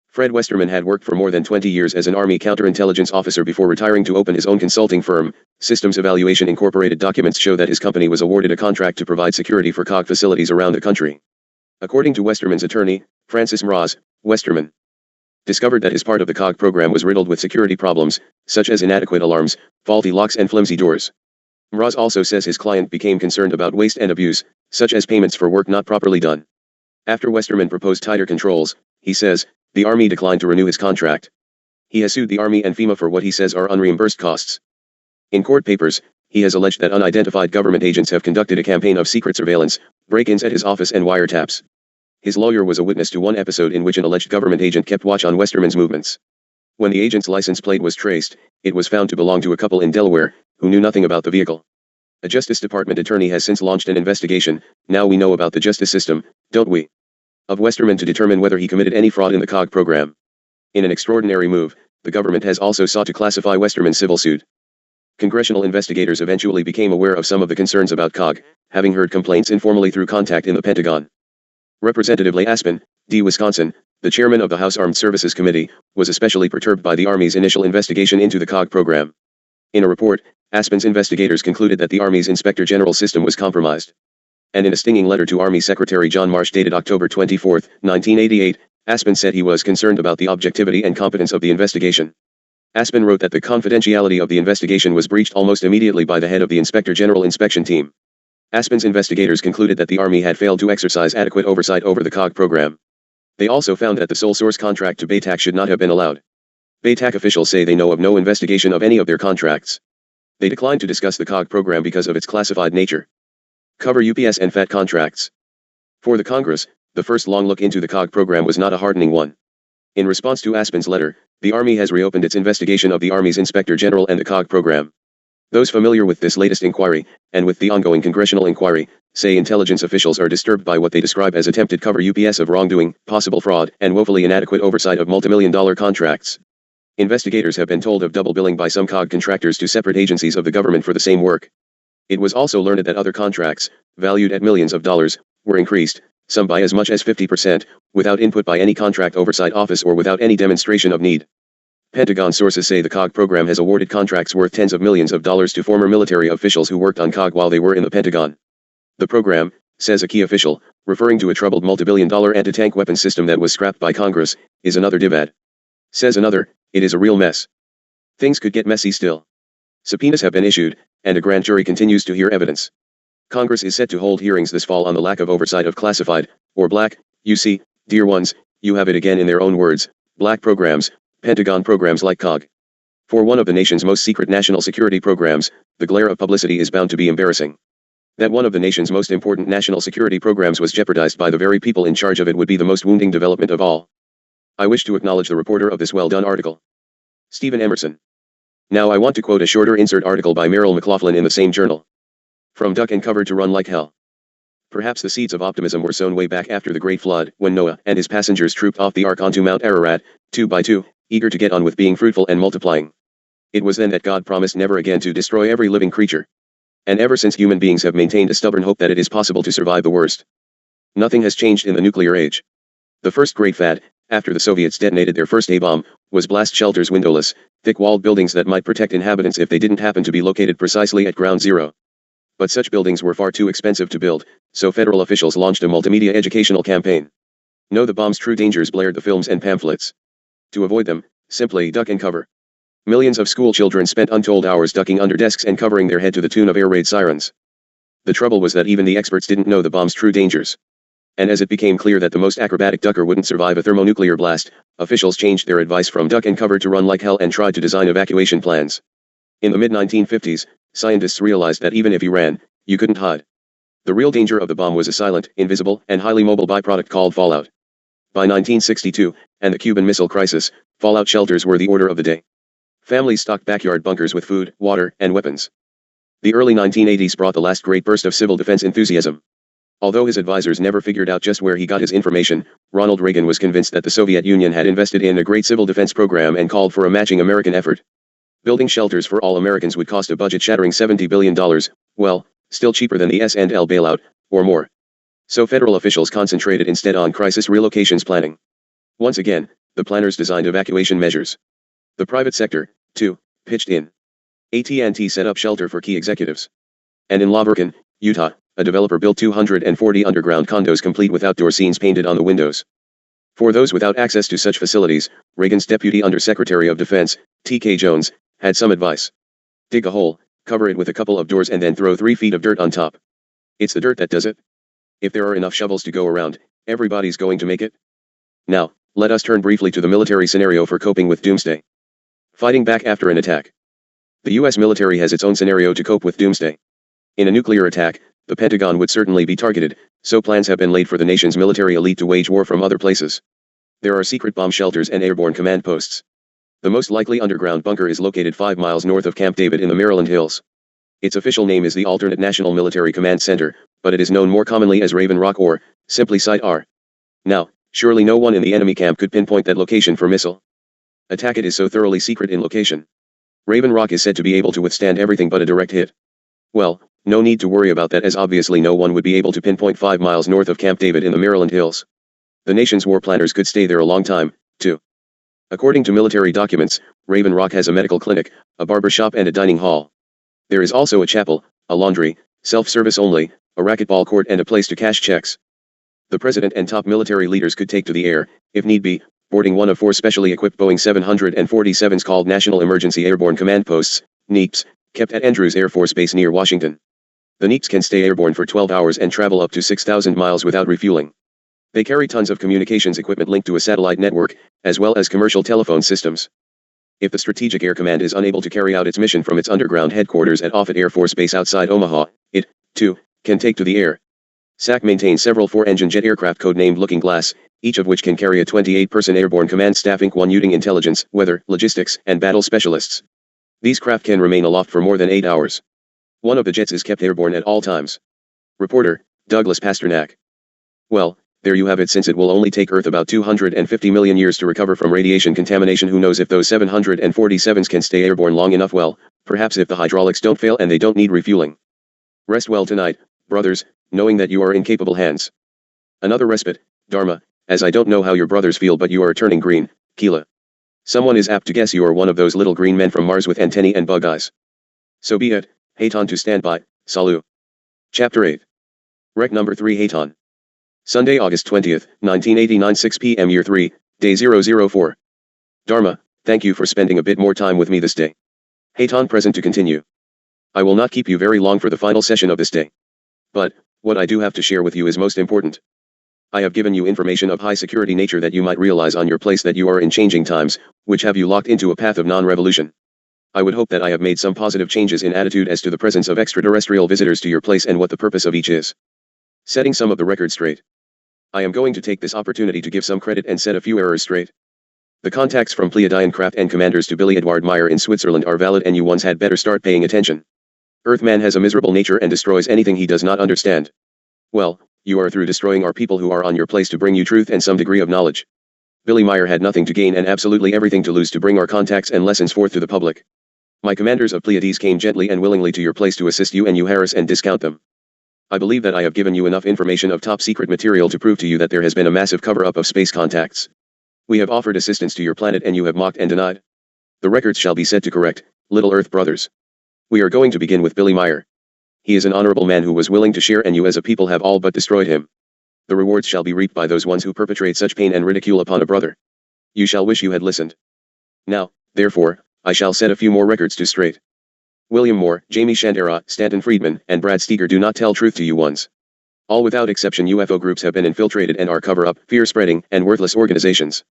Fred Westerman had worked for more than 20 years as an Army counterintelligence officer before retiring to open his own consulting firm. Systems Evaluation Incorporated documents show that his company was awarded a contract to provide security for COG facilities around the country. According to Westerman's attorney, Francis Mraz, Westerman discovered that his part of the COG program was riddled with security problems, such as inadequate alarms, faulty locks and flimsy doors. Mraz also says his client became concerned about waste and abuse, such as payments for work not properly done. After Westerman proposed tighter controls, he says, the Army declined to renew his contract. He has sued the Army and FEMA for what he says are unreimbursed costs. In court papers, he has alleged that unidentified government agents have conducted a campaign of secret surveillance, break-ins at his office and wiretaps. His lawyer was a witness to one episode in which an alleged government agent kept watch on Westerman's movements. When the agent's license plate was traced, it was found to belong to a couple in Delaware, who knew nothing about the vehicle. A Justice Department attorney has since launched an investigation. Now we know about the justice system, don't we? Of Westerman to determine whether he committed any fraud in the COG program. In an extraordinary move, the government has also sought to classify Westerman's civil suit. Congressional investigators eventually became aware of some of the concerns about COG, having heard complaints informally through contact in the Pentagon. Representative Leigh Aspen, D. Wisconsin, the chairman of the House Armed Services Committee, was especially perturbed by the Army's initial investigation into the COG program. In a report, Aspen's investigators concluded that the Army's Inspector General system was compromised. And in a stinging letter to Army Secretary John Marsh dated October 24, 1988, Aspen said he was concerned about the objectivity and competence of the investigation. Aspen wrote that the confidentiality of the investigation was breached almost immediately by the head of the Inspector General inspection team. Aspen's investigators concluded that the Army had failed to exercise adequate oversight over the COG program. They also found that the sole source contract to Baytac should not have been allowed. Baytac officials say they know of no investigation of any of their contracts. They declined to discuss the COG program because of its classified nature. Cover UPS and FAT contracts. For the Congress, the first long look into the COG program was not a heartening one. In response to Aspen's letter, the Army has reopened its investigation of the Army's Inspector General and the COG program. Those familiar with this latest inquiry, and with the ongoing congressional inquiry, say intelligence officials are disturbed by what they describe as attempted cover-ups of wrongdoing, possible fraud, and woefully inadequate oversight of multimillion-dollar contracts. Investigators have been told of double billing by some COG contractors to separate agencies of the government for the same work. It was also learned that other contracts, valued at millions of dollars, were increased, some by as much as 50%, without input by any contract oversight office or without any demonstration of need. Pentagon sources say the COG program has awarded contracts worth tens of millions of dollars to former military officials who worked on COG while they were in the Pentagon. The program, says a key official, referring to a troubled multi-billion-dollar anti-tank weapons system that was scrapped by Congress, is another divad. Says another, it is a real mess. Things could get messy still. Subpoenas have been issued, and a grand jury continues to hear evidence. Congress is set to hold hearings this fall on the lack of oversight of classified, or black, you see, dear ones, you have it again in their own words, black programs, Pentagon programs like COG. For one of the nation's most secret national security programs, the glare of publicity is bound to be embarrassing. That one of the nation's most important national security programs was jeopardized by the very people in charge of it would be the most wounding development of all. I wish to acknowledge the reporter of this well-done article, Stephen Emerson. Now I want to quote a shorter insert article by Meryl McLaughlin in the same journal. From duck and cover to run like hell. Perhaps the seeds of optimism were sown way back after the Great Flood, when Noah and his passengers trooped off the ark onto Mount Ararat, 2 by 2, eager to get on with being fruitful and multiplying. It was then that God promised never again to destroy every living creature. And ever since human beings have maintained a stubborn hope that it is possible to survive the worst. Nothing has changed in the nuclear age. The first great fad, after the Soviets detonated their first A-bomb, was blast shelters, windowless, thick-walled buildings that might protect inhabitants if they didn't happen to be located precisely at ground zero. But such buildings were far too expensive to build, so federal officials launched a multimedia educational campaign. Know the bomb's true dangers blared the films and pamphlets. To avoid them, simply duck and cover. Millions of school children spent untold hours ducking under desks and covering their head to the tune of air raid sirens. The trouble was that even the experts didn't know the bomb's true dangers. And as it became clear that the most acrobatic ducker wouldn't survive a thermonuclear blast, officials changed their advice from duck and cover to run like hell and tried to design evacuation plans. In the mid-1950s, scientists realized that even if you ran, you couldn't hide. The real danger of the bomb was a silent, invisible, and highly mobile byproduct called fallout. By 1962, and the Cuban Missile Crisis, fallout shelters were the order of the day. Families stocked backyard bunkers with food, water, and weapons. The early 1980s brought the last great burst of civil defense enthusiasm. Although his advisors never figured out just where he got his information, Ronald Reagan was convinced that the Soviet Union had invested in a great civil defense program and called for a matching American effort. Building shelters for all Americans would cost a budget-shattering $70 billion, well, still cheaper than the S&L bailout, or more. So federal officials concentrated instead on crisis relocations planning. Once again, the planners designed evacuation measures. The private sector, too, pitched in. AT&T set up shelter for key executives. And in Laverton, Utah, a developer built 240 underground condos complete with outdoor scenes painted on the windows. For those without access to such facilities, Reagan's Deputy Undersecretary of Defense, T.K. Jones, had some advice. Dig a hole, cover it with a couple of doors and then throw 3 feet of dirt on top. It's the dirt that does it. If there are enough shovels to go around, everybody's going to make it. Now, let us turn briefly to the military scenario for coping with doomsday. Fighting back after an attack. The U.S. military has its own scenario to cope with doomsday. In a nuclear attack, the Pentagon would certainly be targeted, so plans have been laid for the nation's military elite to wage war from other places. There are secret bomb shelters and airborne command posts. The most likely underground bunker is located 5 miles north of Camp David in the Maryland Hills. Its official name is the Alternate National Military Command Center, but it is known more commonly as Raven Rock or, simply Site R. Now, surely no one in the enemy camp could pinpoint that location for missile attack. It is so thoroughly secret in location. Raven Rock is said to be able to withstand everything but a direct hit. Well, no need to worry about that, as obviously no one would be able to pinpoint 5 miles north of Camp David in the Maryland Hills. The nation's war planners could stay there a long time, too. According to military documents, Raven Rock has a medical clinic, a barber shop and a dining hall. There is also a chapel, a laundry, self-service only, a racquetball court and a place to cash checks. The president and top military leaders could take to the air, if need be, boarding one of 4 specially equipped Boeing 747s called National Emergency Airborne Command Posts, NEAPs, kept at Andrews Air Force Base near Washington. The NEAPs can stay airborne for 12 hours and travel up to 6,000 miles without refueling. They carry tons of communications equipment linked to a satellite network, as well as commercial telephone systems. If the Strategic Air Command is unable to carry out its mission from its underground headquarters at Offutt Air Force Base outside Omaha, it, too, can take to the air. SAC maintains several 4-engine jet aircraft codenamed Looking Glass, each of which can carry a 28-person airborne command staff including intelligence, weather, logistics, and battle specialists. These craft can remain aloft for more than 8 hours. One of the jets is kept airborne at all times. Reporter, Douglas Pasternak. Well, there you have it. Since it will only take Earth about 250 million years to recover from radiation contamination, who knows if those 747s can stay airborne long enough. Well, perhaps if the hydraulics don't fail and they don't need refueling. Rest well tonight, brothers, knowing that you are in capable hands. Another respite, Dharma, as I don't know how your brothers feel, but you are turning green, Keela. Someone is apt to guess you are one of those little green men from Mars with antennae and bug eyes. So be it, Haton to stand by, Salu. Chapter 8. Rec number 3, Haton. Sunday, August 20th, 1989, 6 p.m. Year 3, Day 004. Dharma, thank you for spending a bit more time with me this day. Haton present to continue. I will not keep you very long for the final session of this day. But, what I do have to share with you is most important. I have given you information of high security nature that you might realize on your place that you are in changing times, which have you locked into a path of non-revolution. I would hope that I have made some positive changes in attitude as to the presence of extraterrestrial visitors to your place and what the purpose of each is. Setting some of the record straight. I am going to take this opportunity to give some credit and set a few errors straight. The contacts from Pleiadian craft and commanders to Billy Edward Meyer in Switzerland are valid, and you ones had better start paying attention. Earthman has a miserable nature and destroys anything he does not understand. Well, you are through destroying our people who are on your place to bring you truth and some degree of knowledge. Billy Meyer had nothing to gain and absolutely everything to lose to bring our contacts and lessons forth to the public. My commanders of Pleiades came gently and willingly to your place to assist you, and you harass and discount them. I believe that I have given you enough information of top secret material to prove to you that there has been a massive cover-up of space contacts. We have offered assistance to your planet and you have mocked and denied. The records shall be set to correct, little Earth brothers. We are going to begin with Billy Meyer. He is an honorable man who was willing to share, and you as a people have all but destroyed him. The rewards shall be reaped by those ones who perpetrate such pain and ridicule upon a brother. You shall wish you had listened. Now, therefore, I shall set a few more records to straight. William Moore, Jamie Chandera, Stanton Friedman, and Brad Steger do not tell truth to you ones. All without exception UFO groups have been infiltrated and are cover-up, fear-spreading, and worthless organizations.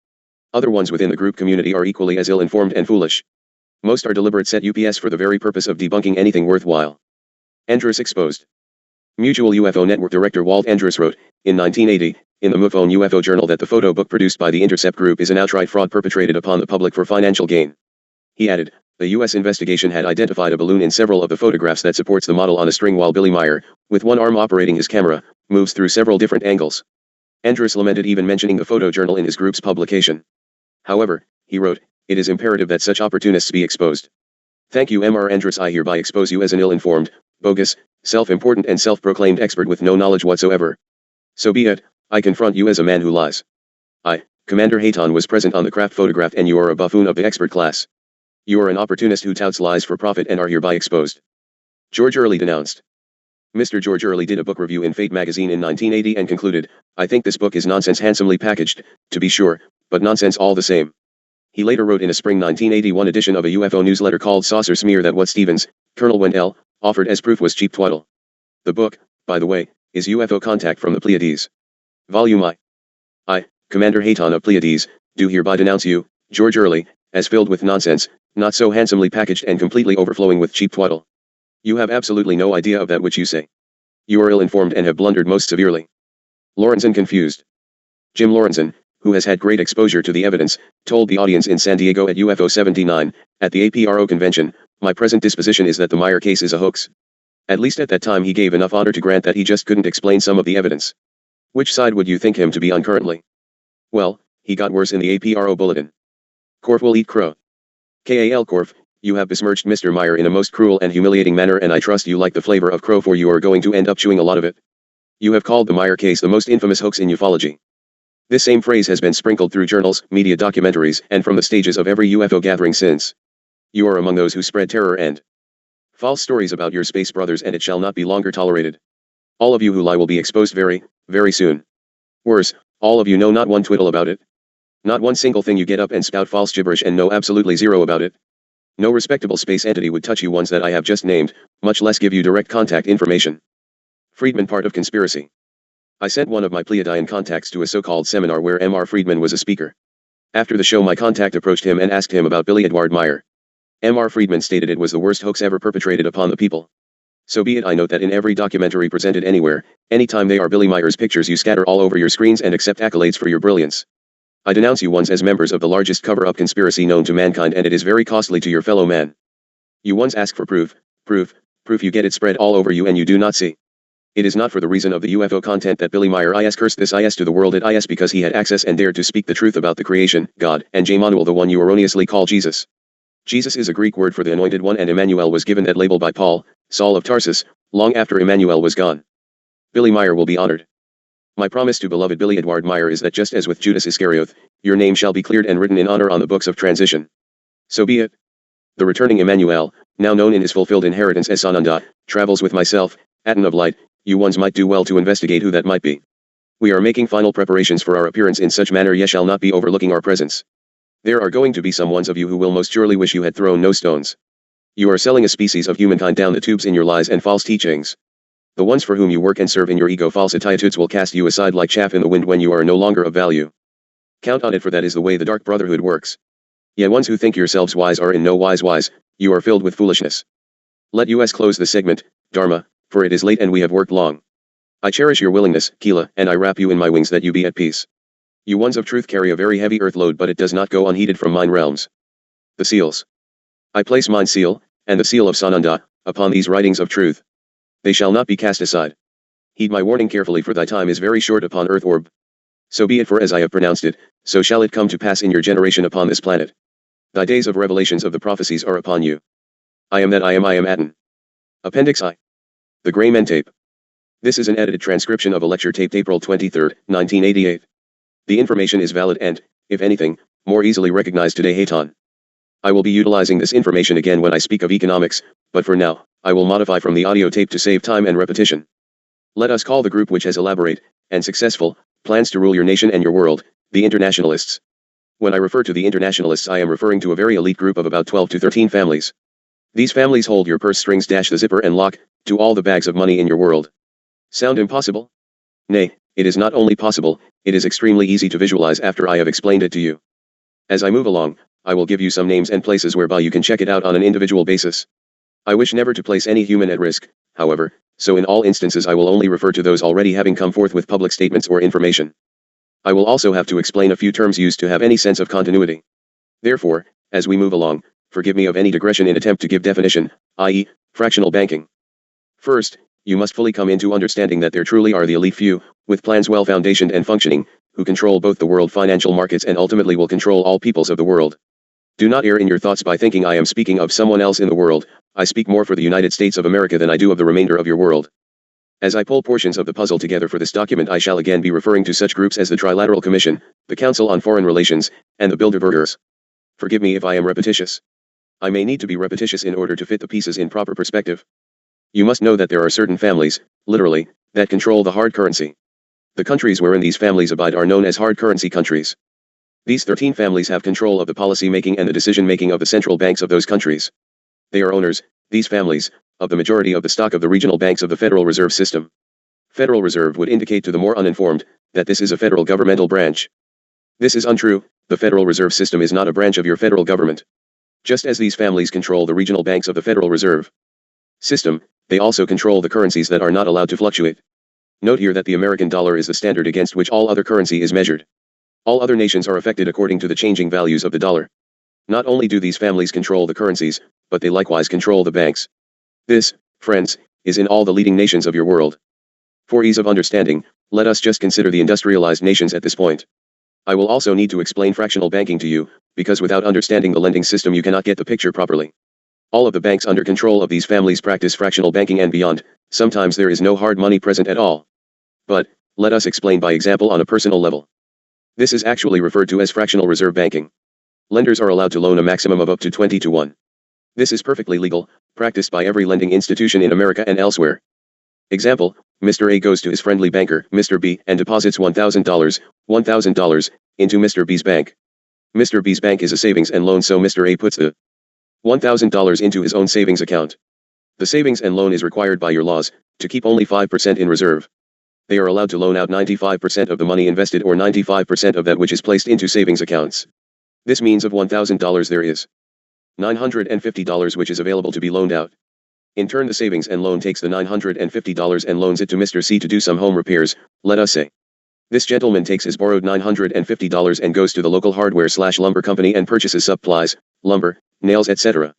Other ones within the group community are equally as ill-informed and foolish. Most are deliberate set UPS for the very purpose of debunking anything worthwhile. Andrus exposed. Mutual UFO Network director Walt Andrus wrote, in 1980, in the MUFON UFO Journal, that the photo book produced by the Intercept Group is an outright fraud perpetrated upon the public for financial gain. He added, the U.S. investigation had identified a balloon in several of the photographs that supports the model on a string, while Billy Meyer, with one arm operating his camera, moves through several different angles. Andrus lamented even mentioning the photo journal in his group's publication. However, he wrote, it is imperative that such opportunists be exposed. Thank you, Mr. Andrus. I hereby expose you as an ill-informed, bogus, self-important and self-proclaimed expert with no knowledge whatsoever. So be it, I confront you as a man who lies. I, Commander Haton, was present on the craft photographed, and you are a buffoon of the expert class. You are an opportunist who touts lies for profit and are hereby exposed. George Early denounced. Mr. George Early did a book review in Fate magazine in 1980 and concluded, I think this book is nonsense, handsomely packaged, to be sure, but nonsense all the same. He later wrote in a spring 1981 edition of a UFO newsletter called Saucer Smear that what Stevens, Colonel Wendell, offered as proof was cheap twaddle. The book, by the way, is UFO Contact from the Pleiades. Volume I, Commander Haton of Pleiades, do hereby denounce you, George Early, as filled with nonsense, not so handsomely packaged and completely overflowing with cheap twaddle. You have absolutely no idea of that which you say. You are ill-informed and have blundered most severely. Lorenzen confused. Jim Lorenzen, who has had great exposure to the evidence, told the audience in San Diego at UFO 79, at the APRO convention, my present disposition is that the Meyer case is a hoax. At least at that time he gave enough honor to grant that he just couldn't explain some of the evidence. Which side would you think him to be on currently? Well, he got worse in the APRO bulletin. Korf will eat crow. Kal Korf, you have besmirched Mr. Meyer in a most cruel and humiliating manner, and I trust you like the flavor of crow, for you are going to end up chewing a lot of it. You have called the Meyer case the most infamous hoax in ufology. This same phrase has been sprinkled through journals, media documentaries, and from the stages of every UFO gathering since. You are among those who spread terror and false stories about your space brothers, and it shall not be longer tolerated. All of you who lie will be exposed very, very soon. Worse, all of you know not one twiddle about it. Not one single thing. You get up and spout false gibberish and know absolutely zero about it. No respectable space entity would touch you ones that I have just named, much less give you direct contact information. Friedman part of conspiracy. I sent one of my Pleiadian contacts to a so-called seminar where Mr. Friedman was a speaker. After the show my contact approached him and asked him about Billy Edward Meyer. Mr. Friedman stated it was the worst hoax ever perpetrated upon the people. So be it. I note that in every documentary presented anywhere, anytime they are Billy Meyer's pictures, you scatter all over your screens and accept accolades for your brilliance. I denounce you ones as members of the largest cover-up conspiracy known to mankind, and it is very costly to your fellow man. You once ask for proof, proof, you get it spread all over you and you do not see. It is not for the reason of the UFO content that Billy Meyer is cursed this is to the world it is because he had access and dared to speak the truth about the creation, God, and J-Manuel the one you erroneously call Jesus. Jesus is a Greek word for the anointed one and Emmanuel was given that label by Paul, Saul of Tarsus, long after Emmanuel was gone. Billy Meyer will be honored. My promise to beloved Billy Edward Meyer is that just as with Judas Iscariot, your name shall be cleared and written in honor on the books of transition. So be it. The returning Emmanuel, now known in his fulfilled inheritance as Sananda, travels with myself, Atom of Light. You ones might do well to investigate who that might be. We are making final preparations for our appearance in such manner ye shall not be overlooking our presence. There are going to be some ones of you who will most surely wish you had thrown no stones. You are selling a species of humankind down the tubes in your lies and false teachings. The ones for whom you work and serve in your ego false attitudes will cast you aside like chaff in the wind when you are no longer of value. Count on it, for that is the way the dark brotherhood works. Ye ones who think yourselves wise are in no wise, you are filled with foolishness. Let us close the segment, Dharma, for it is late and we have worked long. I cherish your willingness, Kila, and I wrap you in my wings that you be at peace. You ones of truth carry a very heavy earth load, but it does not go unheeded from mine realms. The seals. I place mine seal, and the seal of Sananda, upon these writings of truth. They shall not be cast aside. Heed my warning carefully, for thy time is very short upon earth orb. So be it, for as I have pronounced it, so shall it come to pass in your generation upon this planet. Thy days of revelations of the prophecies are upon you. I am that I am Aten. Appendix I. The Gray Men Tape. This is an edited transcription of a lecture taped April 23, 1988. The information is valid and, if anything, more easily recognized today. Hayton. I will be utilizing this information again when I speak of economics, but for now, I will modify from the audio tape to save time and repetition. Let us call the group which has elaborate, and successful, plans to rule your nation and your world, the internationalists. When I refer to the internationalists, I am referring to a very elite group of about 12 to 13 families. These families hold your purse strings, the zipper and lock, to all the bags of money in your world. Sound impossible? Nay, it is not only possible, it is extremely easy to visualize after I have explained it to you. As I move along, I will give you some names and places whereby you can check it out on an individual basis. I wish never to place any human at risk, however, so in all instances I will only refer to those already having come forth with public statements or information. I will also have to explain a few terms used to have any sense of continuity. Therefore, as we move along, forgive me of any digression in attempt to give definition, i.e., fractional banking. First, you must fully come into understanding that there truly are the elite few, with plans well foundationed and functioning, who control both the world financial markets and ultimately will control all peoples of the world. Do not err in your thoughts by thinking I am speaking of someone else in the world. I speak more for the United States of America than I do of the remainder of your world. As I pull portions of the puzzle together for this document, I shall again be referring to such groups as the Trilateral Commission, the Council on Foreign Relations, and the Bilderbergers. Forgive me if I am repetitious. I may need to be repetitious in order to fit the pieces in proper perspective. You must know that there are certain families, literally, that control the hard currency. The countries wherein these families abide are known as hard currency countries. These 13 families have control of the policy making and the decision making of the central banks of those countries. They are owners, these families, of the majority of the stock of the regional banks of the Federal Reserve System. Federal Reserve would indicate to the more uninformed, that this is a federal governmental branch. This is untrue. The Federal Reserve System is not a branch of your federal government. Just as these families control the regional banks of the Federal Reserve System, they also control the currencies that are not allowed to fluctuate. Note here that the American dollar is the standard against which all other currency is measured. All other nations are affected according to the changing values of the dollar. Not only do these families control the currencies, but they likewise control the banks. This, friends, is in all the leading nations of your world. For ease of understanding, let us just consider the industrialized nations at this point. I will also need to explain fractional banking to you, because without understanding the lending system you cannot get the picture properly. All of the banks under control of these families practice fractional banking and beyond. Sometimes there is no hard money present at all. But, let us explain by example on a personal level. This is actually referred to as fractional reserve banking. Lenders are allowed to loan a maximum of up to 20 to 1. This is perfectly legal, practiced by every lending institution in America and elsewhere. Example, Mr. A goes to his friendly banker, Mr. B, and deposits $1,000, into Mr. B's bank. Mr. B's bank is a savings and loan, so Mr. A puts the $1,000 into his own savings account. The savings and loan is required by your laws, to keep only 5% in reserve. They are allowed to loan out 95% of the money invested or 95% of that which is placed into savings accounts. This means of $1,000 there is $950 which is available to be loaned out. In turn, the savings and loan takes the $950 and loans it to Mr. C to do some home repairs, let us say. This gentleman takes his borrowed $950 and goes to the local hardware/lumber company and purchases supplies, lumber, nails, etc.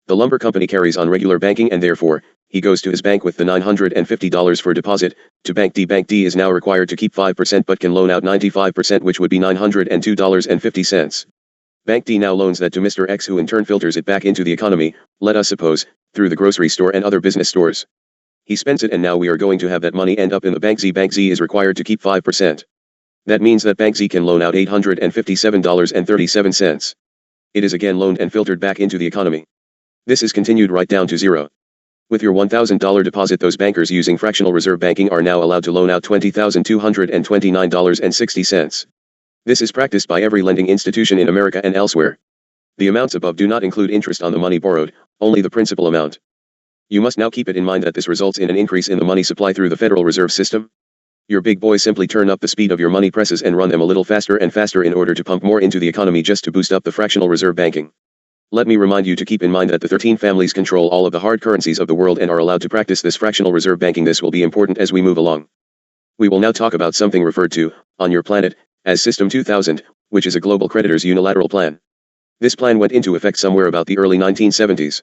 The lumber company carries on regular banking and therefore, he goes to his bank with the $950 for deposit. To Bank D. Bank D is now required to keep 5% but can loan out 95%, which would be $902.50. Bank D now loans that to Mr. X, who in turn filters it back into the economy, let us suppose, through the grocery store and other business stores. He spends it and now we are going to have that money end up in the Bank Z. Bank Z is required to keep 5%. That means that Bank Z can loan out $857.37. It is again loaned and filtered back into the economy. This is continued right down to zero. With your $1,000 deposit, those bankers using fractional reserve banking are now allowed to loan out $20,229.60. This is practiced by every lending institution in America and elsewhere. The amounts above do not include interest on the money borrowed, only the principal amount. You must now keep it in mind that this results in an increase in the money supply through the Federal Reserve System. Your big boys simply turn up the speed of your money presses and run them a little faster and faster in order to pump more into the economy just to boost up the fractional reserve banking. Let me remind you to keep in mind that the 13 families control all of the hard currencies of the world and are allowed to practice this fractional reserve banking. This will be important as we move along. We will now talk about something referred to, on your planet, as System 2000, which is a global creditor's unilateral plan. This plan went into effect somewhere about the early 1970s.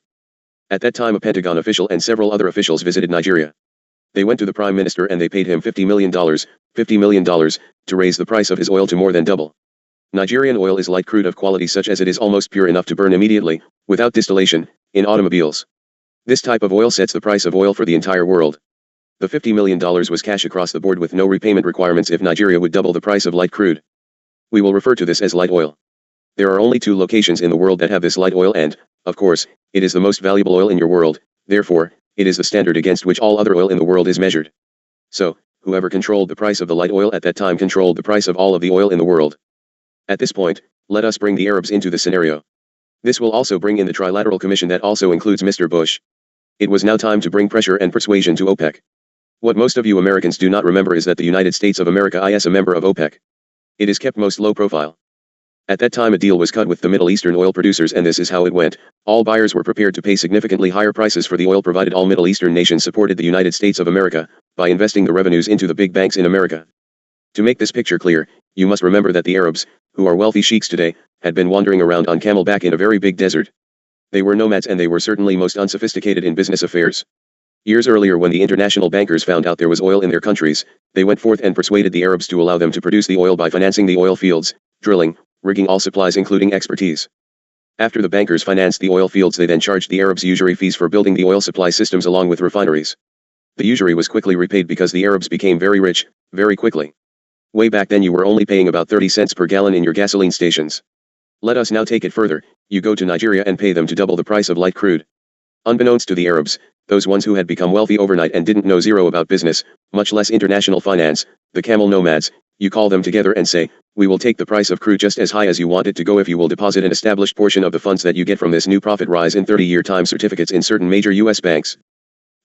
At that time, a Pentagon official and several other officials visited Nigeria. They went to the Prime Minister and they paid him $50 million, to raise the price of his oil to more than double. Nigerian oil is light crude of quality such as it is almost pure enough to burn immediately, without distillation, in automobiles. This type of oil sets the price of oil for the entire world. The $50 million was cash across the board with no repayment requirements if Nigeria would double the price of light crude. We will refer to this as light oil. There are only 2 locations in the world that have this light oil and, of course, it is the most valuable oil in your world, therefore, it is the standard against which all other oil in the world is measured. So, whoever controlled the price of the light oil at that time controlled the price of all of the oil in the world. At this point, let us bring the Arabs into the scenario. This will also bring in the Trilateral Commission that also includes Mr. Bush. It was now time to bring pressure and persuasion to OPEC. What most of you Americans do not remember is that the United States of America is a member of OPEC. It is kept most low profile. At that time a deal was cut with the Middle Eastern oil producers and this is how it went. All buyers were prepared to pay significantly higher prices for the oil provided all Middle Eastern nations supported the United States of America, by investing the revenues into the big banks in America. To make this picture clear, you must remember that the Arabs, who are wealthy sheiks today, had been wandering around on camelback in a very big desert. They were nomads and they were certainly most unsophisticated in business affairs. Years earlier when the international bankers found out there was oil in their countries, they went forth and persuaded the Arabs to allow them to produce the oil by financing the oil fields, drilling, rigging all supplies including expertise. After the bankers financed the oil fields they then charged the Arabs usury fees for building the oil supply systems along with refineries. The usury was quickly repaid because the Arabs became very rich, very quickly. Way back then you were only paying about 30 cents per gallon in your gasoline stations. Let us now take it further, you go to Nigeria and pay them to double the price of light crude. Unbeknownst to the Arabs, those ones who had become wealthy overnight and didn't know zero about business, much less international finance, the camel nomads, you call them together and say, we will take the price of crude just as high as you want it to go if you will deposit an established portion of the funds that you get from this new profit rise in 30-year time certificates in certain major U.S. banks.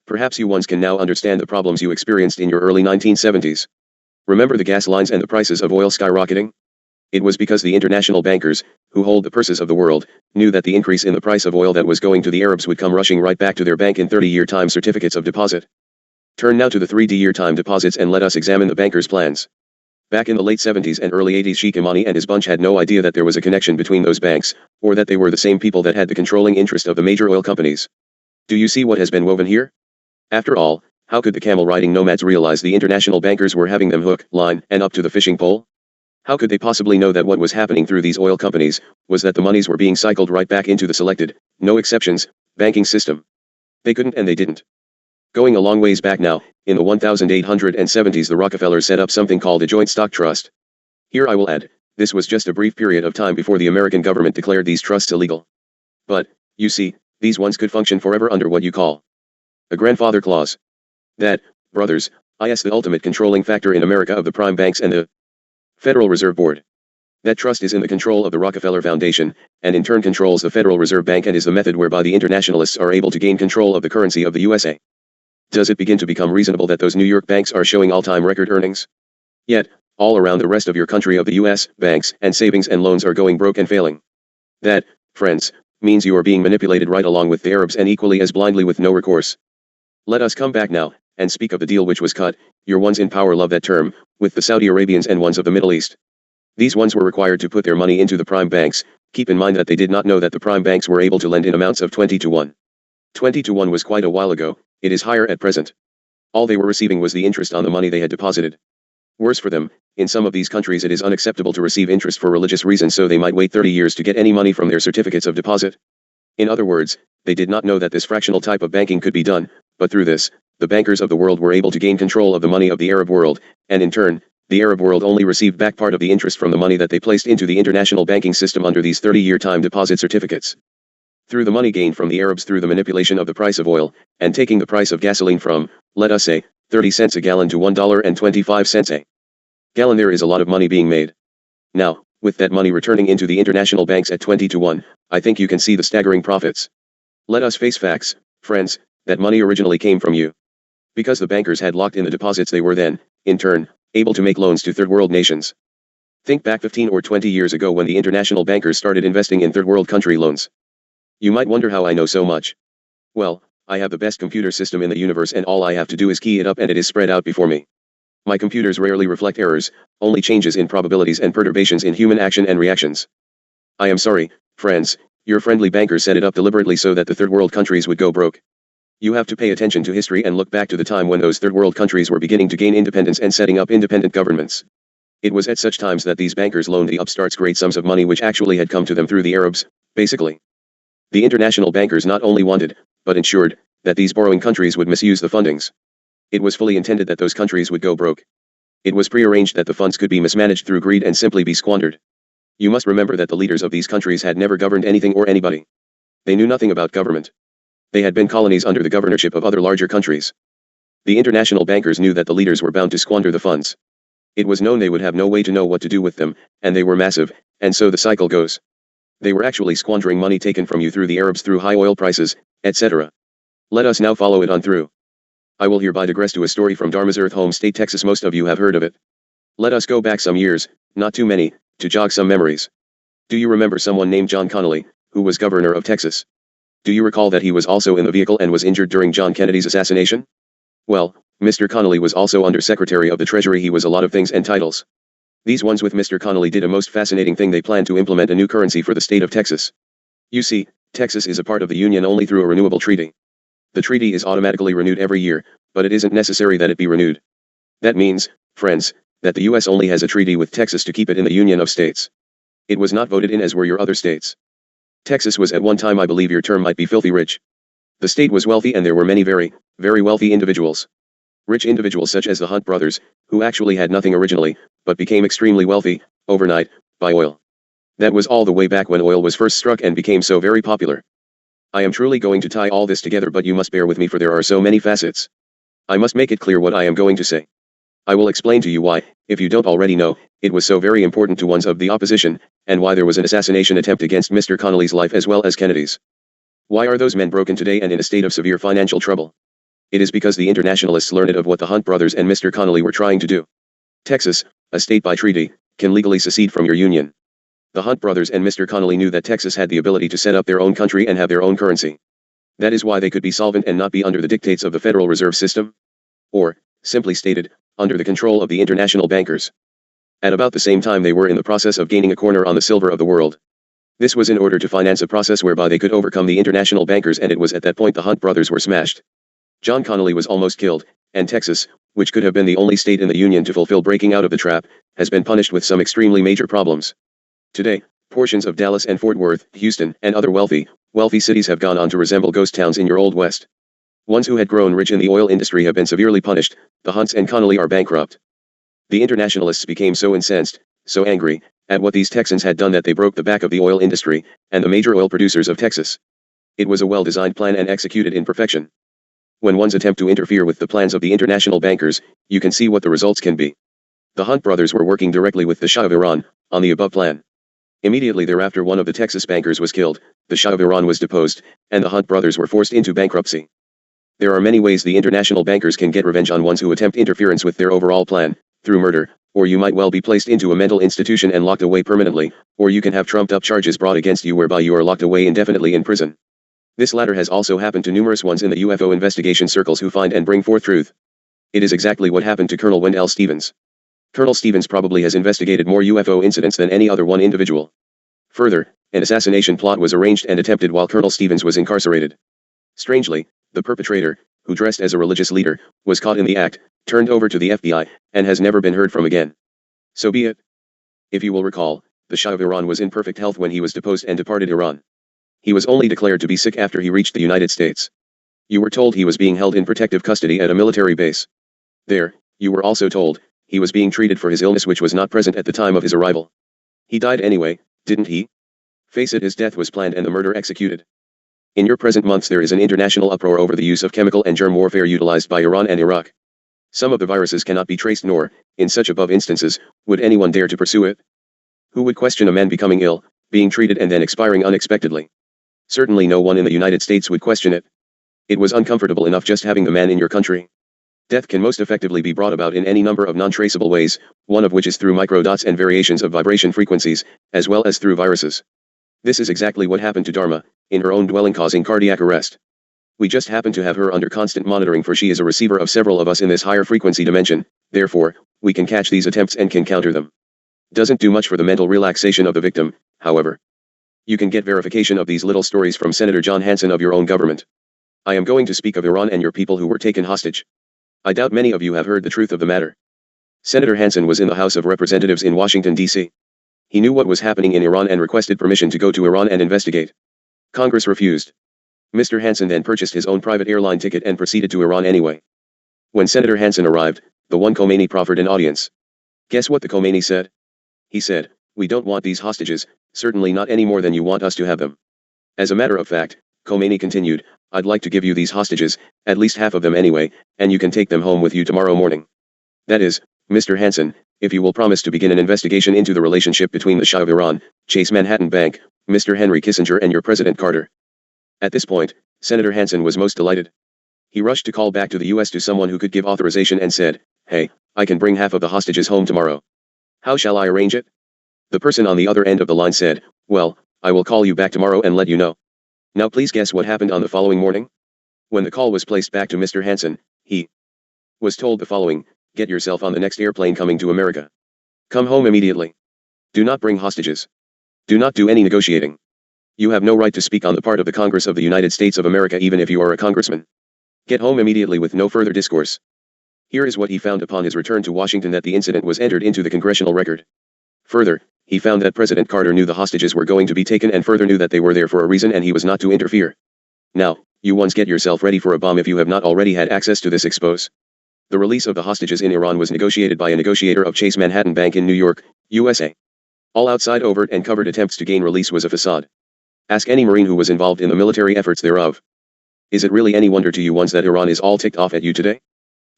Perhaps you ones can now understand the problems you experienced in your early 1970s. Remember the gas lines and the prices of oil skyrocketing? It was because the international bankers, who hold the purses of the world, knew that the increase in the price of oil that was going to the Arabs would come rushing right back to their bank in 30-year time certificates of deposit. Turn now to the 3D-year time deposits and let us examine the bankers' plans. Back in the late 70s and early 80s Sheikh Imani and his bunch had no idea that there was a connection between those banks, or that they were the same people that had the controlling interest of the major oil companies. Do you see what has been woven here? After all, how could the camel-riding nomads realize the international bankers were having them hook, line, and up to the fishing pole? How could they possibly know that what was happening through these oil companies, was that the monies were being cycled right back into the selected, no exceptions, banking system? They couldn't and they didn't. Going a long ways back now, in the 1870s the Rockefellers set up something called a joint stock trust. Here I will add, this was just a brief period of time before the American government declared these trusts illegal. But, you see, these ones could function forever under what you call a grandfather clause. That, brothers, is the ultimate controlling factor in America of the prime banks and the Federal Reserve Board. That trust is in the control of the Rockefeller Foundation, and in turn controls the Federal Reserve Bank and is the method whereby the internationalists are able to gain control of the currency of the USA. Does it begin to become reasonable that those New York banks are showing all-time record earnings? Yet, all around the rest of your country of the US, banks and savings and loans are going broke and failing. That, friends, means you are being manipulated right along with the Arabs and equally as blindly with no recourse. Let us come back now, and speak of the deal which was cut. Your ones in power love that term, with the Saudi Arabians and ones of the Middle East. These ones were required to put their money into the prime banks, Keep in mind that they did not know that the prime banks were able to lend in amounts of 20 to 1. 20 to 1 was quite a while ago, it is higher at present. All they were receiving was the interest on the money they had deposited. Worse for them, in some of these countries it is unacceptable to receive interest for religious reasons, so they might wait 30 years to get any money from their certificates of deposit. In other words, they did not know that this fractional type of banking could be done, but through this, the bankers of the world were able to gain control of the money of the Arab world, and in turn, the Arab world only received back part of the interest from the money that they placed into the international banking system under these 30-year time deposit certificates. Through the money gained from the Arabs through the manipulation of the price of oil, and taking the price of gasoline from, let us say, 30 cents a gallon to $1.25 a gallon, there is a lot of money being made. Now, with that money returning into the international banks at 20 to 1, I think you can see the staggering profits. Let us face facts, friends, that money originally came from you. Because the bankers had locked in the deposits, they were then, in turn, able to make loans to third world nations. Think back 15 or 20 years ago when the international bankers started investing in third world country loans. You might wonder how I know so much. Well, I have the best computer system in the universe, and all I have to do is key it up and it is spread out before me. My computers rarely reflect errors, only changes in probabilities and perturbations in human action and reactions. I am sorry, friends, your friendly bankers set it up deliberately so that the third world countries would go broke. You have to pay attention to history and look back to the time when those third world countries were beginning to gain independence and setting up independent governments. It was at such times that these bankers loaned the upstarts great sums of money which actually had come to them through the Arabs, basically. The international bankers not only wanted, but ensured, that these borrowing countries would misuse the fundings. It was fully intended that those countries would go broke. It was prearranged that the funds could be mismanaged through greed and simply be squandered. You must remember that the leaders of these countries had never governed anything or anybody. They knew nothing about government. They had been colonies under the governorship of other larger countries. The international bankers knew that the leaders were bound to squander the funds. It was known they would have no way to know what to do with them, and they were massive, and so the cycle goes. They were actually squandering money taken from you through the Arabs through high oil prices, etc. Let us now follow it on through. I will hereby digress to a story from Dharma's Earth home state Texas. Most of you have heard of it. Let us go back some years, not too many, to jog some memories. Do you remember someone named John Connally, who was governor of Texas? Do you recall that he was also in the vehicle and was injured during John Kennedy's assassination? Well, Mr. Connally was also Under Secretary of the Treasury. He was a lot of things and titles. These ones with Mr. Connally did a most fascinating thing. They planned to implement a new currency for the state of Texas. You see, Texas is a part of the Union only through a renewable treaty. The treaty is automatically renewed every year, but it isn't necessary that it be renewed. That means, friends, that the U.S. only has a treaty with Texas to keep it in the Union of States. It was not voted in as were your other states. Texas was at one time, I believe your term might be, filthy rich. The state was wealthy and there were many very, very wealthy individuals. Rich individuals such as the Hunt brothers, who actually had nothing originally, but became extremely wealthy, overnight, by oil. That was all the way back when oil was first struck and became so very popular. I am truly going to tie all this together, but you must bear with me for there are so many facets. I must make it clear what I am going to say. I will explain to you why, if you don't already know, it was so very important to ones of the opposition, and why there was an assassination attempt against Mr. Connally's life as well as Kennedy's. Why are those men broken today and in a state of severe financial trouble? It is because the internationalists learned of what the Hunt brothers and Mr. Connally were trying to do. Texas, a state by treaty, can legally secede from your union. The Hunt brothers and Mr. Connally knew that Texas had the ability to set up their own country and have their own currency. That is why they could be solvent and not be under the dictates of the Federal Reserve System. Or, simply stated, under the control of the international bankers. At about the same time they were in the process of gaining a corner on the silver of the world. This was in order to finance a process whereby they could overcome the international bankers, and it was at that point the Hunt brothers were smashed. John Connally was almost killed, and Texas, which could have been the only state in the Union to fulfill breaking out of the trap, has been punished with some extremely major problems. Today, portions of Dallas and Fort Worth, Houston, and other wealthy cities have gone on to resemble ghost towns in your Old West. Ones who had grown rich in the oil industry have been severely punished. The Hunts and Connally are bankrupt. The internationalists became so incensed, so angry, at what these Texans had done that they broke the back of the oil industry, and the major oil producers of Texas. It was a well-designed plan and executed in perfection. When ones attempt to interfere with the plans of the international bankers, you can see what the results can be. The Hunt brothers were working directly with the Shah of Iran, on the above plan. Immediately thereafter one of the Texas bankers was killed, the Shah of Iran was deposed, and the Hunt brothers were forced into bankruptcy. There are many ways the international bankers can get revenge on ones who attempt interference with their overall plan, through murder, or you might well be placed into a mental institution and locked away permanently, or you can have trumped-up charges brought against you whereby you are locked away indefinitely in prison. This latter has also happened to numerous ones in the UFO investigation circles who find and bring forth truth. It is exactly what happened to Colonel Wendell Stevens. Colonel Stevens probably has investigated more UFO incidents than any other one individual. Further, an assassination plot was arranged and attempted while Colonel Stevens was incarcerated. Strangely, the perpetrator, who dressed as a religious leader, was caught in the act, turned over to the FBI, and has never been heard from again. So be it. If you will recall, the Shah of Iran was in perfect health when he was deposed and departed Iran. He was only declared to be sick after he reached the United States. You were told he was being held in protective custody at a military base. There, you were also told, he was being treated for his illness which was not present at the time of his arrival. He died anyway, didn't he? Face it, his death was planned and the murder executed. In your present months there is an international uproar over the use of chemical and germ warfare utilized by Iran and Iraq. Some of the viruses cannot be traced nor, in such above instances, would anyone dare to pursue it. Who would question a man becoming ill, being treated and then expiring unexpectedly? Certainly no one in the United States would question it. It was uncomfortable enough just having the man in your country. Death can most effectively be brought about in any number of non-traceable ways, one of which is through microdots and variations of vibration frequencies, as well as through viruses. This is exactly what happened to Dharma, in her own dwelling causing cardiac arrest. We just happen to have her under constant monitoring for she is a receiver of several of us in this higher frequency dimension, therefore, we can catch these attempts and can counter them. Doesn't do much for the mental relaxation of the victim, however. You can get verification of these little stories from Senator John Hanson of your own government. I am going to speak of Iran and your people who were taken hostage. I doubt many of you have heard the truth of the matter. Senator Hanson was in the House of Representatives in Washington, D.C. He knew what was happening in Iran and requested permission to go to Iran and investigate. Congress refused. Mr. Hanson then purchased his own private airline ticket and proceeded to Iran anyway. When Senator Hanson arrived, the one Khomeini proffered an audience. Guess what the Khomeini said? He said, "We don't want these hostages, certainly not any more than you want us to have them." As a matter of fact, Khomeini continued, "I'd like to give you these hostages, at least half of them anyway, and you can take them home with you tomorrow morning. That is, Mr. Hanson, if you will promise to begin an investigation into the relationship between the Shah of Iran, Chase Manhattan Bank, Mr. Henry Kissinger and your President Carter." At this point, Senator Hanson was most delighted. He rushed to call back to the U.S. to someone who could give authorization and said, "Hey, I can bring half of the hostages home tomorrow. How shall I arrange it?" The person on the other end of the line said, "Well, I will call you back tomorrow and let you know." Now please guess what happened on the following morning? When the call was placed back to Mr. Hanson, he was told the following: "Get yourself on the next airplane coming to America. Come home immediately. Do not bring hostages. Do not do any negotiating. You have no right to speak on the part of the Congress of the United States of America even if you are a congressman. Get home immediately with no further discourse." Here is what he found upon his return to Washington: that the incident was entered into the congressional record. Further, he found that President Carter knew the hostages were going to be taken and further knew that they were there for a reason and he was not to interfere. Now, you ones get yourself ready for a bomb if you have not already had access to this expose. The release of the hostages in Iran was negotiated by a negotiator of Chase Manhattan Bank in New York, USA. All outside overt and covert attempts to gain release was a facade. Ask any Marine who was involved in the military efforts thereof. Is it really any wonder to you ones that Iran is all ticked off at you today?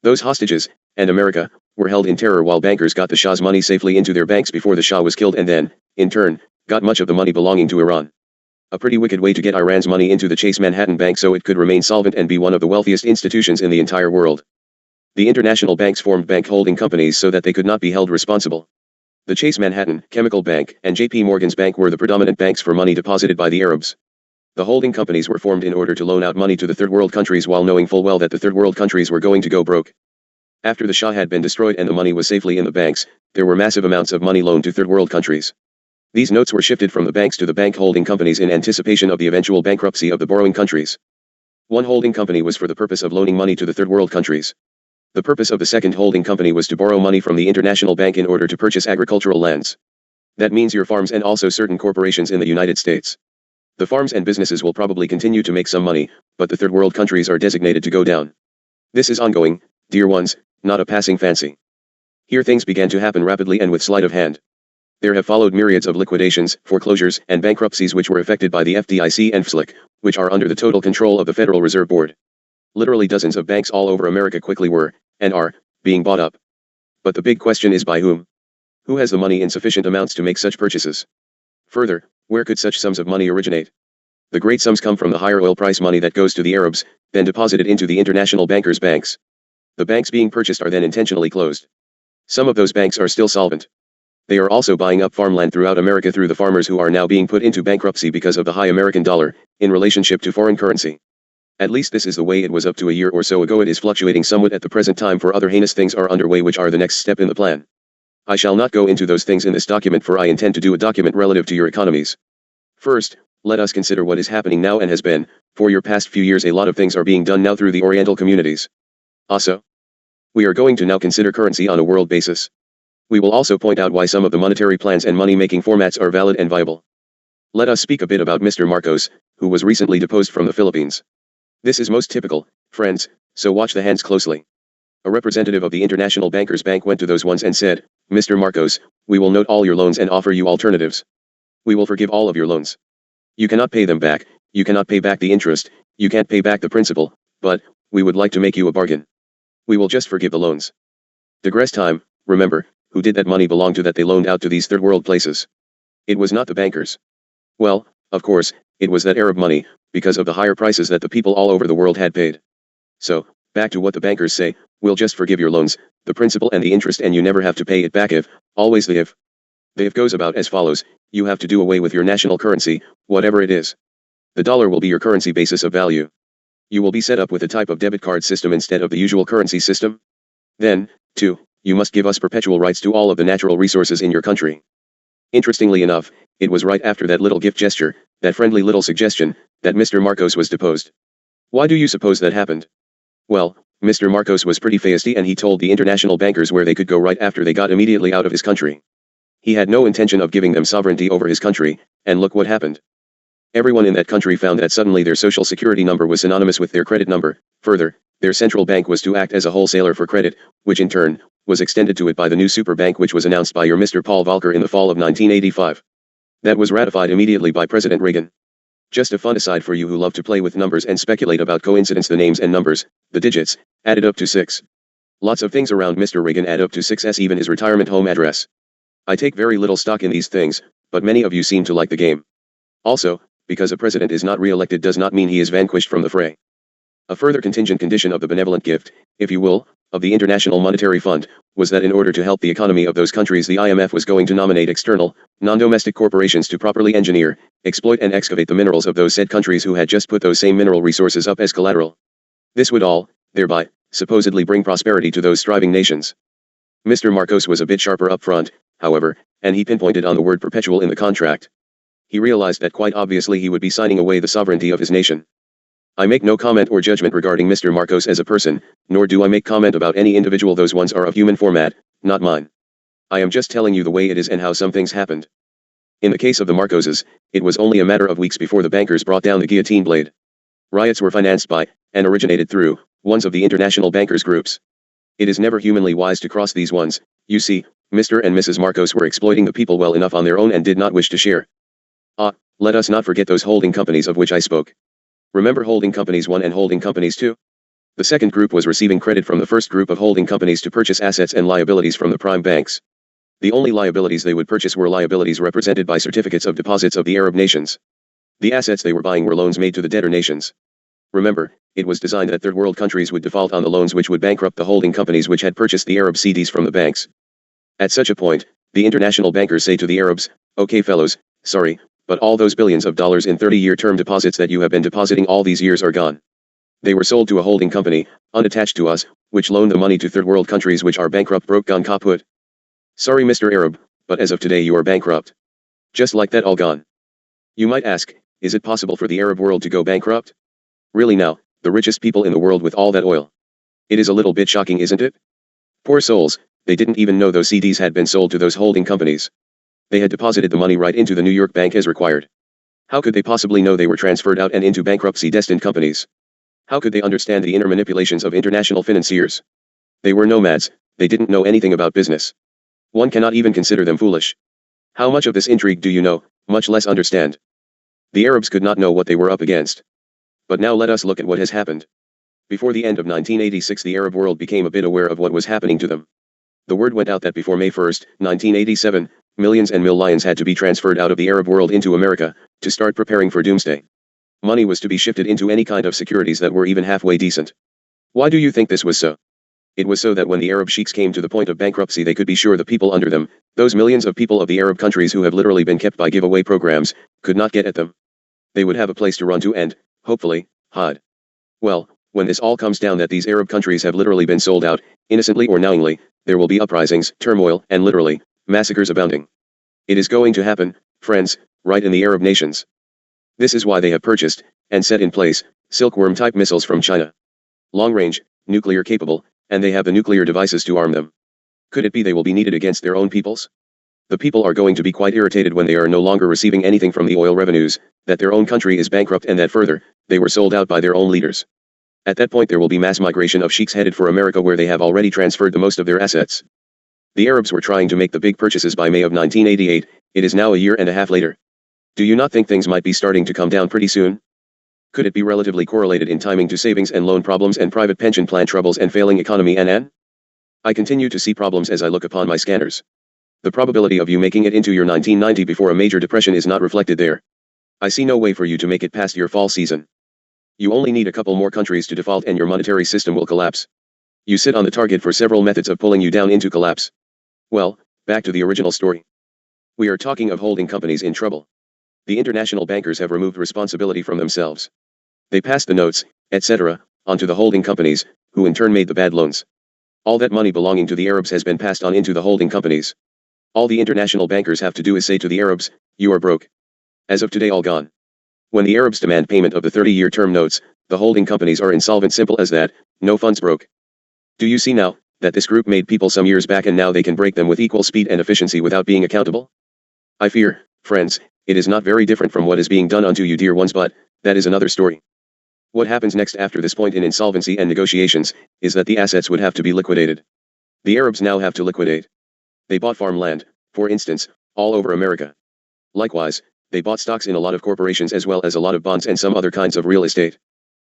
Those hostages, and America, were held in terror while bankers got the Shah's money safely into their banks before the Shah was killed and then, in turn, got much of the money belonging to Iran. A pretty wicked way to get Iran's money into the Chase Manhattan Bank so it could remain solvent and be one of the wealthiest institutions in the entire world. The international banks formed bank holding companies so that they could not be held responsible. The Chase Manhattan, Chemical Bank, and J.P. Morgan's Bank were the predominant banks for money deposited by the Arabs. The holding companies were formed in order to loan out money to the third world countries while knowing full well that the third world countries were going to go broke. After the Shah had been destroyed and the money was safely in the banks, there were massive amounts of money loaned to third world countries. These notes were shifted from the banks to the bank holding companies in anticipation of the eventual bankruptcy of the borrowing countries. One holding company was for the purpose of loaning money to the third world countries. The purpose of the second holding company was to borrow money from the international bank in order to purchase agricultural lands. That means your farms and also certain corporations in the United States. The farms and businesses will probably continue to make some money, but the third world countries are designated to go down. This is ongoing, dear ones, not a passing fancy. Here things began to happen rapidly and with sleight of hand. There have followed myriads of liquidations, foreclosures, and bankruptcies which were effected by the FDIC and FSLIC, which are under the total control of the Federal Reserve Board. Literally dozens of banks all over America quickly were, and are, being bought up. But the big question is by whom? Who has the money in sufficient amounts to make such purchases? Further, where could such sums of money originate? The great sums come from the higher oil price money that goes to the Arabs, then deposited into the international bankers' banks. The banks being purchased are then intentionally closed. Some of those banks are still solvent. They are also buying up farmland throughout America through the farmers who are now being put into bankruptcy because of the high American dollar, in relationship to foreign currency. At least this is the way it was up to a year or so ago. It is fluctuating somewhat at the present time, for other heinous things are underway which are the next step in the plan. I shall not go into those things in this document, for I intend to do a document relative to your economies. First, let us consider what is happening now and has been. For your past few years a lot of things are being done now through the Oriental communities. Also, we are going to now consider currency on a world basis. We will also point out why some of the monetary plans and money-making formats are valid and viable. Let us speak a bit about Mr. Marcos, who was recently deposed from the Philippines. This is most typical, friends, so watch the hands closely. A representative of the International Bankers Bank went to those ones and said, "Mr. Marcos, we will note all your loans and offer you alternatives. We will forgive all of your loans. You cannot pay them back, you cannot pay back the interest, you can't pay back the principal, but we would like to make you a bargain. We will just forgive the loans." Digress time, remember, who did that money belong to that they loaned out to these third world places? It was not the bankers. Well, of course, it was that Arab money, because of the higher prices that the people all over the world had paid. So, back to what the bankers say, we'll just forgive your loans, the principal and the interest, and you never have to pay it back if, always the if. The if goes about as follows: you have to do away with your national currency, whatever it is. The dollar will be your currency basis of value. You will be set up with a type of debit card system instead of the usual currency system. Then, 2, you must give us perpetual rights to all of the natural resources in your country. Interestingly enough, it was right after that little gift gesture, that friendly little suggestion, that Mr. Marcos was deposed. Why do you suppose that happened? Well, Mr. Marcos was pretty feisty and he told the international bankers where they could go right after they got immediately out of his country. He had no intention of giving them sovereignty over his country, and look what happened. Everyone in that country found that suddenly their social security number was synonymous with their credit number. Further, their central bank was to act as a wholesaler for credit, which in turn, was extended to it by the new super bank which was announced by your Mr. Paul Volcker in the fall of 1985. That was ratified immediately by President Reagan. Just a fun aside for you who love to play with numbers and speculate about coincidence: the names and numbers, the digits, added up to 6. Lots of things around Mr. Reagan add up to 6s, even his retirement home address. I take very little stock in these things, but many of you seem to like the game. Also, because a president is not re-elected does not mean he is vanquished from the fray. A further contingent condition of the benevolent gift, if you will, of the International Monetary Fund, was that in order to help the economy of those countries the IMF was going to nominate external, non-domestic corporations to properly engineer, exploit and excavate the minerals of those said countries who had just put those same mineral resources up as collateral. This would all, thereby, supposedly bring prosperity to those striving nations. Mr. Marcos was a bit sharper up front, however, and he pinpointed on the word perpetual in the contract. He realized that quite obviously he would be signing away the sovereignty of his nation. I make no comment or judgment regarding Mr. Marcos as a person, nor do I make comment about any individual. Those ones are of human format, not mine. I am just telling you the way it is and how some things happened. In the case of the Marcoses, it was only a matter of weeks before the bankers brought down the guillotine blade. Riots were financed by, and originated through, ones of the international bankers groups. It is never humanly wise to cross these ones. You see, Mr. and Mrs. Marcos were exploiting the people well enough on their own and did not wish to share. Let us not forget those holding companies of which I spoke. Remember holding companies 1 and holding companies 2? The second group was receiving credit from the first group of holding companies to purchase assets and liabilities from the prime banks. The only liabilities they would purchase were liabilities represented by certificates of deposits of the Arab nations. The assets they were buying were loans made to the debtor nations. Remember, it was designed that third world countries would default on the loans which would bankrupt the holding companies which had purchased the Arab CDs from the banks. At such a point, the international bankers say to the Arabs, "Okay fellows, sorry, but all those billions of dollars in 30-year term deposits that you have been depositing all these years are gone. They were sold to a holding company, unattached to us, which loaned the money to third world countries which are bankrupt, broke, gone kaput. Sorry Mr. Arab, but as of today you are bankrupt. Just like that, all gone." You might ask, is it possible for the Arab world to go bankrupt? Really now, the richest people in the world with all that oil. It is a little bit shocking, isn't it? Poor souls, they didn't even know those CDs had been sold to those holding companies. They had deposited the money right into the New York bank as required. How could they possibly know they were transferred out and into bankruptcy-destined companies? How could they understand the inner manipulations of international financiers? They were nomads, they didn't know anything about business. One cannot even consider them foolish. How much of this intrigue do you know, much less understand? The Arabs could not know what they were up against. But now let us look at what has happened. Before the end of 1986 the Arab world became a bit aware of what was happening to them. The word went out that before May 1, 1987, millions and millions had to be transferred out of the Arab world into America, to start preparing for doomsday. Money was to be shifted into any kind of securities that were even halfway decent. Why do you think this was so? It was so that when the Arab sheiks came to the point of bankruptcy they could be sure the people under them, those millions of people of the Arab countries who have literally been kept by giveaway programs, could not get at them. They would have a place to run to and, hopefully, hide. Well, when this all comes down that these Arab countries have literally been sold out, innocently or knowingly, there will be uprisings, turmoil, and literally, massacres abounding. It is going to happen, friends, right in the Arab nations. This is why they have purchased, and set in place, silkworm-type missiles from China. Long-range, nuclear-capable, and they have the nuclear devices to arm them. Could it be they will be needed against their own peoples? The people are going to be quite irritated when they are no longer receiving anything from the oil revenues, that their own country is bankrupt and that further, they were sold out by their own leaders. At that point there will be mass migration of sheiks headed for America where they have already transferred the most of their assets. The Arabs were trying to make the big purchases by May of 1988, it is now a year and a half later. Do you not think things might be starting to come down pretty soon? Could it be relatively correlated in timing to savings and loan problems and private pension plan troubles and failing economy and? I continue to see problems as I look upon my scanners. The probability of you making it into your 1990 before a major depression is not reflected there. I see no way for you to make it past your fall season. You only need a couple more countries to default and your monetary system will collapse. You sit on the target for several methods of pulling you down into collapse. Well, back to the original story. We are talking of holding companies in trouble. The international bankers have removed responsibility from themselves. They passed the notes, etc., onto the holding companies, who in turn made the bad loans. All that money belonging to the Arabs has been passed on into the holding companies. All the international bankers have to do is say to the Arabs, you are broke. As of today all gone. When the Arabs demand payment of the 30-year term notes, the holding companies are insolvent, simple as that, no funds broke. Do you see now, that this group made people some years back and now they can break them with equal speed and efficiency without being accountable? I fear, friends, it is not very different from what is being done unto you dear ones, but, that is another story. What happens next after this point in insolvency and negotiations, is that the assets would have to be liquidated. The Arabs now have to liquidate. They bought farmland, for instance, all over America. Likewise, they bought stocks in a lot of corporations as well as a lot of bonds and some other kinds of real estate.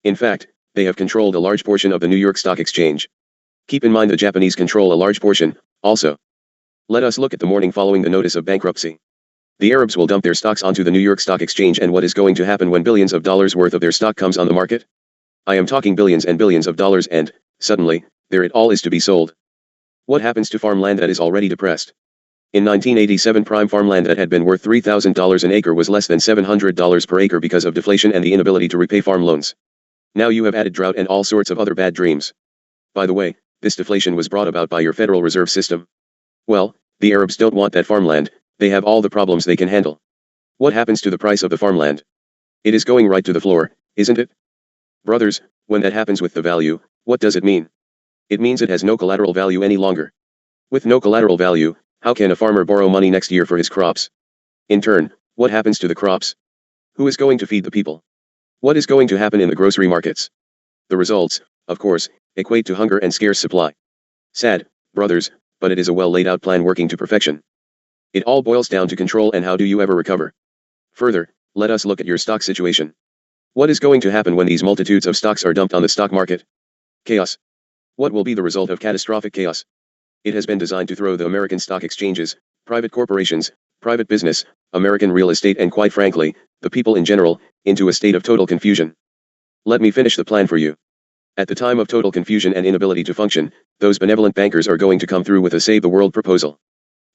In fact, they have controlled a large portion of the New York Stock Exchange. Keep in mind the Japanese control a large portion, also. Let us look at the morning following the notice of bankruptcy. The Arabs will dump their stocks onto the New York Stock Exchange, and what is going to happen when billions of dollars worth of their stock comes on the market? I am talking billions and billions of dollars, and, suddenly, there it all is to be sold. What happens to farmland that is already depressed? In 1987 prime farmland that had been worth $3,000 an acre was less than $700 per acre because of deflation and the inability to repay farm loans. Now you have added drought and all sorts of other bad dreams. By the way, this deflation was brought about by your Federal Reserve System. Well, the Arabs don't want that farmland, they have all the problems they can handle. What happens to the price of the farmland? It is going right to the floor, isn't it? Brothers, when that happens with the value, what does it mean? It means it has no collateral value any longer. With no collateral value, how can a farmer borrow money next year for his crops? In turn, what happens to the crops? Who is going to feed the people? What is going to happen in the grocery markets? The results, of course, equate to hunger and scarce supply. Sad, brothers, but it is a well laid out plan working to perfection. It all boils down to control, and how do you ever recover? Further, let us look at your stock situation. What is going to happen when these multitudes of stocks are dumped on the stock market? Chaos. What will be the result of catastrophic chaos? It has been designed to throw the American stock exchanges, private corporations, private business, American real estate, and quite frankly, the people in general, into a state of total confusion. Let me finish the plan for you. At the time of total confusion and inability to function, those benevolent bankers are going to come through with a save the world proposal.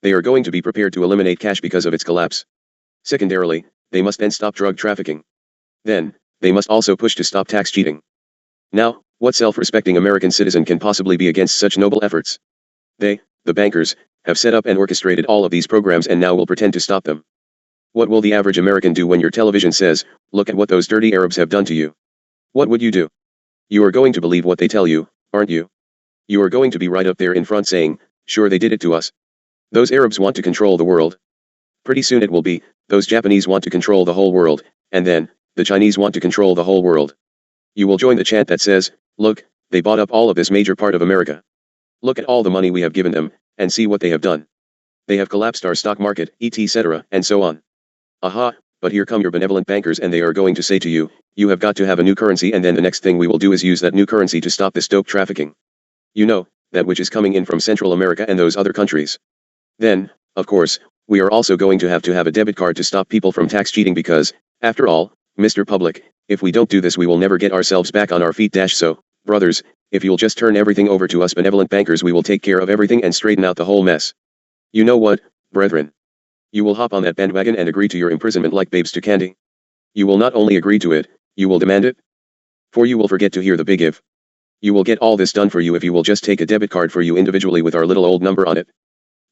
They are going to be prepared to eliminate cash because of its collapse. Secondarily, they must then stop drug trafficking. Then, they must also push to stop tax cheating. Now, what self-respecting American citizen can possibly be against such noble efforts? They, the bankers, have set up and orchestrated all of these programs and now will pretend to stop them. What will the average American do when your television says, look at what those dirty Arabs have done to you? What would you do? You are going to believe what they tell you, aren't you? You are going to be right up there in front saying, sure they did it to us. Those Arabs want to control the world. Pretty soon it will be, those Japanese want to control the whole world, and then, the Chinese want to control the whole world. You will join the chant that says, look, they bought up all of this major part of America. Look at all the money we have given them, and see what they have done. They have collapsed our stock market, etc., and so on. Aha, but here come your benevolent bankers and they are going to say to you, you have got to have a new currency, and then the next thing we will do is use that new currency to stop this dope trafficking. You know, that which is coming in from Central America and those other countries. Then, of course, we are also going to have a debit card to stop people from tax cheating because, after all, Mr. Public, if we don't do this we will never get ourselves back on our feet. So, brothers, if you'll just turn everything over to us benevolent bankers we will take care of everything and straighten out the whole mess. You know what, brethren? You will hop on that bandwagon and agree to your imprisonment like babes to candy. You will not only agree to it, you will demand it. For you will forget to hear the big if. You will get all this done for you if you will just take a debit card for you individually with our little old number on it.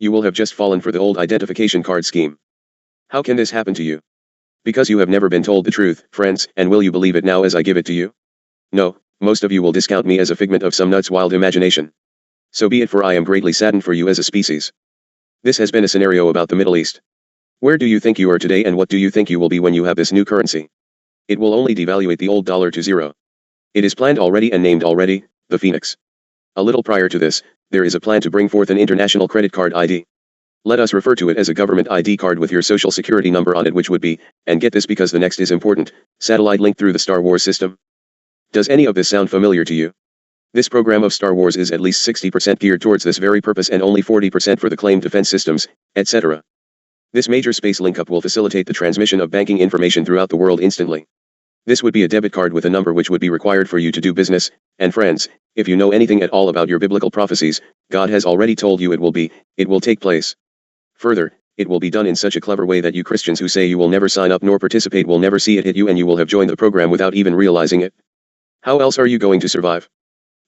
You will have just fallen for the old identification card scheme. How can this happen to you? Because you have never been told the truth, friends, and will you believe it now as I give it to you? No, most of you will discount me as a figment of some nut's wild imagination. So be it, for I am greatly saddened for you as a species. This has been a scenario about the Middle East. Where do you think you are today, and what do you think you will be when you have this new currency? It will only devaluate the old dollar to zero. It is planned already and named already, the Phoenix. A little prior to this, there is a plan to bring forth an international credit card ID. Let us refer to it as a government ID card with your social security number on it, which would be, and get this because the next is important, satellite link through the Star Wars system. Does any of this sound familiar to you? This program of Star Wars is at least 60% geared towards this very purpose and only 40% for the claimed defense systems, etc. This major space link-up will facilitate the transmission of banking information throughout the world instantly. This would be a debit card with a number which would be required for you to do business, and friends, if you know anything at all about your biblical prophecies, God has already told you it will take place. Further, it will be done in such a clever way that you Christians who say you will never sign up nor participate will never see it hit you, and you will have joined the program without even realizing it. How else are you going to survive?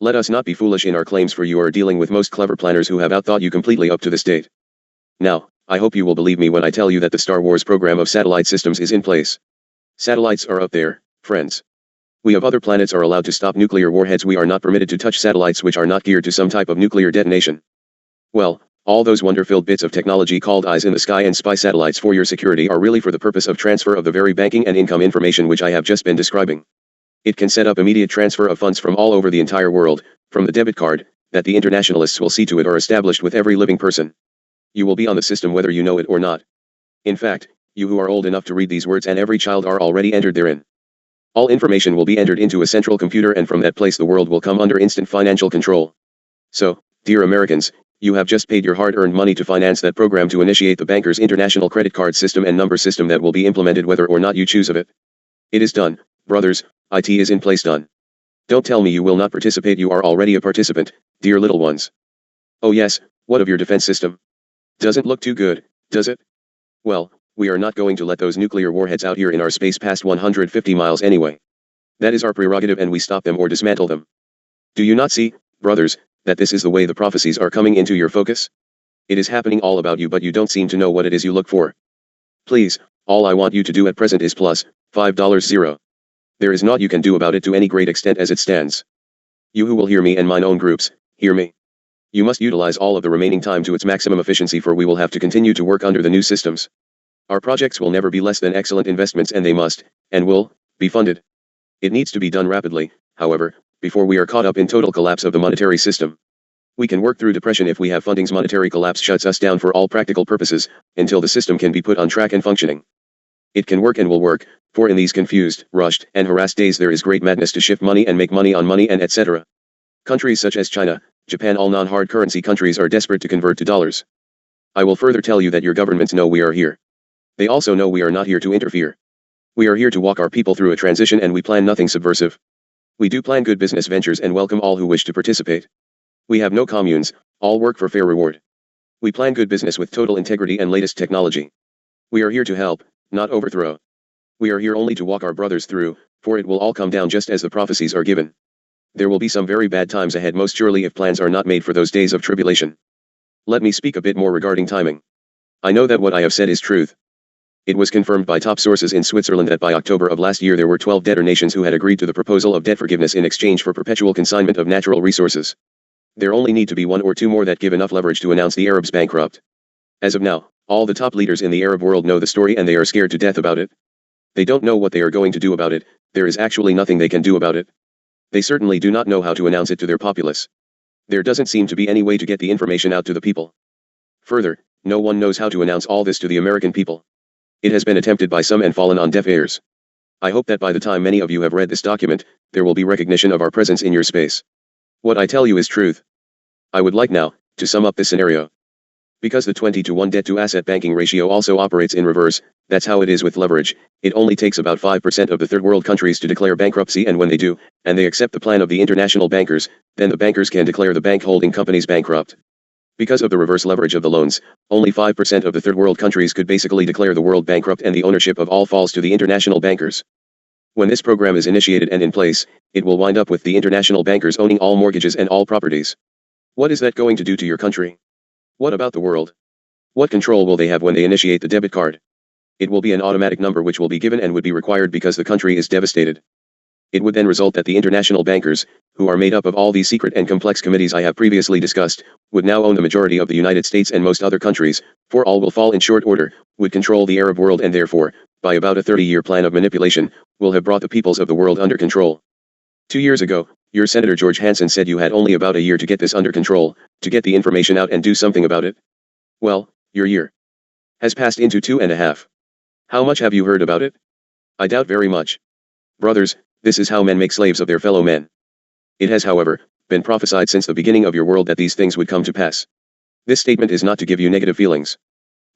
Let us not be foolish in our claims, for you are dealing with most clever planners who have outthought you completely up to this date. Now, I hope you will believe me when I tell you that the Star Wars program of satellite systems is in place. Satellites are up there, friends. We of other planets are allowed to stop nuclear warheads. We are not permitted to touch satellites which are not geared to some type of nuclear detonation. Well, all those wonder-filled bits of technology called eyes in the sky and spy satellites for your security are really for the purpose of transfer of the very banking and income information which I have just been describing. It can set up immediate transfer of funds from all over the entire world, from the debit card, that the internationalists will see to it are established with every living person. You will be on the system whether you know it or not. In fact, you who are old enough to read these words and every child are already entered therein. All information will be entered into a central computer, and from that place the world will come under instant financial control. So, dear Americans, you have just paid your hard-earned money to finance that program to initiate the bankers' international credit card system and number system that will be implemented whether or not you choose of it. It is done, brothers, IT is in place, done. Don't tell me you will not participate, you are already a participant, dear little ones. Oh yes, what of your defense system? Doesn't look too good, does it? Well, we are not going to let those nuclear warheads out here in our space past 150 miles anyway. That is our prerogative, and we stop them or dismantle them. Do you not see, brothers, that this is the way the prophecies are coming into your focus? It is happening all about you, but you don't seem to know what it is you look for. Please, all I want you to do at present is plus $5. There is naught you can do about it to any great extent as it stands. You who will hear me and mine own groups, hear me. You must utilize all of the remaining time to its maximum efficiency, for we will have to continue to work under the new systems. Our projects will never be less than excellent investments, and they must, and will, be funded. It needs to be done rapidly, however, before we are caught up in total collapse of the monetary system. We can work through depression if we have funding's monetary collapse shuts us down for all practical purposes, until the system can be put on track and functioning. It can work and will work, for in these confused, rushed, and harassed days there is great madness to shift money and make money on money and etc. Countries such as China, Japan, all non-hard currency countries are desperate to convert to dollars. I will further tell you that your governments know we are here. They also know we are not here to interfere. We are here to walk our people through a transition, and we plan nothing subversive. We do plan good business ventures and welcome all who wish to participate. We have no communes, all work for fair reward. We plan good business with total integrity and latest technology. We are here to help, not overthrow. We are here only to walk our brothers through, for it will all come down just as the prophecies are given. There will be some very bad times ahead, most surely, if plans are not made for those days of tribulation. Let me speak a bit more regarding timing. I know that what I have said is truth. It was confirmed by top sources in Switzerland that by October of last year there were 12 debtor nations who had agreed to the proposal of debt forgiveness in exchange for perpetual consignment of natural resources. There only need to be one or two more that give enough leverage to announce the Arabs bankrupt. As of now, all the top leaders in the Arab world know the story, and they are scared to death about it. They don't know what they are going to do about it. There is actually nothing they can do about it. They certainly do not know how to announce it to their populace. There doesn't seem to be any way to get the information out to the people. Further, no one knows how to announce all this to the American people. It has been attempted by some and fallen on deaf ears. I hope that by the time many of you have read this document, there will be recognition of our presence in your space. What I tell you is truth. I would like now to sum up this scenario. Because the 20-to-1 debt-to-asset banking ratio also operates in reverse, that's how it is with leverage. It only takes about 5% of the third world countries to declare bankruptcy, and when they do, and they accept the plan of the international bankers, then the bankers can declare the bank holding companies bankrupt. Because of the reverse leverage of the loans, only 5% of the third world countries could basically declare the world bankrupt, and the ownership of all falls to the international bankers. When this program is initiated and in place, it will wind up with the international bankers owning all mortgages and all properties. What is that going to do to your country? What about the world? What control will they have when they initiate the debit card? It will be an automatic number which will be given and would be required because the country is devastated. It would then result that the international bankers, who are made up of all these secret and complex committees I have previously discussed, would now own the majority of the United States and most other countries, for all will fall in short order, would control the Arab world and therefore, by about a 30-year plan of manipulation, will have brought the peoples of the world under control. 2 years ago, your Senator George Hansen said you had only about a year to get this under control, to get the information out and do something about it. Well, your year has passed into 2.5. How much have you heard about it? I doubt very much. Brothers, this is how men make slaves of their fellow men. It has, however, been prophesied since the beginning of your world that these things would come to pass. This statement is not to give you negative feelings.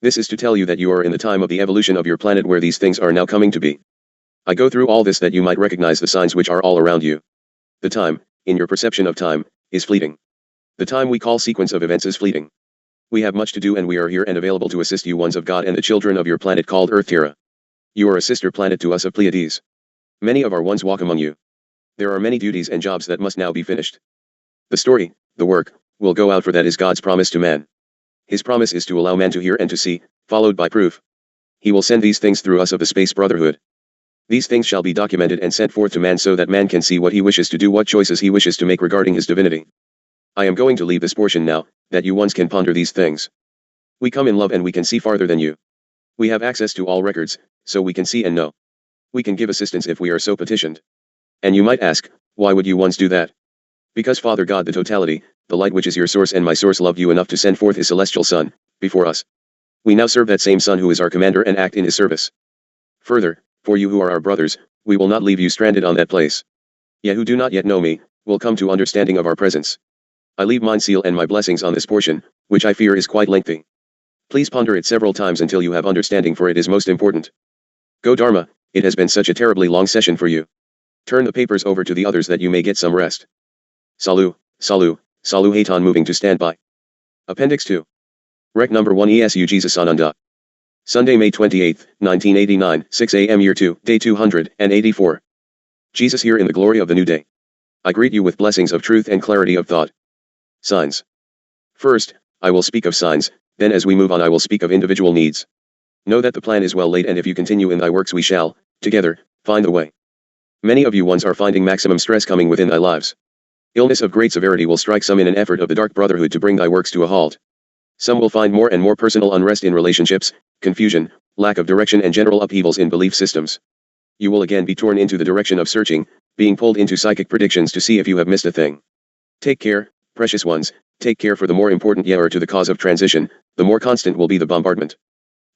This is to tell you that you are in the time of the evolution of your planet where these things are now coming to be. I go through all this that you might recognize the signs which are all around you. The time, in your perception of time, is fleeting. The time we call sequence of events is fleeting. We have much to do and we are here and available to assist you ones of God and the children of your planet called Earth Terra. You are a sister planet to us of Pleiades. Many of our ones walk among you. There are many duties and jobs that must now be finished. The story, the work, will go out for that is God's promise to man. His promise is to allow man to hear and to see, followed by proof. He will send these things through us of the Space Brotherhood. These things shall be documented and sent forth to man so that man can see what he wishes to do, what choices he wishes to make regarding his divinity. I am going to leave this portion now, that you ones can ponder these things. We come in love and we can see farther than you. We have access to all records, so we can see and know. We can give assistance if we are so petitioned. And you might ask, why would you ones do that? Because Father God the totality, the light which is your source and my source loved you enough to send forth his celestial Son, before us. We now serve that same Son who is our commander and act in his service. Further, for you who are our brothers, we will not leave you stranded on that place. Ye who do not yet know me, will come to understanding of our presence. I leave mine seal and my blessings on this portion, which I fear is quite lengthy. Please ponder it several times until you have understanding, for it is most important. Go Dharma, it has been such a terribly long session for you. Turn the papers over to the others that you may get some rest. Salu, Salu, Salu Hayton moving to standby. Appendix 2. Rec number 1 ESU Jesus Ananda. Sunday, May 28, 1989, 6 a.m. Year 2, Day 284. Jesus here in the glory of the new day. I greet you with blessings of truth and clarity of thought. Signs. First, I will speak of signs, then as we move on I will speak of individual needs. Know that the plan is well laid and if you continue in thy works we shall, together, find the way. Many of you ones are finding maximum stress coming within thy lives. Illness of great severity will strike some in an effort of the dark brotherhood to bring thy works to a halt. Some will find more and more personal unrest in relationships, confusion, lack of direction and general upheavals in belief systems. You will again be torn into the direction of searching, being pulled into psychic predictions to see if you have missed a thing. Take care, precious ones, take care, for the more important ye are to the cause of transition, the more constant will be the bombardment.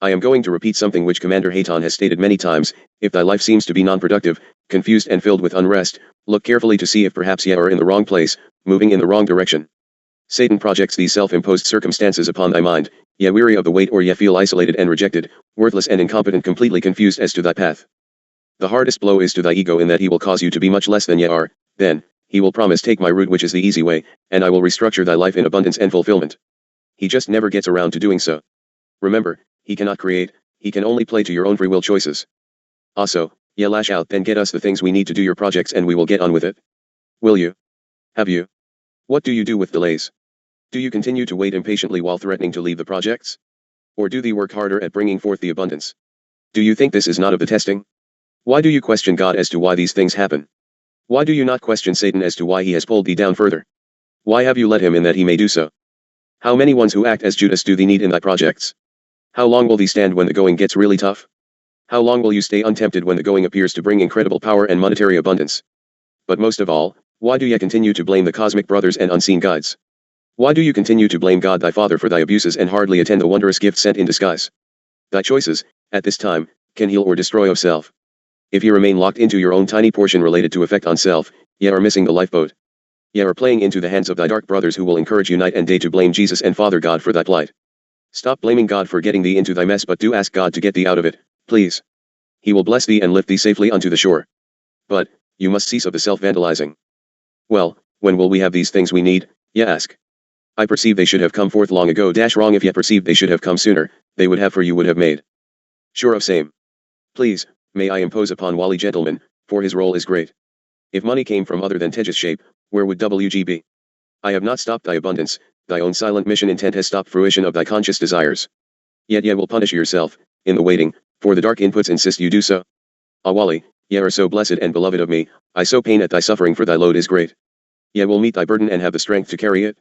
I am going to repeat something which Commander Hayton has stated many times: if thy life seems to be non-productive, confused and filled with unrest, look carefully to see if perhaps ye are in the wrong place, moving in the wrong direction. Satan projects these self-imposed circumstances upon thy mind, ye weary of the weight, or ye feel isolated and rejected, worthless and incompetent, completely confused as to thy path. The hardest blow is to thy ego in that he will cause you to be much less than ye are, then, he will promise, take my route which is the easy way, and I will restructure thy life in abundance and fulfillment. He just never gets around to doing so. Remember, he cannot create, he can only play to your own free will choices. Also, ye lash out, then get us the things we need to do your projects and we will get on with it. Will you? Have you? What do you do with delays? Do you continue to wait impatiently while threatening to leave the projects? Or do thee work harder at bringing forth the abundance? Do you think this is not of the testing? Why do you question God as to why these things happen? Why do you not question Satan as to why he has pulled thee down further? Why have you let him in that he may do so? How many ones who act as Judas do thee need in thy projects? How long will thee stand when the going gets really tough? How long will you stay untempted when the going appears to bring incredible power and monetary abundance? But most of all, why do ye continue to blame the cosmic brothers and unseen guides? Why do you continue to blame God thy Father for thy abuses and hardly attend the wondrous gift sent in disguise? Thy choices, at this time, can heal or destroy of self. If ye remain locked into your own tiny portion related to effect on self, ye are missing the lifeboat. Ye are playing into the hands of thy dark brothers who will encourage you night and day to blame Jesus and Father God for thy plight. Stop blaming God for getting thee into thy mess, but do ask God to get thee out of it, please. He will bless thee and lift thee safely unto the shore. But, you must cease of the self-vandalizing. Well, when will we have these things we need, ye ask? I perceive they should have come forth long ago. Wrong. If ye perceived they should have come sooner, they would have, for you would have made sure of same. Please, may I impose upon Wally gentleman, for his role is great. If money came from other than Tejas shape, where would WG be? I have not stopped thy abundance, thy own silent mission intent has stopped fruition of thy conscious desires. Yet ye will punish yourself, in the waiting, For the dark inputs insist you do so. Awali, ye are so blessed and beloved of me, I so pain at thy suffering for thy load is great. Ye will meet thy burden and have the strength to carry it.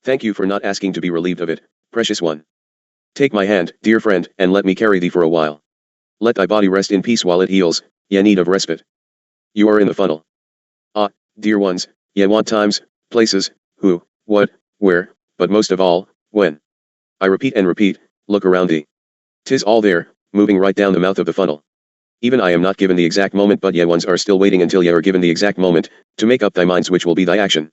Thank you for not asking to be relieved of it, precious one. Take my hand, dear friend, and let me carry thee for a while. Let thy body rest in peace while it heals, ye need of respite. You are in the funnel. Ah, dear ones, ye want times, places, who, what, where, but most of all, when. I repeat and repeat, look around thee. 'Tis all there, moving right down the mouth of the funnel. Even I am not given the exact moment, but ye ones are still waiting until ye are given the exact moment, to make up thy minds which will be thy action.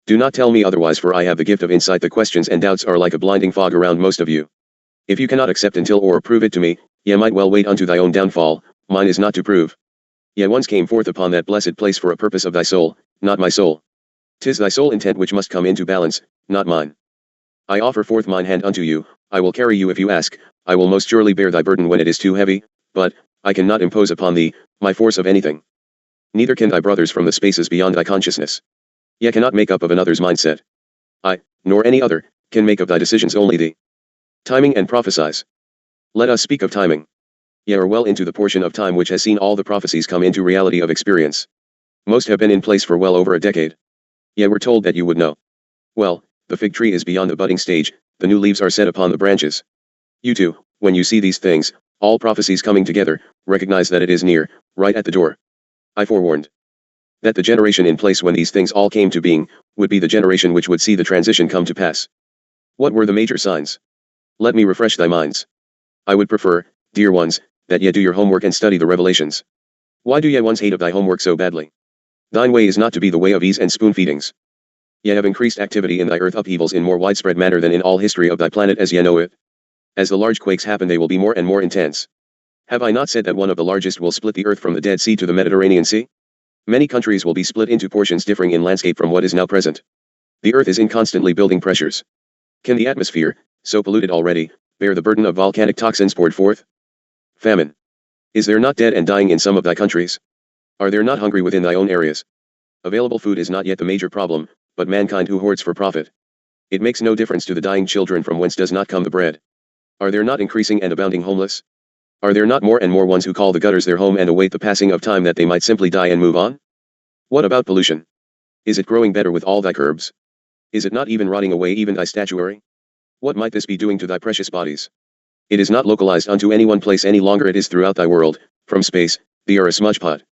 Do not tell me otherwise, for I have the gift of insight. The questions and doubts are like a blinding fog around most of you. If you cannot accept until or prove it to me, ye might well wait unto thy own downfall, mine is not to prove. Ye once came forth upon that blessed place for a purpose of thy soul, not my soul. 'Tis thy soul intent which must come into balance, not mine. I offer forth mine hand unto you, I will carry you if you ask, I will most surely bear thy burden when it is too heavy, but, I cannot impose upon thee, my force of anything. Neither can thy brothers from the spaces beyond thy consciousness. Ye cannot make up of another's mindset. I, nor any other, can make of thy decisions, only thee. Timing and prophesize. Let us speak of timing. Ye are well into the portion of time which has seen all the prophecies come into reality of experience. Most have been in place for well over a decade. Ye were told that you would know. Well, the fig tree is beyond the budding stage, the new leaves are set upon the branches. You too, when you see these things, all prophecies coming together, recognize that it is near, right at the door. I forewarned that the generation in place when these things all came to being, would be the generation which would see the transition come to pass. What were the major signs? Let me refresh thy minds. I would prefer, dear ones, that ye do your homework and study the revelations. Why do ye ones hate of thy homework so badly? Thine way is not to be the way of ease and spoon feedings. Ye have increased activity in thy earth upheavals in more widespread manner than in all history of thy planet as ye know it. As the large quakes happen, they will be more and more intense. Have I not said that one of the largest will split the earth from the Dead Sea to the Mediterranean Sea? Many countries will be split into portions differing in landscape from what is now present. The earth is in constantly building pressures. Can the atmosphere, so polluted already, bear the burden of volcanic toxins poured forth? Famine. Is there not dead and dying in some of thy countries? Are there not hungry within thy own areas? Available food is not yet the major problem, but mankind who hoards for profit. It makes no difference to the dying children from whence does not come the bread. Are there not increasing and abounding homeless? Are there not more and more ones who call the gutters their home and await the passing of time that they might simply die and move on? What about pollution? Is it growing better with all thy curbs? Is it not even rotting away even thy statuary? What might this be doing to thy precious bodies? It is not localized unto any one place any longer, it is throughout thy world, from space, thee are a smudge pot.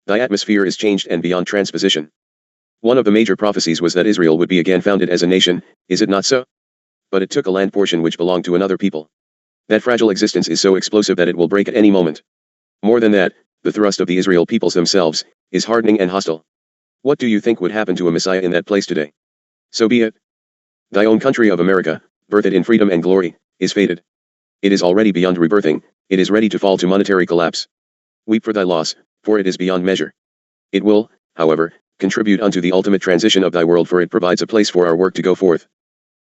Thy atmosphere is changed and beyond transposition. One of the major prophecies was that Israel would be again founded as a nation, is it not so? But it took a land portion which belonged to another people. That fragile existence is so explosive that it will break at any moment. More than that, the thrust of the Israel peoples themselves, is hardening and hostile. What do you think would happen to a Messiah in that place today? So be it. Thy own country of America, birthed in freedom and glory, is fated. It is already beyond rebirthing, it is ready to fall to monetary collapse. Weep for thy loss, for it is beyond measure. It will, however, contribute unto the ultimate transition of thy world, for it provides a place for our work to go forth.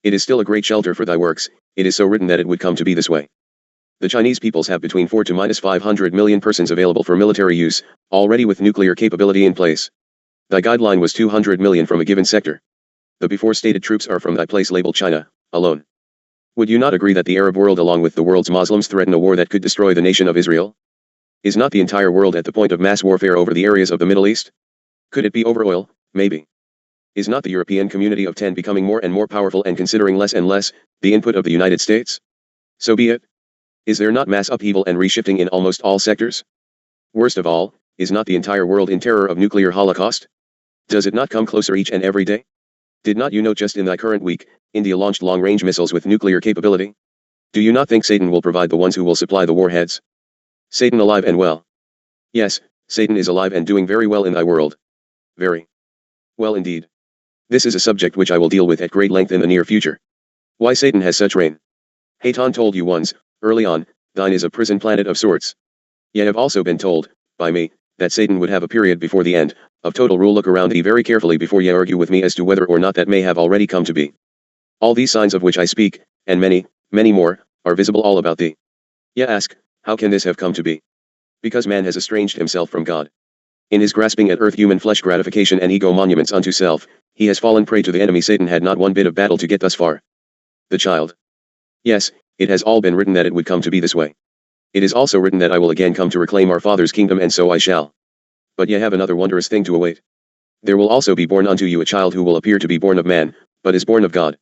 It is still a great shelter for thy works, it is so written that it would come to be this way. The Chinese peoples have between 4 to -500 million persons available for military use, already with nuclear capability in place. Thy guideline was 200 million from a given sector. The before stated troops are from thy place labeled China, alone. Would you not agree that the Arab world along with the world's Muslims threaten a war that could destroy the nation of Israel? Is not the entire world at the point of mass warfare over the areas of the Middle East? Could it be over oil? Maybe. Is not the European community of 10 becoming more and more powerful and considering less and less the input of the United States? So be it. Is there not mass upheaval and reshifting in almost all sectors? Worst of all, is not the entire world in terror of nuclear holocaust? Does it not come closer each and every day? Did not you know just in thy current week, India launched long-range missiles with nuclear capability? Do you not think Satan will provide the ones who will supply the warheads? Satan alive and well. Yes, Satan is alive and doing very well in thy world. Very well indeed. This is a subject which I will deal with at great length in the near future. Why Satan has such reign. Hayton told you once, early on, thine is a prison planet of sorts. Ye have also been told, by me, that Satan would have a period before the end, of total rule. Look around thee very carefully before ye argue with me as to whether or not that may have already come to be. All these signs of which I speak, and many, many more, are visible all about thee. Ye ask, how can this have come to be? Because man has estranged himself from God. In his grasping at earth human flesh gratification and ego monuments unto self, he has fallen prey to the enemy. Satan had not one bit of battle to get thus far. The child. Yes, it has all been written that it would come to be this way. It is also written that I will again come to reclaim our Father's kingdom, and so I shall. But ye have another wondrous thing to await. There will also be born unto you a child who will appear to be born of man, but is born of God.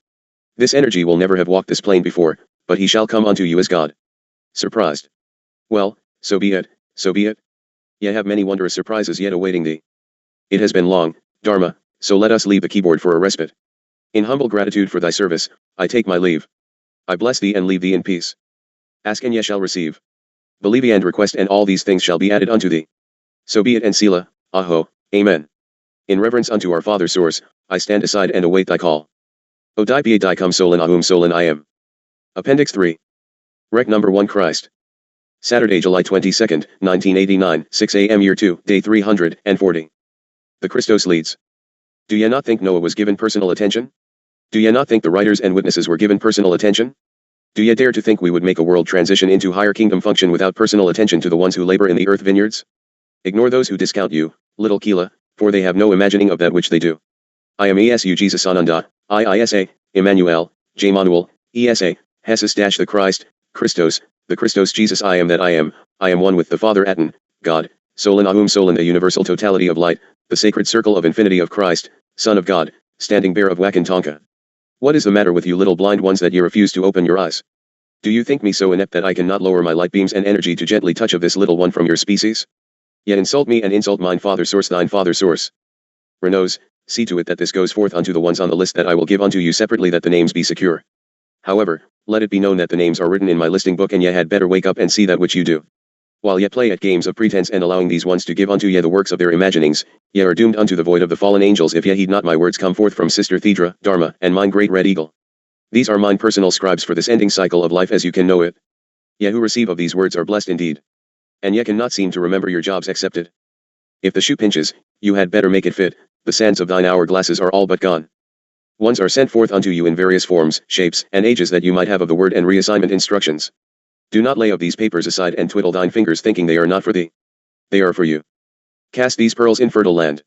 This energy will never have walked this plane before, but he shall come unto you as God. Surprised? Well, so be it, so be it. Ye have many wondrous surprises yet awaiting thee. It has been long, Dharma, so let us leave the keyboard for a respite. In humble gratitude for thy service, I take my leave. I bless thee and leave thee in peace. Ask and ye shall receive. Believe and request, and all these things shall be added unto thee. So be it, and Selah, Aho, Amen. In reverence unto our Father Source, I stand aside and await thy call. O di pie di cum solin ahum solin I am. Appendix 3. Rec number 1 Christ. Saturday, July 22, 1989, 6 a.m. Year 2, Day 340. The Christos leads. Do ye not think Noah was given personal attention? Do ye not think the writers and witnesses were given personal attention? Do ye dare to think we would make a world transition into higher kingdom function without personal attention to the ones who labor in the earth vineyards? Ignore those who discount you, little Keela, for they have no imagining of that which they do. I am ESU Jesus Ananda, IISA, Emmanuel, J. Manuel, ESA, Hesus the Christ, Christos, the Christos Jesus I am that I am one with the Father Aten, God, Solin Ahum Solin, the universal totality of light, the sacred circle of infinity of Christ, Son of God, standing bare of Wakantanka. What is the matter with you little blind ones that ye refuse to open your eyes? Do you think me so inept that I cannot lower my light beams and energy to gently touch of this little one from your species? Yet insult me and insult mine Father Source, thine Father Source. Renos, see to it that this goes forth unto the ones on the list that I will give unto you separately, that the names be secure. However, let it be known that the names are written in my listing book, and ye had better wake up and see that which you do. While ye play at games of pretense and allowing these ones to give unto ye the works of their imaginings, ye are doomed unto the void of the fallen angels if ye heed not my words come forth from Sister Thedra, Dharma, and mine great red eagle. These are mine personal scribes for this ending cycle of life as you can know it. Ye who receive of these words are blessed indeed. And ye cannot seem to remember your jobs accepted. If the shoe pinches, you had better make it fit, the sands of thine hourglasses are all but gone. Ones are sent forth unto you in various forms, shapes, and ages that you might have of the word and reassignment instructions. Do not lay of these papers aside and twiddle thine fingers thinking they are not for thee. They are for you. Cast these pearls in fertile land.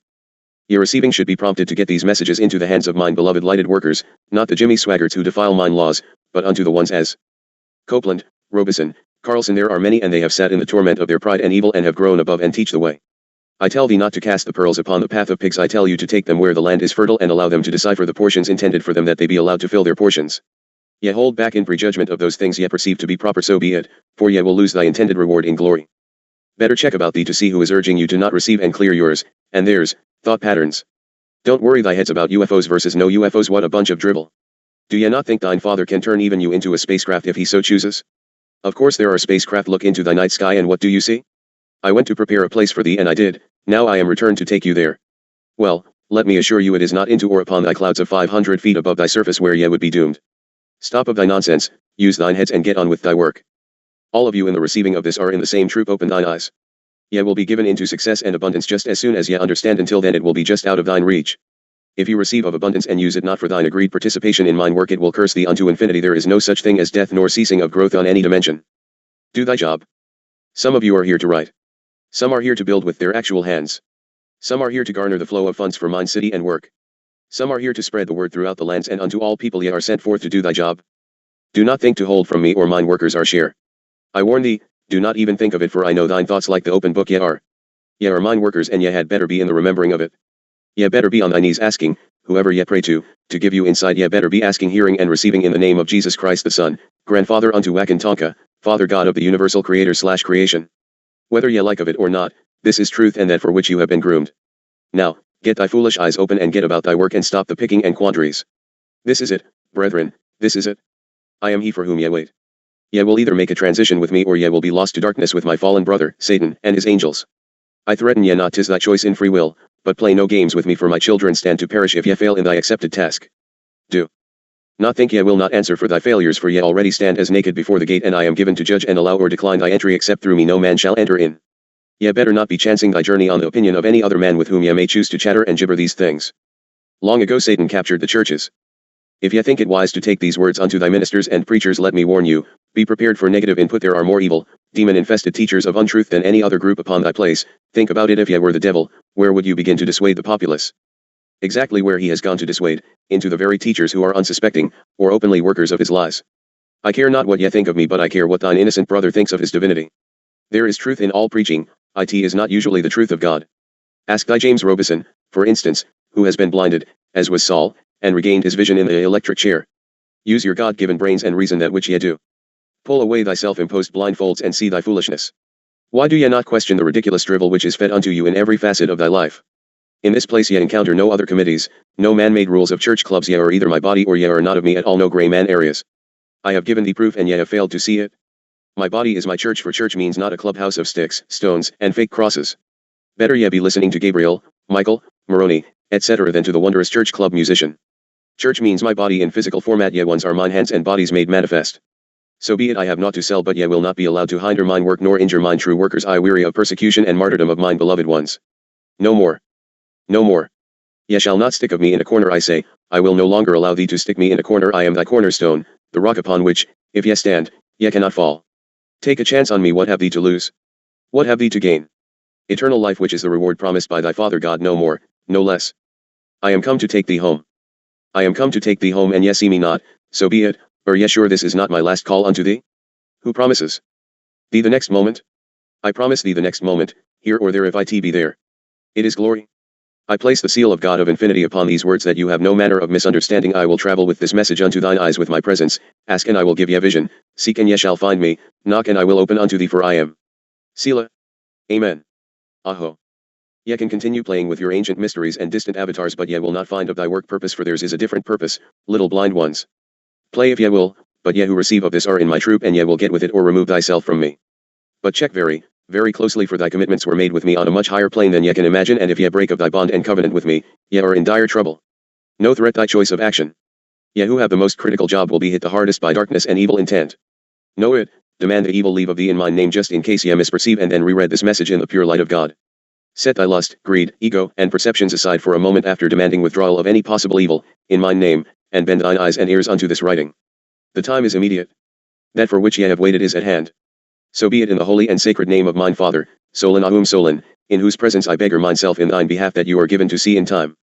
Your receiving should be prompted to get these messages into the hands of mine beloved lighted workers, not the Jimmy Swaggarts who defile mine laws, but unto the ones as Copeland, Robeson, Carlson. There are many, and they have sat in the torment of their pride and evil and have grown above and teach the way. I tell thee not to cast the pearls upon the path of pigs. I tell you to take them where the land is fertile and allow them to decipher the portions intended for them, that they be allowed to fill their portions. Ye hold back in prejudgment of those things ye perceive to be proper, so be it, for ye will lose thy intended reward in glory. Better check about thee to see who is urging you to not receive and clear yours, and theirs, thought patterns. Don't worry thy heads about UFOs versus no UFOs. What a bunch of dribble. Do ye not think thine Father can turn even you into a spacecraft if he so chooses? Of course there are spacecraft. Look into thy night sky, and what do you see? I went to prepare a place for thee, and I did. Now I am returned to take you there. Well, let me assure you it is not into or upon thy clouds of 500 feet above thy surface where ye would be doomed. Stop of thy nonsense, use thine heads and get on with thy work. All of you in the receiving of this are in the same troop. Open thine eyes. Ye will be given into success and abundance just as soon as ye understand. Until then it will be just out of thine reach. If you receive of abundance and use it not for thine agreed participation in mine work, it will curse thee unto infinity. There is no such thing as death nor ceasing of growth on any dimension. Do thy job. Some of you are here to write. Some are here to build with their actual hands. Some are here to garner the flow of funds for mine city and work. Some are here to spread the word throughout the lands and unto all people. Ye are sent forth to do thy job. Do not think to hold from me or mine workers our share. I warn thee, do not even think of it, for I know thine thoughts like the open book. Ye are mine workers, and ye had better be in the remembering of it. Ye better be on thy knees asking, whoever ye pray to give you insight. Ye better be asking, hearing, and receiving in the name of Jesus Christ the Son, grandfather unto Wakantanka, Father God of the universal creator/creation. Whether ye like of it or not, this is truth, and that for which you have been groomed. Now, get thy foolish eyes open and get about thy work and stop the picking and quandaries. This is it, brethren, this is it. I am he for whom ye wait. Ye will either make a transition with me, or ye will be lost to darkness with my fallen brother, Satan, and his angels. I threaten ye not, 'tis thy choice in free will, but play no games with me, for my children stand to perish if ye fail in thy accepted task. Do not think ye will not answer for thy failures, for ye already stand as naked before the gate, and I am given to judge and allow or decline thy entry, except through me no man shall enter in. Ye better not be chancing thy journey on the opinion of any other man with whom ye may choose to chatter and gibber these things. Long ago Satan captured the churches. If ye think it wise to take these words unto thy ministers and preachers, let me warn you, be prepared for negative input. There are more evil, demon-infested teachers of untruth than any other group upon thy place. Think about it. If ye were the devil, where would you begin to dissuade the populace? Exactly where he has gone to dissuade, into the very teachers who are unsuspecting, or openly workers of his lies. I care not what ye think of me, but I care what thine innocent brother thinks of his divinity. There is truth in all preaching, it is not usually the truth of God. Ask thy James Robison, for instance, who has been blinded, as was Saul, and regained his vision in the electric chair. Use your God-given brains and reason that which ye do. Pull away thy self-imposed blindfolds and see thy foolishness. Why do ye not question the ridiculous drivel which is fed unto you in every facet of thy life? In this place ye encounter no other committees, no man-made rules of church clubs. Ye are either my body or ye are not of me at all. No grey man areas. I have given thee proof and ye have failed to see it. My body is my church, for church means not a clubhouse of sticks, stones, and fake crosses. Better ye be listening to Gabriel, Michael, Moroni, etc. than to the wondrous church club musician. Church means my body in physical format. Ye ones are mine hands and bodies made manifest. So be it. I have naught to sell, but ye will not be allowed to hinder mine work nor injure mine true workers. I weary of persecution and martyrdom of mine beloved ones. No more. No more. Ye shall not stick of me in a corner. I say, I will no longer allow thee to stick me in a corner. I am thy cornerstone, the rock upon which, if ye stand, ye cannot fall. Take a chance on me. What have thee to lose? What have thee to gain? Eternal life, which is the reward promised by thy Father God, no more, no less. I am come to take thee home. I am come to take thee home, and ye see me not, so be it, or ye sure this is not my last call unto thee? Who promises thee the next moment? I promise thee the next moment, here or there if it be there. It is glory. I place the seal of God of infinity upon these words, that you have no manner of misunderstanding. I will travel with this message unto thine eyes with my presence. Ask and I will give ye vision, seek and ye shall find me, knock and I will open unto thee, for I am. Selah. Amen. Aho. Ye can continue playing with your ancient mysteries and distant avatars, but ye will not find of thy work purpose, for theirs is a different purpose, little blind ones. Play if ye will, but ye who receive of this are in my troop, and ye will get with it or remove thyself from me. But check very, very closely, for thy commitments were made with me on a much higher plane than ye can imagine, and if ye break of thy bond and covenant with me, ye are in dire trouble. No threat thy choice of action. Ye who have the most critical job will be hit the hardest by darkness and evil intent. Know it, demand the evil leave of thee in my name, just in case ye misperceive and then reread this message in the pure light of God. Set thy lust, greed, ego, and perceptions aside for a moment after demanding withdrawal of any possible evil, in my name, and bend thine eyes and ears unto this writing. The time is immediate. That for which ye have waited is at hand. So be it in the holy and sacred name of mine Father, Solon Ahum Solon, in whose presence I beggar myself in thine behalf, that you are given to see in time.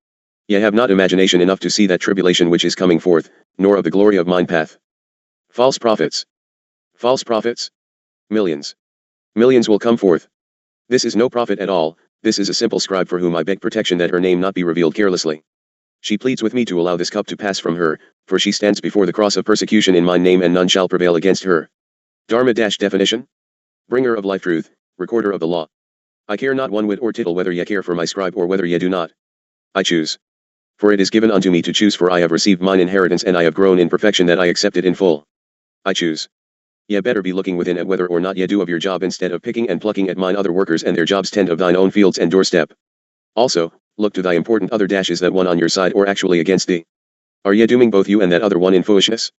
Ye have not imagination enough to see that tribulation which is coming forth, nor of the glory of mine path. False prophets. False prophets? Millions. Millions will come forth. This is no prophet at all, this is a simple scribe for whom I beg protection that her name not be revealed carelessly. She pleads with me to allow this cup to pass from her, for she stands before the cross of persecution in my name, and none shall prevail against her. Dharma definition. Bringer of life truth, recorder of the law. I care not one whit or tittle whether ye care for my scribe or whether ye do not. I choose. For it is given unto me to choose, for I have received mine inheritance, and I have grown in perfection that I accept it in full. I choose. Ye better be looking within at whether or not ye do of your job, instead of picking and plucking at mine other workers and their jobs. Tend of thine own fields and doorstep. Also, look to thy important other dashes, that one on your side or actually against thee. Are ye dooming both you and that other one in foolishness?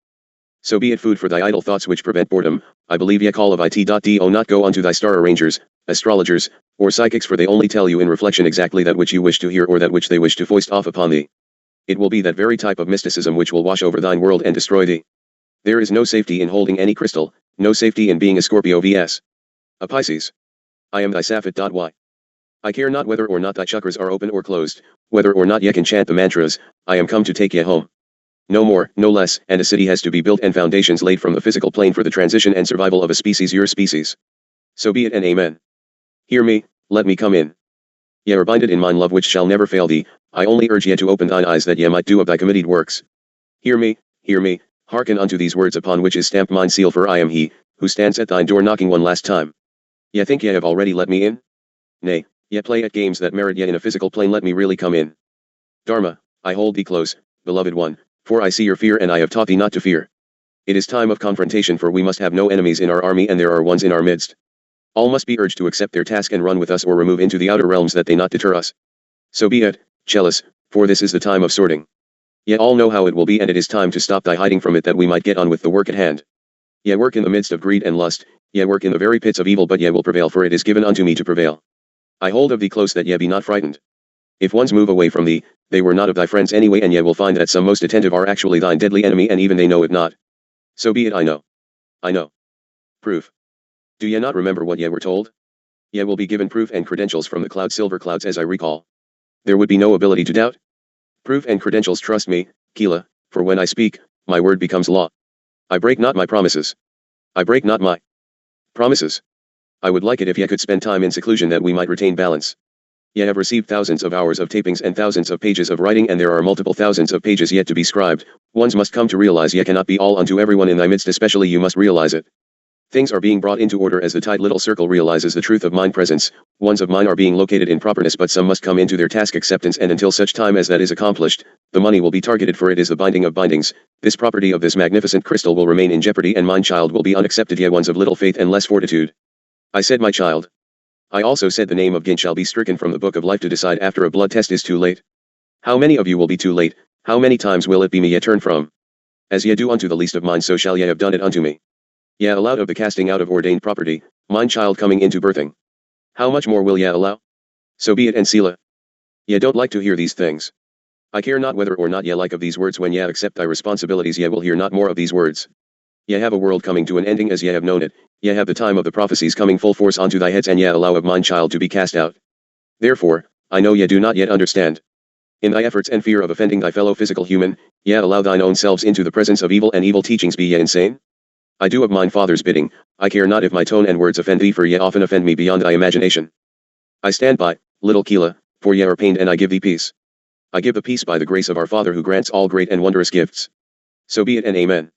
So be it food for thy idle thoughts which prevent boredom. I believe ye call of it.do not go unto thy star arrangers, astrologers, or psychics, for they only tell you in reflection exactly that which you wish to hear or that which they wish to foist off upon thee. It will be that very type of mysticism which will wash over thine world and destroy thee. There is no safety in holding any crystal, no safety in being a Scorpio vs. a Pisces. I am thy Saphit.y. I care not whether or not thy chakras are open or closed, whether or not ye can chant the mantras. I am come to take ye home. No more, no less, and a city has to be built and foundations laid from the physical plane for the transition and survival of a species, your species. So be it, and amen. Hear me, let me come in. Ye are binded in mine love which shall never fail thee. I only urge ye to open thine eyes that ye might do of thy committed works. Hear me, hearken unto these words upon which is stamped mine seal, for I am he, who stands at thine door knocking one last time. Ye think ye have already let me in? Nay, ye play at games that merit ye in a physical plane. Let me really come in. Dharma, I hold thee close, beloved one, for I see your fear, and I have taught thee not to fear. It is time of confrontation, for we must have no enemies in our army, and there are ones in our midst. All must be urged to accept their task and run with us, or remove into the outer realms, that they not deter us. So be it, Chalice, for this is the time of sorting. Ye all know how it will be, and it is time to stop thy hiding from it, that we might get on with the work at hand. Ye work in the midst of greed and lust, ye work in the very pits of evil, but ye will prevail, for it is given unto me to prevail. I hold of thee close, that ye be not frightened. If ones move away from thee, they were not of thy friends anyway, and ye will find that some most attentive are actually thine deadly enemy, and even they know it not. So be it. I know. I know. Proof. Do ye not remember what ye were told? Ye will be given proof and credentials from the cloud, silver clouds, as I recall. There would be no ability to doubt. Proof and credentials, trust me, Keela, for when I speak, my word becomes law. I break not my promises. I break not my promises. I would like it if ye could spend time in seclusion that we might retain balance. Ye have received thousands of hours of tapings and thousands of pages of writing, and there are multiple thousands of pages yet to be scribed. Ones must come to realize ye cannot be all unto everyone in thy midst, especially you must realize it. Things are being brought into order as the tight little circle realizes the truth of mine presence. Ones of mine are being located in properness, but some must come into their task acceptance, and until such time as that is accomplished, the money will be targeted, for it is the binding of bindings. This property of this magnificent crystal will remain in jeopardy, and mine child will be unaccepted, ye ones of little faith and less fortitude. I said my child. I also said the name of Gin shall be stricken from the book of life to decide after a blood test is too late. How many of you will be too late? How many times will it be me ye turn from? As ye do unto the least of mine, so shall ye have done it unto me. Ye allowed of the casting out of ordained property, mine child coming into birthing. How much more will ye allow? So be it, and Selah. Ye don't like to hear these things. I care not whether or not ye like of these words. When ye accept thy responsibilities, ye will hear not more of these words. Ye have a world coming to an ending as ye have known it. Ye have the time of the prophecies coming full force onto thy heads, and ye allow of mine child to be cast out. Therefore, I know ye do not yet understand. In thy efforts and fear of offending thy fellow physical human, ye allow thine own selves into the presence of evil and evil teachings. Be ye insane? I do of mine Father's bidding. I care not if my tone and words offend thee, for ye often offend me beyond thy imagination. I stand by, little Keilah, for ye are pained, and I give thee peace. I give the peace by the grace of our Father, who grants all great and wondrous gifts. So be it, and amen.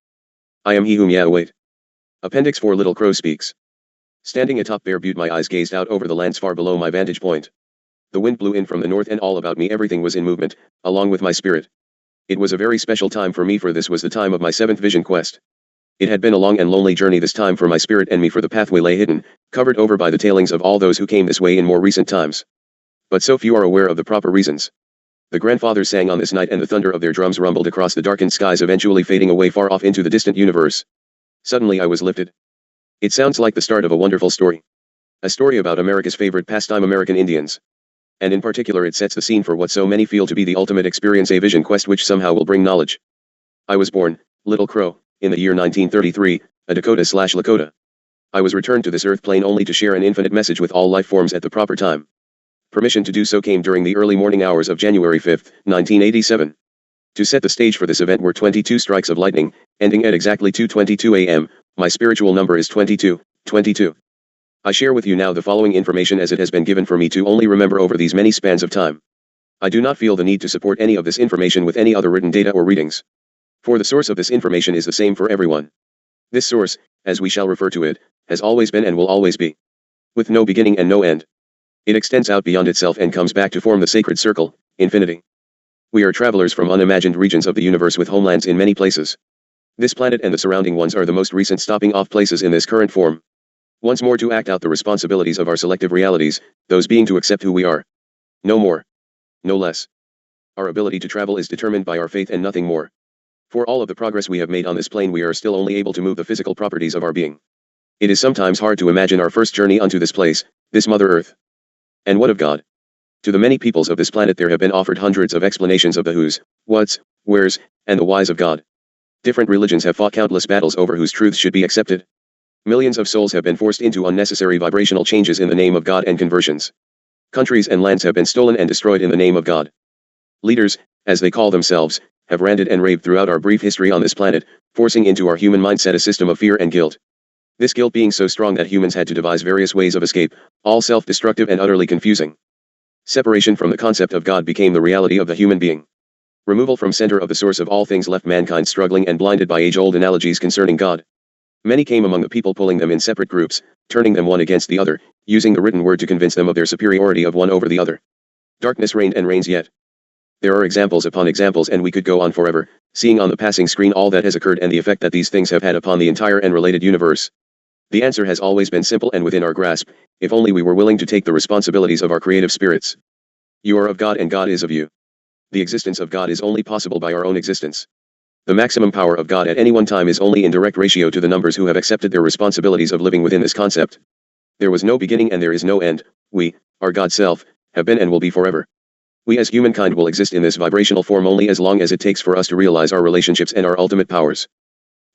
I am he whom ye await. Appendix 4. Little Crow speaks. Standing atop Bear Butte, my eyes gazed out over the lands far below my vantage point. The wind blew in from the north, and all about me everything was in movement, along with my spirit. It was a very special time for me, for this was the time of my 7th vision quest. It had been a long and lonely journey this time for my spirit and me, for the pathway lay hidden, covered over by the tailings of all those who came this way in more recent times. But so few are aware of the proper reasons. The grandfathers sang on this night, and the thunder of their drums rumbled across the darkened skies, eventually fading away far off into the distant universe. Suddenly I was lifted. It sounds like the start of a wonderful story. A story about America's favorite pastime, American Indians. And in particular it sets the scene for what so many feel to be the ultimate experience, a vision quest which somehow will bring knowledge. I was born, Little Crow, in the year 1933, a Dakota/Lakota. I was returned to this earth plane only to share an infinite message with all life forms at the proper time. Permission to do so came during the early morning hours of January 5, 1987. To set the stage for this event were 22 strikes of lightning, ending at exactly 2:22 a.m. My spiritual number is 22. I share with you now the following information as it has been given for me to only remember over these many spans of time. I do not feel the need to support any of this information with any other written data or readings. For the source of this information is the same for everyone. This source, as we shall refer to it, has always been and will always be. With no beginning and no end. It extends out beyond itself and comes back to form the sacred circle, infinity. We are travelers from unimagined regions of the universe with homelands in many places. This planet and the surrounding ones are the most recent stopping off places in this current form. Once more to act out the responsibilities of our selective realities, those being to accept who we are. No more. No less. Our ability to travel is determined by our faith and nothing more. For all of the progress we have made on this plane, we are still only able to move the physical properties of our being. It is sometimes hard to imagine our first journey unto this place, this Mother Earth. And what of God? To the many peoples of this planet there have been offered hundreds of explanations of the whos, whats, wheres, and the whys of God. Different religions have fought countless battles over whose truths should be accepted. Millions of souls have been forced into unnecessary vibrational changes in the name of God and conversions. Countries and lands have been stolen and destroyed in the name of God. Leaders, as they call themselves, have ranted and raved throughout our brief history on this planet, forcing into our human mindset a system of fear and guilt. This guilt being so strong that humans had to devise various ways of escape, all self-destructive and utterly confusing. Separation from the concept of God became the reality of the human being. Removal from center of the source of all things left mankind struggling and blinded by age-old analogies concerning God. Many came among the people, pulling them in separate groups, turning them one against the other, using the written word to convince them of their superiority of one over the other. Darkness reigned and reigns yet. There are examples upon examples, and we could go on forever, seeing on the passing screen all that has occurred and the effect that these things have had upon the entire and related universe. The answer has always been simple and within our grasp, if only we were willing to take the responsibilities of our creative spirits. You are of God and God is of you. The existence of God is only possible by our own existence. The maximum power of God at any one time is only in direct ratio to the numbers who have accepted their responsibilities of living within this concept. There was no beginning and there is no end. We, our God self, have been and will be forever. We as humankind will exist in this vibrational form only as long as it takes for us to realize our relationships and our ultimate powers.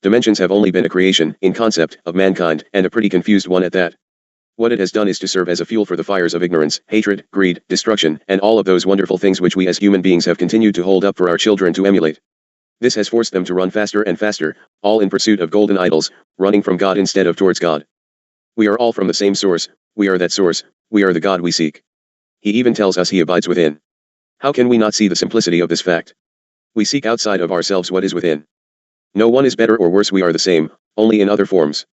Dimensions have only been a creation, in concept, of mankind, and a pretty confused one at that. What it has done is to serve as a fuel for the fires of ignorance, hatred, greed, destruction, and all of those wonderful things which we as human beings have continued to hold up for our children to emulate. This has forced them to run faster and faster, all in pursuit of golden idols, running from God instead of towards God. We are all from the same source, we are that source, we are the God we seek. He even tells us he abides within. How can we not see the simplicity of this fact? We seek outside of ourselves what is within. No one is better or worse, we are the same, only in other forms.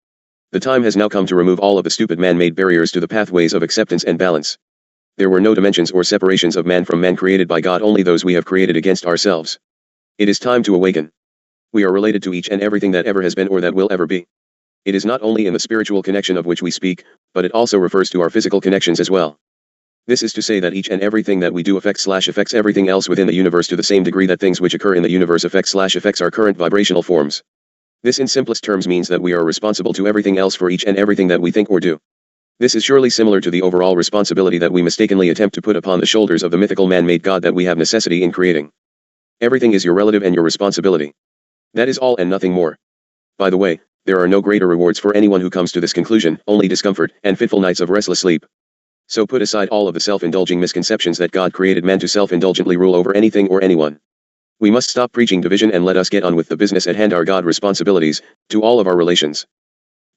The time has now come to remove all of the stupid man-made barriers to the pathways of acceptance and balance. There were no dimensions or separations of man from man created by God, only those we have created against ourselves. It is time to awaken. We are related to each and everything that ever has been or that will ever be. It is not only in the spiritual connection of which we speak, but it also refers to our physical connections as well. This is to say that each and everything that we do affects everything else within the universe to the same degree that things which occur in the universe affects our current vibrational forms. This in simplest terms means that we are responsible to everything else for each and everything that we think or do. This is surely similar to the overall responsibility that we mistakenly attempt to put upon the shoulders of the mythical man-made God that we have necessity in creating. Everything is your relative and your responsibility. That is all and nothing more. By the way, there are no greater rewards for anyone who comes to this conclusion, only discomfort and fitful nights of restless sleep. So put aside all of the self-indulging misconceptions that God created man to self-indulgently rule over anything or anyone. We must stop preaching division and let us get on with the business at hand, our God responsibilities, to all of our relations.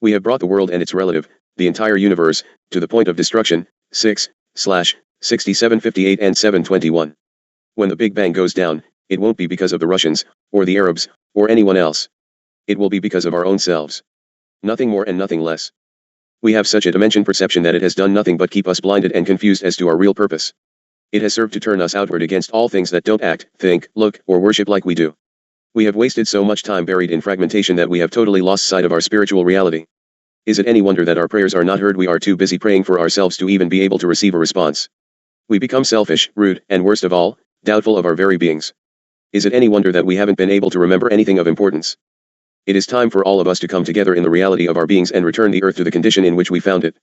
We have brought the world and its relative, the entire universe, to the point of destruction, 6/6758 and 721. When the Big Bang goes down, it won't be because of the Russians, or the Arabs, or anyone else. It will be because of our own selves. Nothing more and nothing less. We have such a dimension perception that it has done nothing but keep us blinded and confused as to our real purpose. It has served to turn us outward against all things that don't act, think, look, or worship like we do. We have wasted so much time buried in fragmentation that we have totally lost sight of our spiritual reality. Is it any wonder that our prayers are not heard? We are too busy praying for ourselves to even be able to receive a response. We become selfish, rude, and worst of all, doubtful of our very beings. Is it any wonder that we haven't been able to remember anything of importance? It is time for all of us to come together in the reality of our beings and return the earth to the condition in which we found it.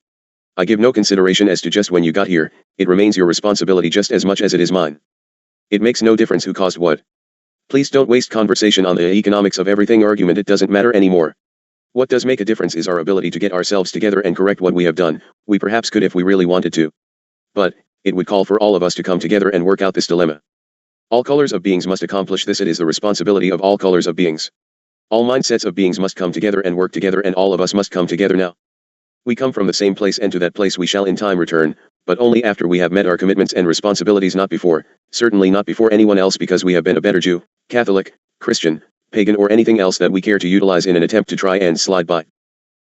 I give no consideration as to just when you got here, it remains your responsibility just as much as it is mine. It makes no difference who caused what. Please don't waste conversation on the economics of everything argument, it doesn't matter anymore. What does make a difference is our ability to get ourselves together and correct what we have done. We perhaps could if we really wanted to. But, it would call for all of us to come together and work out this dilemma. All colors of beings must accomplish this. It is the responsibility of all colors of beings. All mindsets of beings must come together and work together, and all of us must come together now. We come from the same place, and to that place we shall in time return, but only after we have met our commitments and responsibilities, not before, certainly not before anyone else, because we have been a better Jew, Catholic, Christian, pagan, or anything else that we care to utilize in an attempt to try and slide by.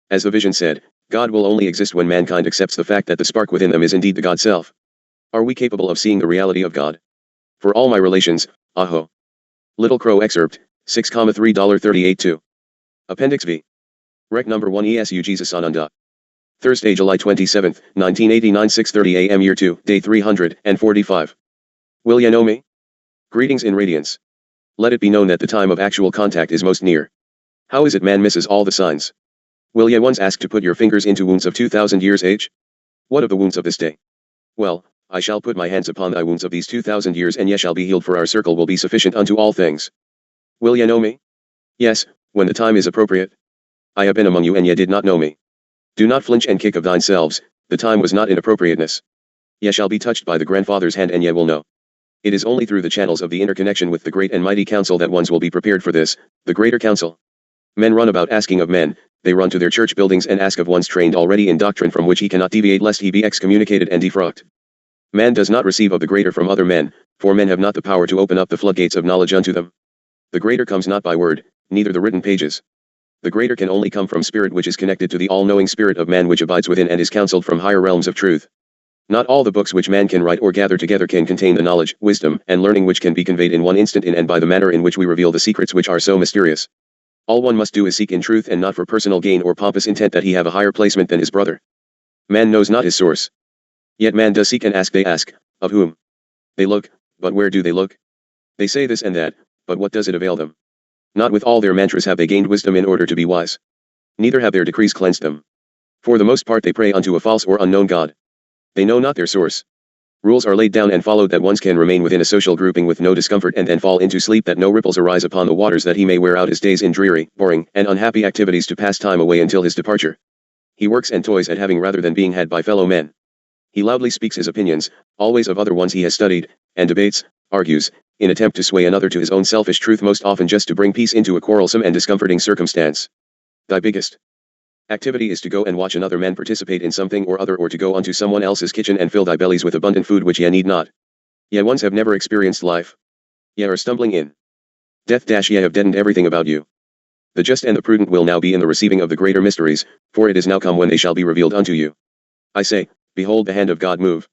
As the vision said, God will only exist when mankind accepts the fact that the spark within them is indeed the God self. Are we capable of seeing the reality of God? For all my relations, aho. Little Crow excerpt, 6,338-2. Appendix V. Rec number 1 ESU Jesus Ananda. Thursday, July 27, 1989, 6:30 a.m. Year 2, Day 345. Will ya know me? Greetings in radiance. Let it be known that the time of actual contact is most near. How is it man misses all the signs? Will ye once ask to put your fingers into wounds of 2,000 years age? What of the wounds of this day? Well, I shall put my hands upon thy wounds of these 2,000 years, and ye shall be healed, for our circle will be sufficient unto all things. Will ye know me? Yes, when the time is appropriate. I have been among you, and ye did not know me. Do not flinch and kick of thine selves, the time was not inappropriateness. Ye shall be touched by the grandfather's hand, and ye will know. It is only through the channels of the interconnection with the great and mighty council that ones will be prepared for this, the greater council. Men run about asking of men, they run to their church buildings and ask of ones trained already in doctrine from which he cannot deviate, lest he be excommunicated and defrocked. Man does not receive of the greater from other men, for men have not the power to open up the floodgates of knowledge unto them. The greater comes not by word, neither the written pages. The greater can only come from spirit, which is connected to the all-knowing spirit of man, which abides within and is counseled from higher realms of truth. Not all the books which man can write or gather together can contain the knowledge, wisdom, and learning which can be conveyed in one instant in and by the manner in which we reveal the secrets which are so mysterious. All one must do is seek in truth, and not for personal gain or pompous intent that he have a higher placement than his brother. Man knows not his source. Yet man does seek and ask. They ask, of whom? They look, but where do they look? They say this and that, but what does it avail them? Not with all their mantras have they gained wisdom in order to be wise. Neither have their decrees cleansed them. For the most part they pray unto a false or unknown God. They know not their source. Rules are laid down and followed that one can remain within a social grouping with no discomfort, and then fall into sleep, that no ripples arise upon the waters, that he may wear out his days in dreary, boring, and unhappy activities to pass time away until his departure. He works and toys at having rather than being had by fellow men. He loudly speaks his opinions, always of other ones he has studied, and debates, argues, in attempt to sway another to his own selfish truth, most often just to bring peace into a quarrelsome and discomforting circumstance. Thy biggest activity is to go and watch another man participate in something or other, or to go unto someone else's kitchen and fill thy bellies with abundant food which ye need not. Ye ones have never experienced life. Ye are stumbling in death. Ye have deadened everything about you. The just and the prudent will now be in the receiving of the greater mysteries, for it is now come when they shall be revealed unto you. I say, behold the hand of God move.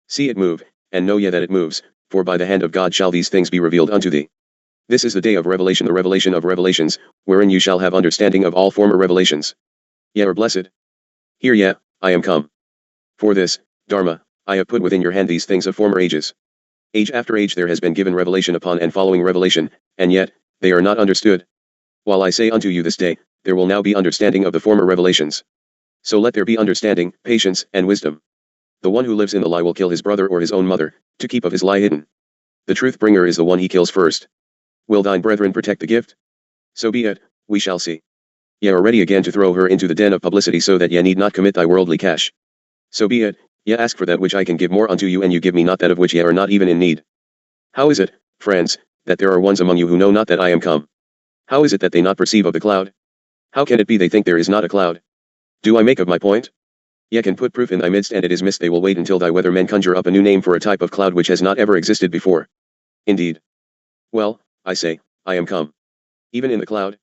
See it move, and know ye that it moves, for by the hand of God shall these things be revealed unto thee. This is the day of revelation, the revelation of revelations, wherein you shall have understanding of all former revelations. Ye are blessed. Hear ye, I am come. For this, Dharma, I have put within your hand these things of former ages. Age after age there has been given revelation upon and following revelation, and yet, they are not understood. While I say unto you this day, there will now be understanding of the former revelations. So let there be understanding, patience, and wisdom. The one who lives in the lie will kill his brother or his own mother, to keep of his lie hidden. The truth bringer is the one he kills first. Will thine brethren protect the gift? So be it, we shall see. Ye are ready again to throw her into the den of publicity, so that ye need not commit thy worldly cash. So be it, ye ask for that which I can give more unto you, and you give me not that of which ye are not even in need. How is it, friends, that there are ones among you who know not that I am come? How is it that they not perceive of the cloud? How can it be they think there is not a cloud? Do I make of my point? Ye can put proof in thy midst, and it is missed. They will wait until thy weather men conjure up a new name for a type of cloud which has not ever existed before. Indeed. Well, I say, I am come. Even in the cloud.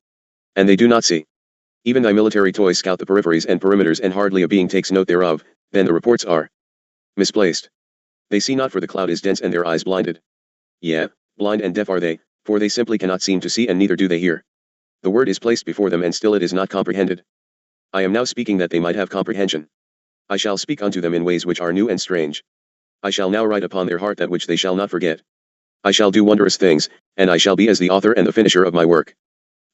And they do not see. Even thy military toys scout the peripheries and perimeters, and hardly a being takes note thereof, then the reports are misplaced. They see not, for the cloud is dense and their eyes blinded. Yeah, blind and deaf are they, for they simply cannot seem to see, and neither do they hear. The word is placed before them, and still it is not comprehended. I am now speaking that they might have comprehension. I shall speak unto them in ways which are new and strange. I shall now write upon their heart that which they shall not forget. I shall do wondrous things, and I shall be as the author and the finisher of my work.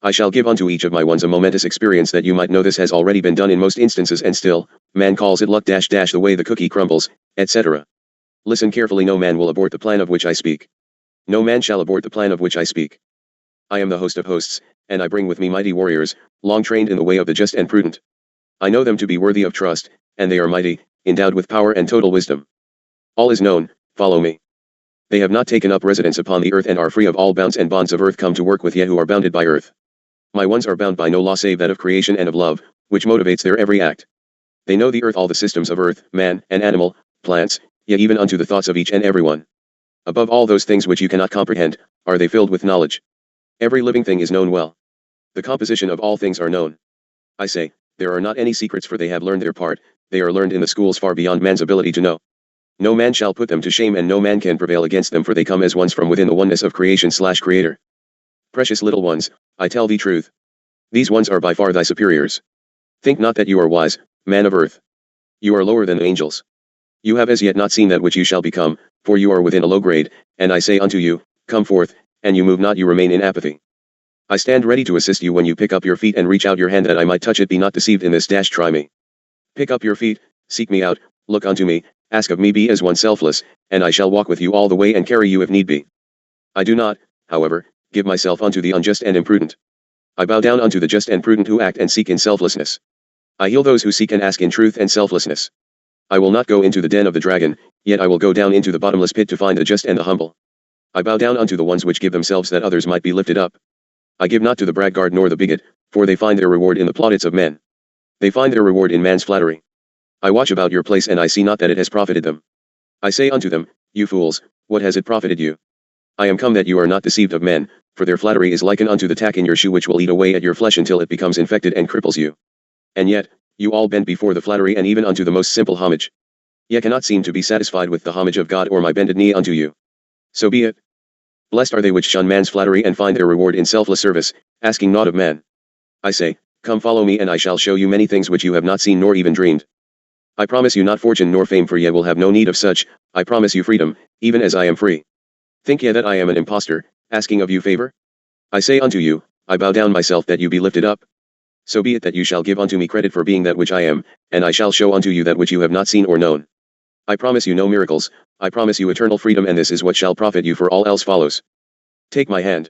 I shall give unto each of my ones a momentous experience, that you might know this has already been done in most instances, and still, man calls it luck the way the cookie crumbles, etc. Listen carefully. No man will abort the plan of which I speak. No man shall abort the plan of which I speak. I am the host of hosts, and I bring with me mighty warriors, long trained in the way of the just and prudent. I know them to be worthy of trust, and they are mighty, endowed with power and total wisdom. All is known, follow me. They have not taken up residence upon the earth, and are free of all bounds and bonds of earth, come to work with ye who are bounded by earth. My ones are bound by no law save that of creation and of love, which motivates their every act. They know the earth, all the systems of earth, man, and animal, plants, yet even unto the thoughts of each and every one. Above all those things which you cannot comprehend, are they filled with knowledge. Every living thing is known well. The composition of all things are known. I say, there are not any secrets, for they have learned their part, they are learned in the schools far beyond man's ability to know. No man shall put them to shame, and no man can prevail against them, for they come as ones from within the oneness of creation/creator. Precious little ones, I tell thee truth. These ones are by far thy superiors. Think not that you are wise, man of earth. You are lower than the angels. You have as yet not seen that which you shall become, for you are within a low grade, and I say unto you, come forth, and you move not, you remain in apathy. I stand ready to assist you when you pick up your feet and reach out your hand that I might touch it. Be not deceived in this. Try me. Pick up your feet, seek me out, look unto me, ask of me, be as one selfless, and I shall walk with you all the way and carry you if need be. I do not, however, give myself unto the unjust and imprudent. I bow down unto the just and prudent who act and seek in selflessness. I heal those who seek and ask in truth and selflessness. I will not go into the den of the dragon, yet I will go down into the bottomless pit to find the just and the humble. I bow down unto the ones which give themselves that others might be lifted up. I give not to the braggart nor the bigot, for they find their reward in the plaudits of men. They find their reward in man's flattery. I watch about your place, and I see not that it has profited them. I say unto them, you fools, what has it profited you? I am come that you are not deceived of men, for their flattery is likened unto the tack in your shoe, which will eat away at your flesh until it becomes infected and cripples you. And yet, you all bend before the flattery, and even unto the most simple homage. Ye cannot seem to be satisfied with the homage of God or my bended knee unto you. So be it. Blessed are they which shun man's flattery and find their reward in selfless service, asking naught of man. I say, come follow me, and I shall show you many things which you have not seen nor even dreamed. I promise you not fortune nor fame, for ye will have no need of such. I promise you freedom, even as I am free. Think ye that I am an impostor, asking of you favor? I say unto you, I bow down myself that you be lifted up. So be it that you shall give unto me credit for being that which I am, and I shall show unto you that which you have not seen or known. I promise you no miracles, I promise you eternal freedom, and this is what shall profit you, for all else follows. Take my hand.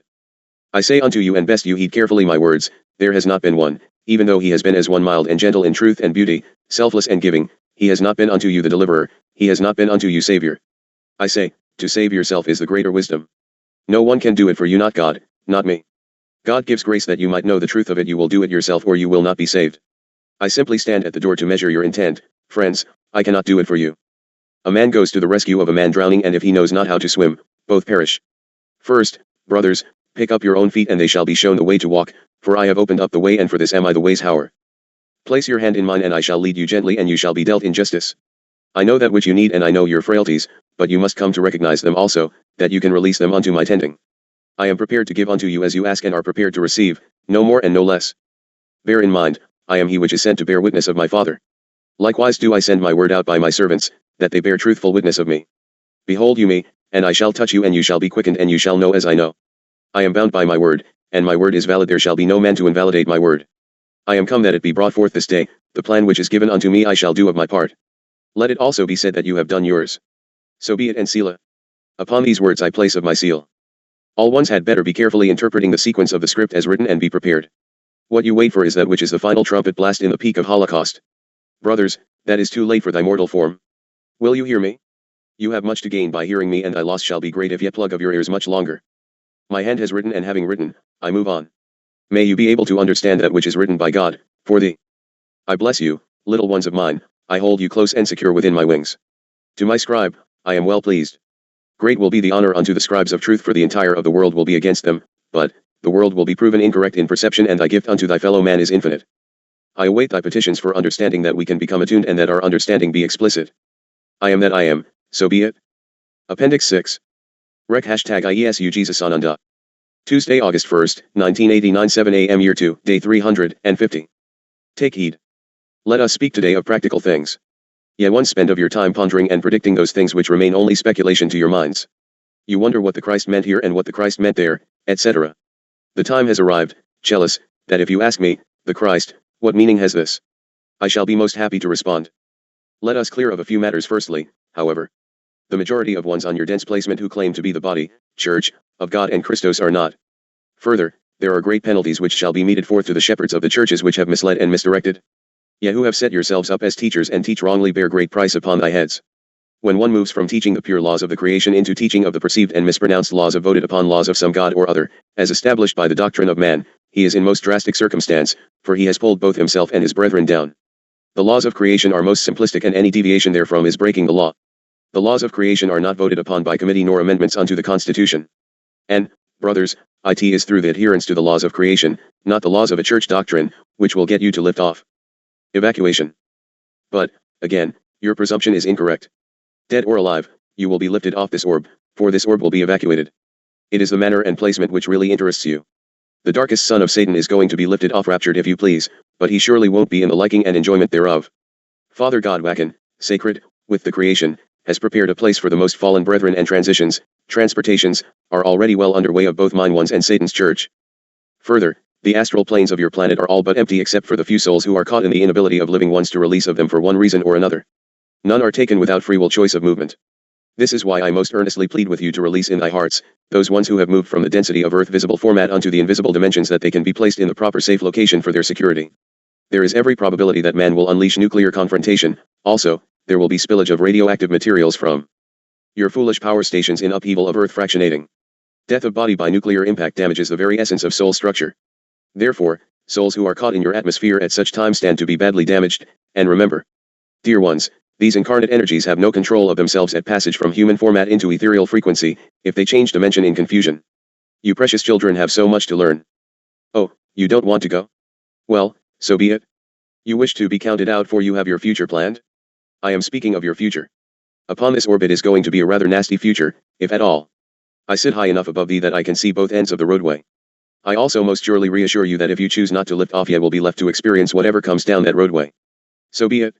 I say unto you, and best you heed carefully my words, there has not been one, even though he has been as one mild and gentle in truth and beauty, selfless and giving, he has not been unto you the deliverer, he has not been unto you Savior. I say, to save yourself is the greater wisdom. No one can do it for you, not God, not me. God gives grace that you might know the truth of it. You will do it yourself or you will not be saved. I simply stand at the door to measure your intent, friends. I cannot do it for you. A man goes to the rescue of a man drowning, and if he knows not how to swim, both perish. First, brothers, pick up your own feet and they shall be shown the way to walk, for I have opened up the way, and for this am I the way's hour. Place your hand in mine and I shall lead you gently, and you shall be dealt in justice. I know that which you need and I know your frailties, but you must come to recognize them also, that you can release them unto my tending. I am prepared to give unto you as you ask and are prepared to receive, no more and no less. Bear in mind, I am he which is sent to bear witness of my Father. Likewise do I send my word out by my servants, that they bear truthful witness of me. Behold you me, and I shall touch you and you shall be quickened and you shall know as I know. I am bound by my word, and my word is valid, there shall be no man to invalidate my word. I am come that it be brought forth this day, the plan which is given unto me I shall do of my part. Let it also be said that you have done yours. So be it, and Selah. Upon these words I place of my seal. All ones had better be carefully interpreting the sequence of the script as written and be prepared. What you wait for is that which is the final trumpet blast in the peak of Holocaust. Brothers, that is too late for thy mortal form. Will you hear me? You have much to gain by hearing me, and thy loss shall be great if yet plug of your ears much longer. My hand has written, and having written, I move on. May you be able to understand that which is written by God, for thee. I bless you, little ones of mine, I hold you close and secure within my wings. To my scribe, I am well pleased. Great will be the honor unto the scribes of truth, for the entire of the world will be against them, but the world will be proven incorrect in perception, and thy gift unto thy fellow man is infinite. I await thy petitions for understanding, that we can become attuned and that our understanding be explicit. I am that I am, so be it. Appendix 6. Rec #IESU Jesus Ananda. Tuesday, August 1st, 1989, 7 a.m. Year 2, Day 350. Take heed. Let us speak today of practical things. Yet once spend of your time pondering and predicting those things which remain only speculation to your minds. You wonder what the Christ meant here and what the Christ meant there, etc. The time has arrived, Chalice, that if you ask me, the Christ, what meaning has this? I shall be most happy to respond. Let us clear of a few matters firstly, however. The majority of ones on your dense placement who claim to be the body, church, of God and Christos are not. Further, there are great penalties which shall be meted forth to the shepherds of the churches which have misled and misdirected. Ye who have set yourselves up as teachers and teach wrongly bear great price upon thy heads. When one moves from teaching the pure laws of the creation into teaching of the perceived and mispronounced laws of voted upon laws of some god or other, as established by the doctrine of man, he is in most drastic circumstance, for he has pulled both himself and his brethren down. The laws of creation are most simplistic, and any deviation therefrom is breaking the law. The laws of creation are not voted upon by committee nor amendments unto the Constitution. And, brothers, it is through the adherence to the laws of creation, not the laws of a church doctrine, which will get you to lift off. Evacuation. But, again, your presumption is incorrect. Dead or alive, you will be lifted off this orb, for this orb will be evacuated. It is the manner and placement which really interests you. The darkest son of Satan is going to be lifted off, raptured if you please, but he surely won't be in the liking and enjoyment thereof. Father God Wacken, sacred, with the creation, has prepared a place for the most fallen brethren, and transportations, are already well underway of both mine ones and Satan's church. Further, the astral planes of your planet are all but empty except for the few souls who are caught in the inability of living ones to release of them for one reason or another. None are taken without free will choice of movement. This is why I most earnestly plead with you to release in thy hearts, those ones who have moved from the density of earth visible format unto the invisible dimensions, that they can be placed in the proper safe location for their security. There is every probability that man will unleash nuclear confrontation. Also, there will be spillage of radioactive materials from your foolish power stations in upheaval of earth fractionating. Death of body by nuclear impact damages the very essence of soul structure. Therefore, souls who are caught in your atmosphere at such time stand to be badly damaged, and remember, dear ones, these incarnate energies have no control of themselves at passage from human format into ethereal frequency, if they change dimension in confusion. You precious children have so much to learn. Oh, you don't want to go? Well, so be it. You wish to be counted out, for you have your future planned? I am speaking of your future. Upon this orbit is going to be a rather nasty future, if at all. I sit high enough above thee that I can see both ends of the roadway. I also most surely reassure you that if you choose not to lift off, ye will be left to experience whatever comes down that roadway. So be it.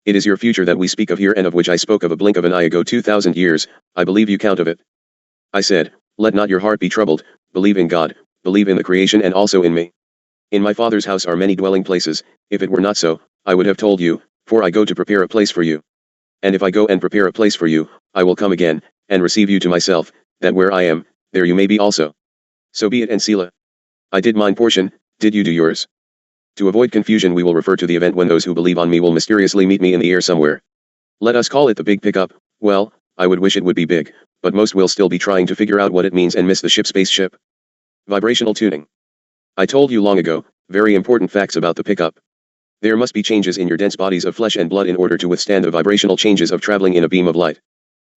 It is your future that we speak of here, and of which I spoke of a blink of an eye ago 2,000 years, I believe you count of it. I said, let not your heart be troubled, believe in God, believe in the creation and also in me. In my Father's house are many dwelling places. If it were not so, I would have told you, for I go to prepare a place for you. And if I go and prepare a place for you, I will come again, and receive you to myself, that where I am, there you may be also. So be it, and Selah. I did mine portion, did you do yours? To avoid confusion, we will refer to the event when those who believe on me will mysteriously meet me in the air somewhere. Let us call it the big pickup. Well, I would wish it would be big, but most will still be trying to figure out what it means and miss the spaceship. Vibrational tuning. I told you long ago, very important facts about the pickup. There must be changes in your dense bodies of flesh and blood in order to withstand the vibrational changes of traveling in a beam of light.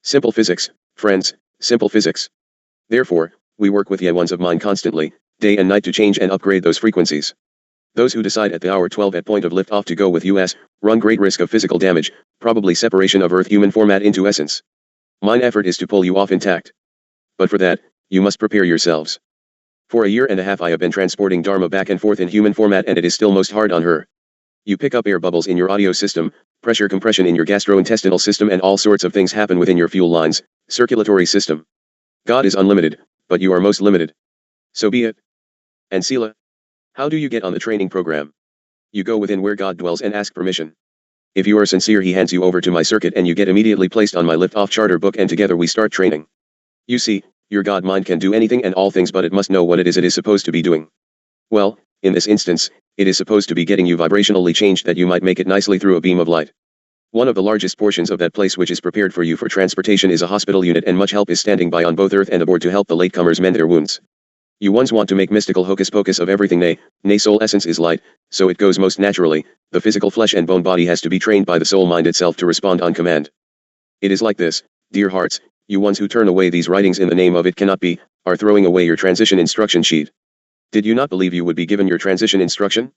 Simple physics, friends, simple physics. Therefore, we work with ye ones of mind constantly, day and night to change and upgrade those frequencies. Those who decide at the hour 12 at point of liftoff to go with us, run great risk of physical damage, probably separation of Earth human format into essence. Mine effort is to pull you off intact. But for that, you must prepare yourselves. For a year and a half I have been transporting Dharma back and forth in human format and it is still most hard on her. You pick up air bubbles in your audio system, pressure compression in your gastrointestinal system and all sorts of things happen within your fuel lines, circulatory system. God is unlimited, but you are most limited. So be it. And Sila? How do you get on the training program? You go within where God dwells and ask permission. If you are sincere he hands you over to my circuit and you get immediately placed on my lift-off charter book and together we start training. You see, your God mind can do anything and all things but it must know what it is supposed to be doing. Well, in this instance, it is supposed to be getting you vibrationally changed that you might make it nicely through a beam of light. One of the largest portions of that place which is prepared for you for transportation is a hospital unit and much help is standing by on both earth and aboard to help the latecomers mend their wounds. You ones want to make mystical hocus pocus of everything nay soul essence is light, so it goes most naturally, the physical flesh and bone body has to be trained by the soul mind itself to respond on command. It is like this, dear hearts, you ones who turn away these writings in the name of it cannot be, are throwing away your transition instruction sheet. Did you not believe you would be given your transition instruction?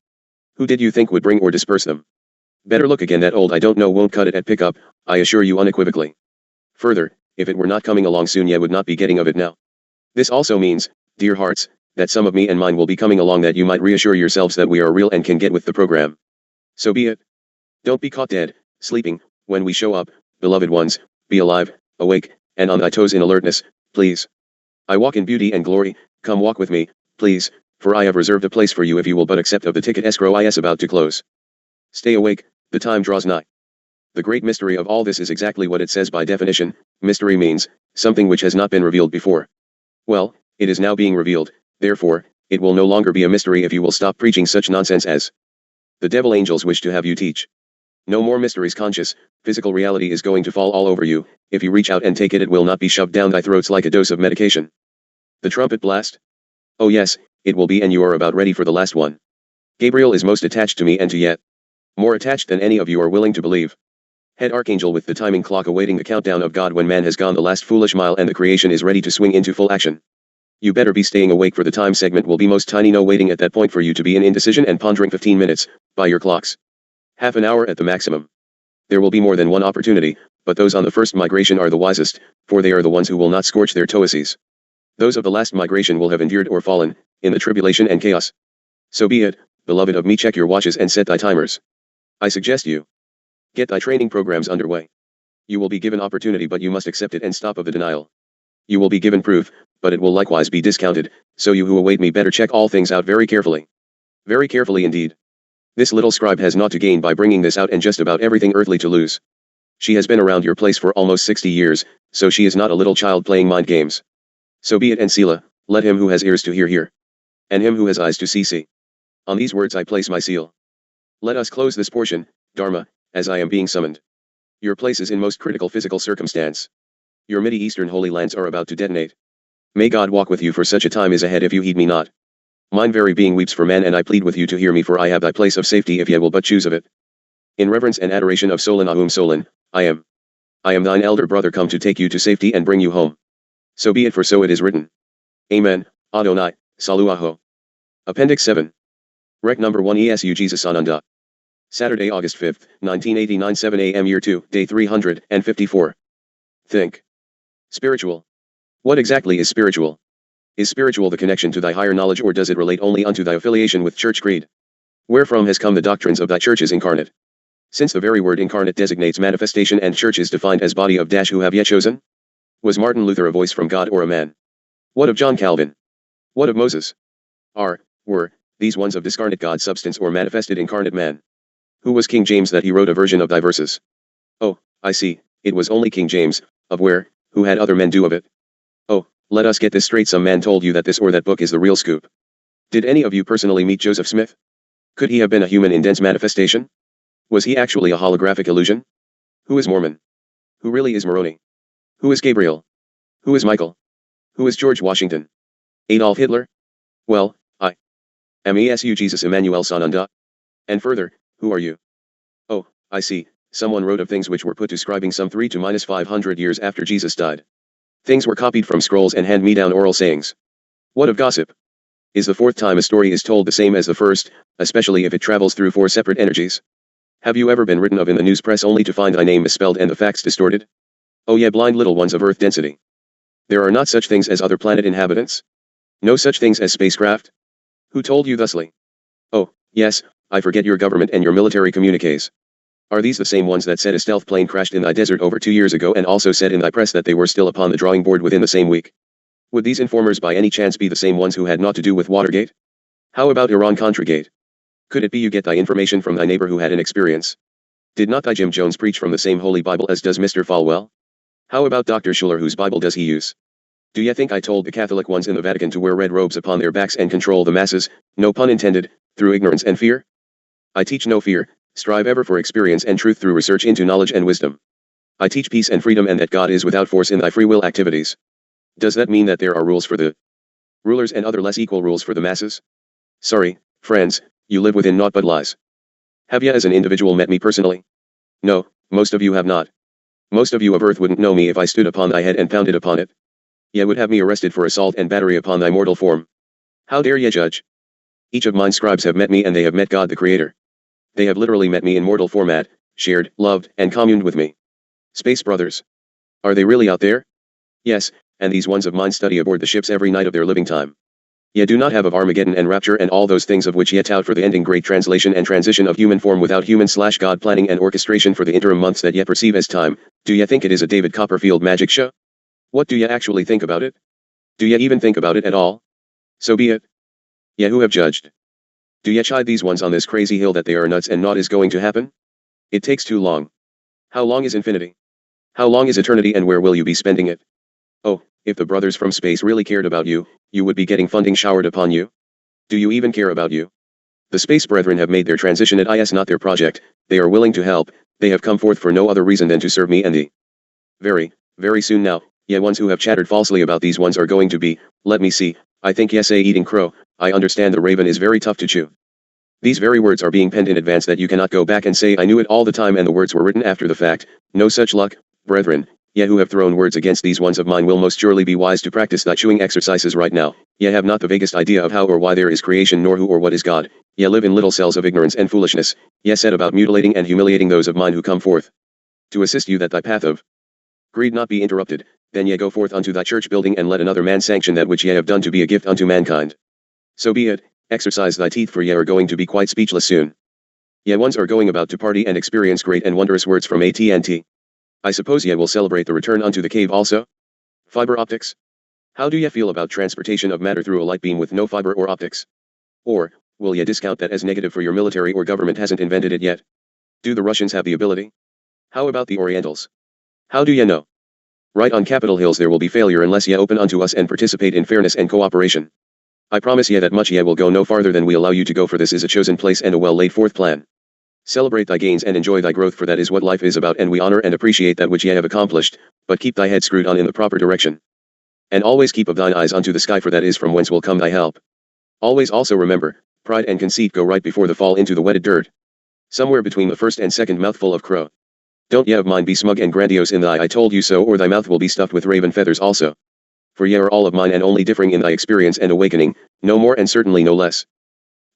Who did you think would bring or disperse them? Better look again, that old I don't know won't cut it at pickup, I assure you unequivocally. Further, if it were not coming along soon ye would not be getting of it now. This also means, dear hearts, that some of me and mine will be coming along that you might reassure yourselves that we are real and can get with the program. So be it. Don't be caught dead, sleeping, when we show up, beloved ones, be alive, awake, and on thy toes in alertness, please. I walk in beauty and glory, come walk with me, please, for I have reserved a place for you if you will but accept of the ticket escrow is about to close. Stay awake, the time draws nigh. The great mystery of all this is exactly what it says by definition, mystery means, something which has not been revealed before. Well, it is now being revealed, therefore, it will no longer be a mystery if you will stop preaching such nonsense as the devil angels wish to have you teach. No more mysteries conscious, physical reality is going to fall all over you, if you reach out and take it it will not be shoved down thy throats like a dose of medication. The trumpet blast? Oh yes, it will be and you are about ready for the last one. Gabriel is most attached to me and to yet more attached than any of you are willing to believe. Head archangel with the timing clock awaiting the countdown of God when man has gone the last foolish mile and the creation is ready to swing into full action. You better be staying awake for the time segment will be most tiny no waiting at that point for you to be in indecision and pondering 15 minutes, by your clocks. Half an hour at the maximum. There will be more than one opportunity, but those on the first migration are the wisest, for they are the ones who will not scorch their toeses. Those of the last migration will have endured or fallen, in the tribulation and chaos. So be it, beloved of me, check your watches and set thy timers. I suggest you get thy training programs underway. You will be given opportunity but you must accept it and stop of the denial. You will be given proof, but it will likewise be discounted, so you who await me better check all things out very carefully. Very carefully indeed. This little scribe has naught to gain by bringing this out and just about everything earthly to lose. She has been around your place for almost 60 years, so she is not a little child playing mind games. So be it and Sila, let him who has ears to hear hear. And him who has eyes to see. On these words I place my seal. Let us close this portion, Dharma, as I am being summoned. Your place is in most critical physical circumstance. Your Midi-Eastern holy lands are about to detonate. May God walk with you for such a time is ahead if you heed me not. Mine very being weeps for man and I plead with you to hear me for I have thy place of safety if ye will but choose of it. In reverence and adoration of Solon Ahum Solon, I am thine elder brother come to take you to safety and bring you home. So be it for so it is written. Amen, Adonai, Saluaho. Appendix 7. Rec number 1 ESU Jesus Ananda. Saturday, August 5, 1989 7 a.m. Year 2, Day 354. Think. Spiritual. What exactly is spiritual? Is spiritual the connection to thy higher knowledge or does it relate only unto thy affiliation with church creed? Wherefrom has come the doctrines of thy churches incarnate? Since the very word incarnate designates manifestation and church is defined as body of dash who have yet chosen? Was Martin Luther a voice from God or a man? What of John Calvin? What of Moses? Were these ones of discarnate God substance or manifested incarnate man? Who was King James that he wrote a version of thy verses? Oh, I see, it was only King James, of where, who had other men do of it? Oh, let us get this straight, some man told you that this or that book is the real scoop. Did any of you personally meet Joseph Smith? Could he have been a human in dense manifestation? Was he actually a holographic illusion? Who is Mormon? Who really is Moroni? Who is Gabriel? Who is Michael? Who is George Washington? Adolf Hitler? Well, I am ESU Jesus Emmanuel Sananda. And further, who are you? Oh, I see, someone wrote of things which were put to scribing some 3 to 500 years after Jesus died. Things were copied from scrolls and hand-me-down oral sayings. What of gossip? Is the fourth time a story is told the same as the first, especially if it travels through 4 separate energies? Have you ever been written of in the news press only to find thy name misspelled and the facts distorted? Oh yeah, blind little ones of Earth density. There are not such things as other planet inhabitants? No such things as spacecraft? Who told you thusly? Oh, yes, I forget your government and your military communiques. Are these the same ones that said a stealth plane crashed in thy desert over 2 years ago and also said in thy press that they were still upon the drawing board within the same week? Would these informers by any chance be the same ones who had naught to do with Watergate? How about Iran-Contra-gate? Could it be you get thy information from thy neighbor who had an experience? Did not thy Jim Jones preach from the same Holy Bible as does Mr. Falwell? How about Dr. Schuller, whose Bible does he use? Do you think I told the Catholic ones in the Vatican to wear red robes upon their backs and control the masses, no pun intended, through ignorance and fear? I teach no fear, strive ever for experience and truth through research into knowledge and wisdom. I teach peace and freedom and that God is without force in thy free will activities. Does that mean that there are rules for the rulers and other less equal rules for the masses? Sorry, friends, you live within naught but lies. Have ya as an individual met me personally? No, most of you have not. Most of you of earth wouldn't know me if I stood upon thy head and pounded upon it. Ye would have me arrested for assault and battery upon thy mortal form. How dare ye judge? Each of mine scribes have met me and they have met God the Creator. They have literally met me in mortal format, shared, loved, and communed with me. Space brothers. Are they really out there? Yes, and these ones of mine study aboard the ships every night of their living time. Ye do not have of Armageddon and rapture and all those things of which ye tout for the ending great translation and transition of human form without human/God planning and orchestration for the interim months that ye perceive as time. Do ye think it is a David Copperfield magic show? What do ye actually think about it? Do ye even think about it at all? So be it. Ye who have judged. Do ye chide these ones on this crazy hill that they are nuts and naught is going to happen? It takes too long. How long is infinity? How long is eternity and where will you be spending it? Oh, if the brothers from space really cared about you, you would be getting funding showered upon you. Do you even care about you? The space brethren have made their transition at IS not their project, they are willing to help, they have come forth for no other reason than to serve me and thee. Very, very soon now, ye ones who have chattered falsely about these ones are going to be, let me see, I think ye say eating crow, I understand the raven is very tough to chew. These very words are being penned in advance that you cannot go back and say I knew it all the time and the words were written after the fact, no such luck, brethren. Ye who have thrown words against these ones of mine will most surely be wise to practice thy chewing exercises right now. Ye have not the vaguest idea of how or why there is creation nor who or what is God. Ye live in little cells of ignorance and foolishness. Ye set about mutilating and humiliating those of mine who come forth to assist you that thy path of greed not be interrupted. Then ye go forth unto thy church building and let another man sanction that which ye have done to be a gift unto mankind. So be it, exercise thy teeth for ye are going to be quite speechless soon. Ye ones are going about to party and experience great and wondrous words from AT&T. I suppose ye will celebrate the return unto the cave also? Fiber optics? How do ye feel about transportation of matter through a light beam with no fiber or optics? Or, will ye discount that as negative for your military or government hasn't invented it yet? Do the Russians have the ability? How about the Orientals? How do ye know? Right on Capitol Hills there will be failure unless ye open unto us and participate in fairness and cooperation. I promise ye that much ye will go no farther than we allow you to go, for this is a chosen place and a well laid forth plan. Celebrate thy gains and enjoy thy growth, for that is what life is about, and we honor and appreciate that which ye have accomplished, but keep thy head screwed on in the proper direction. And always keep of thine eyes unto the sky, for that is from whence will come thy help. Always also remember, pride and conceit go right before the fall into the wetted dirt. Somewhere between the first and second mouthful of crow. Don't ye of mine be smug and grandiose in thy I told you so, or thy mouth will be stuffed with raven feathers also. For ye are all of mine and only differing in thy experience and awakening, no more and certainly no less.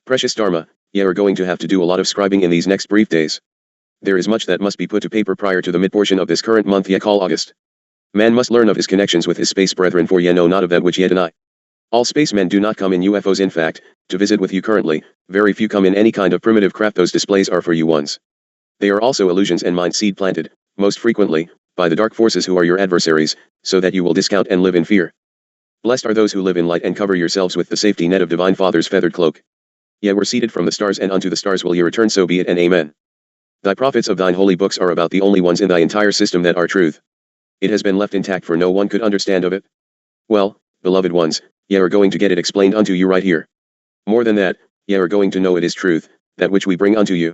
Precious Dharma, ye are going to have to do a lot of scribing in these next brief days. There is much that must be put to paper prior to the mid-portion of this current month ye call August. Man must learn of his connections with his space brethren, for ye know not of that which ye deny. All spacemen do not come in UFOs, in fact, to visit with you currently, very few come in any kind of primitive craft. Those displays are for you ones. They are also illusions and mind seed planted, most frequently, by the dark forces who are your adversaries, so that you will discount and live in fear. Blessed are those who live in light and cover yourselves with the safety net of Divine Father's feathered cloak. Ye were seated from the stars, and unto the stars will ye return, so be it and amen. Thy prophets of thine holy books are about the only ones in thy entire system that are truth. It has been left intact, for no one could understand of it. Well, beloved ones, ye are going to get it explained unto you right here. More than that, ye are going to know it is truth, that which we bring unto you.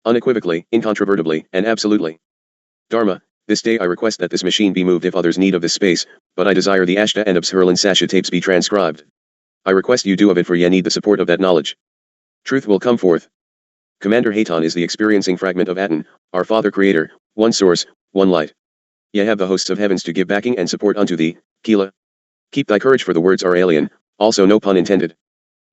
Unequivocally, incontrovertibly, and absolutely. Dharma, This day I request that this machine be moved if others need of this space, but I desire the Ashta and Absherlin Sasha tapes be transcribed. I request you do of it for ye need the support of that knowledge. Truth will come forth. Commander Hayton is the experiencing fragment of Aten, our Father Creator, one source, one light. Ye have the hosts of heavens to give backing and support unto thee, Kila. Keep thy courage, for the words are alien, also no pun intended.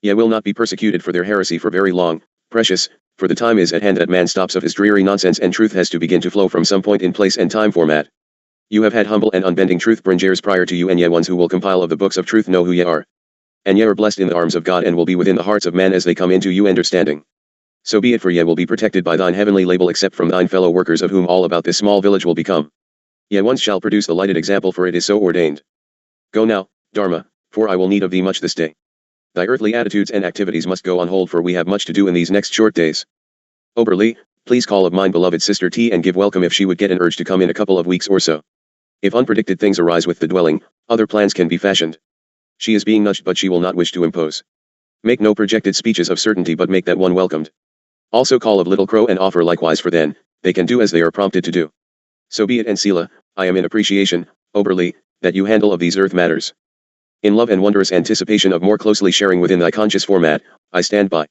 Ye will not be persecuted for their heresy for very long, precious, for the time is at hand that man stops of his dreary nonsense and truth has to begin to flow from some point in place and time format. You have had humble and unbending truth bringers prior to you, and ye ones who will compile of the books of truth know who ye are. And ye are blessed in the arms of God and will be within the hearts of man as they come into you understanding. So be it, for ye will be protected by thine heavenly label except from thine fellow workers, of whom all about this small village will become. Ye once shall produce the lighted example, for it is so ordained. Go now, Dharma, for I will need of thee much this day. Thy earthly attitudes and activities must go on hold, for we have much to do in these next short days. Oberly, please call of mine beloved sister T and give welcome if she would get an urge to come in a couple of weeks or so. If unpredicted things arise with the dwelling, other plans can be fashioned. She is being nudged, but she will not wish to impose. Make no projected speeches of certainty, but make that one welcomed. Also call of Little Crow and offer likewise, for then, they can do as they are prompted to do. So be it, and Sela, I am in appreciation, Oberly, that you handle of these earth matters. In love and wondrous anticipation of more closely sharing within thy conscious format, I stand by.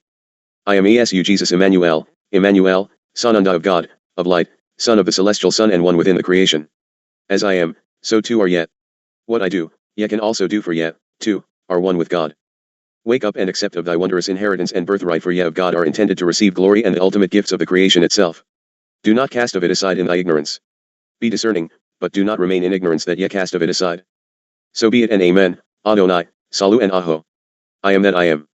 I am ESU Jesus Emmanuel, Emmanuel, Son unto of God, of light, Son of the celestial Son and one within the creation. As I am, so too are ye. What I do, ye can also do, for ye, too, are one with God. Wake up and accept of thy wondrous inheritance and birthright, for ye of God are intended to receive glory and the ultimate gifts of the creation itself. Do not cast of it aside in thy ignorance. Be discerning, but do not remain in ignorance that ye cast of it aside. So be it, and amen, Adonai, Salu and Aho. I am that I am.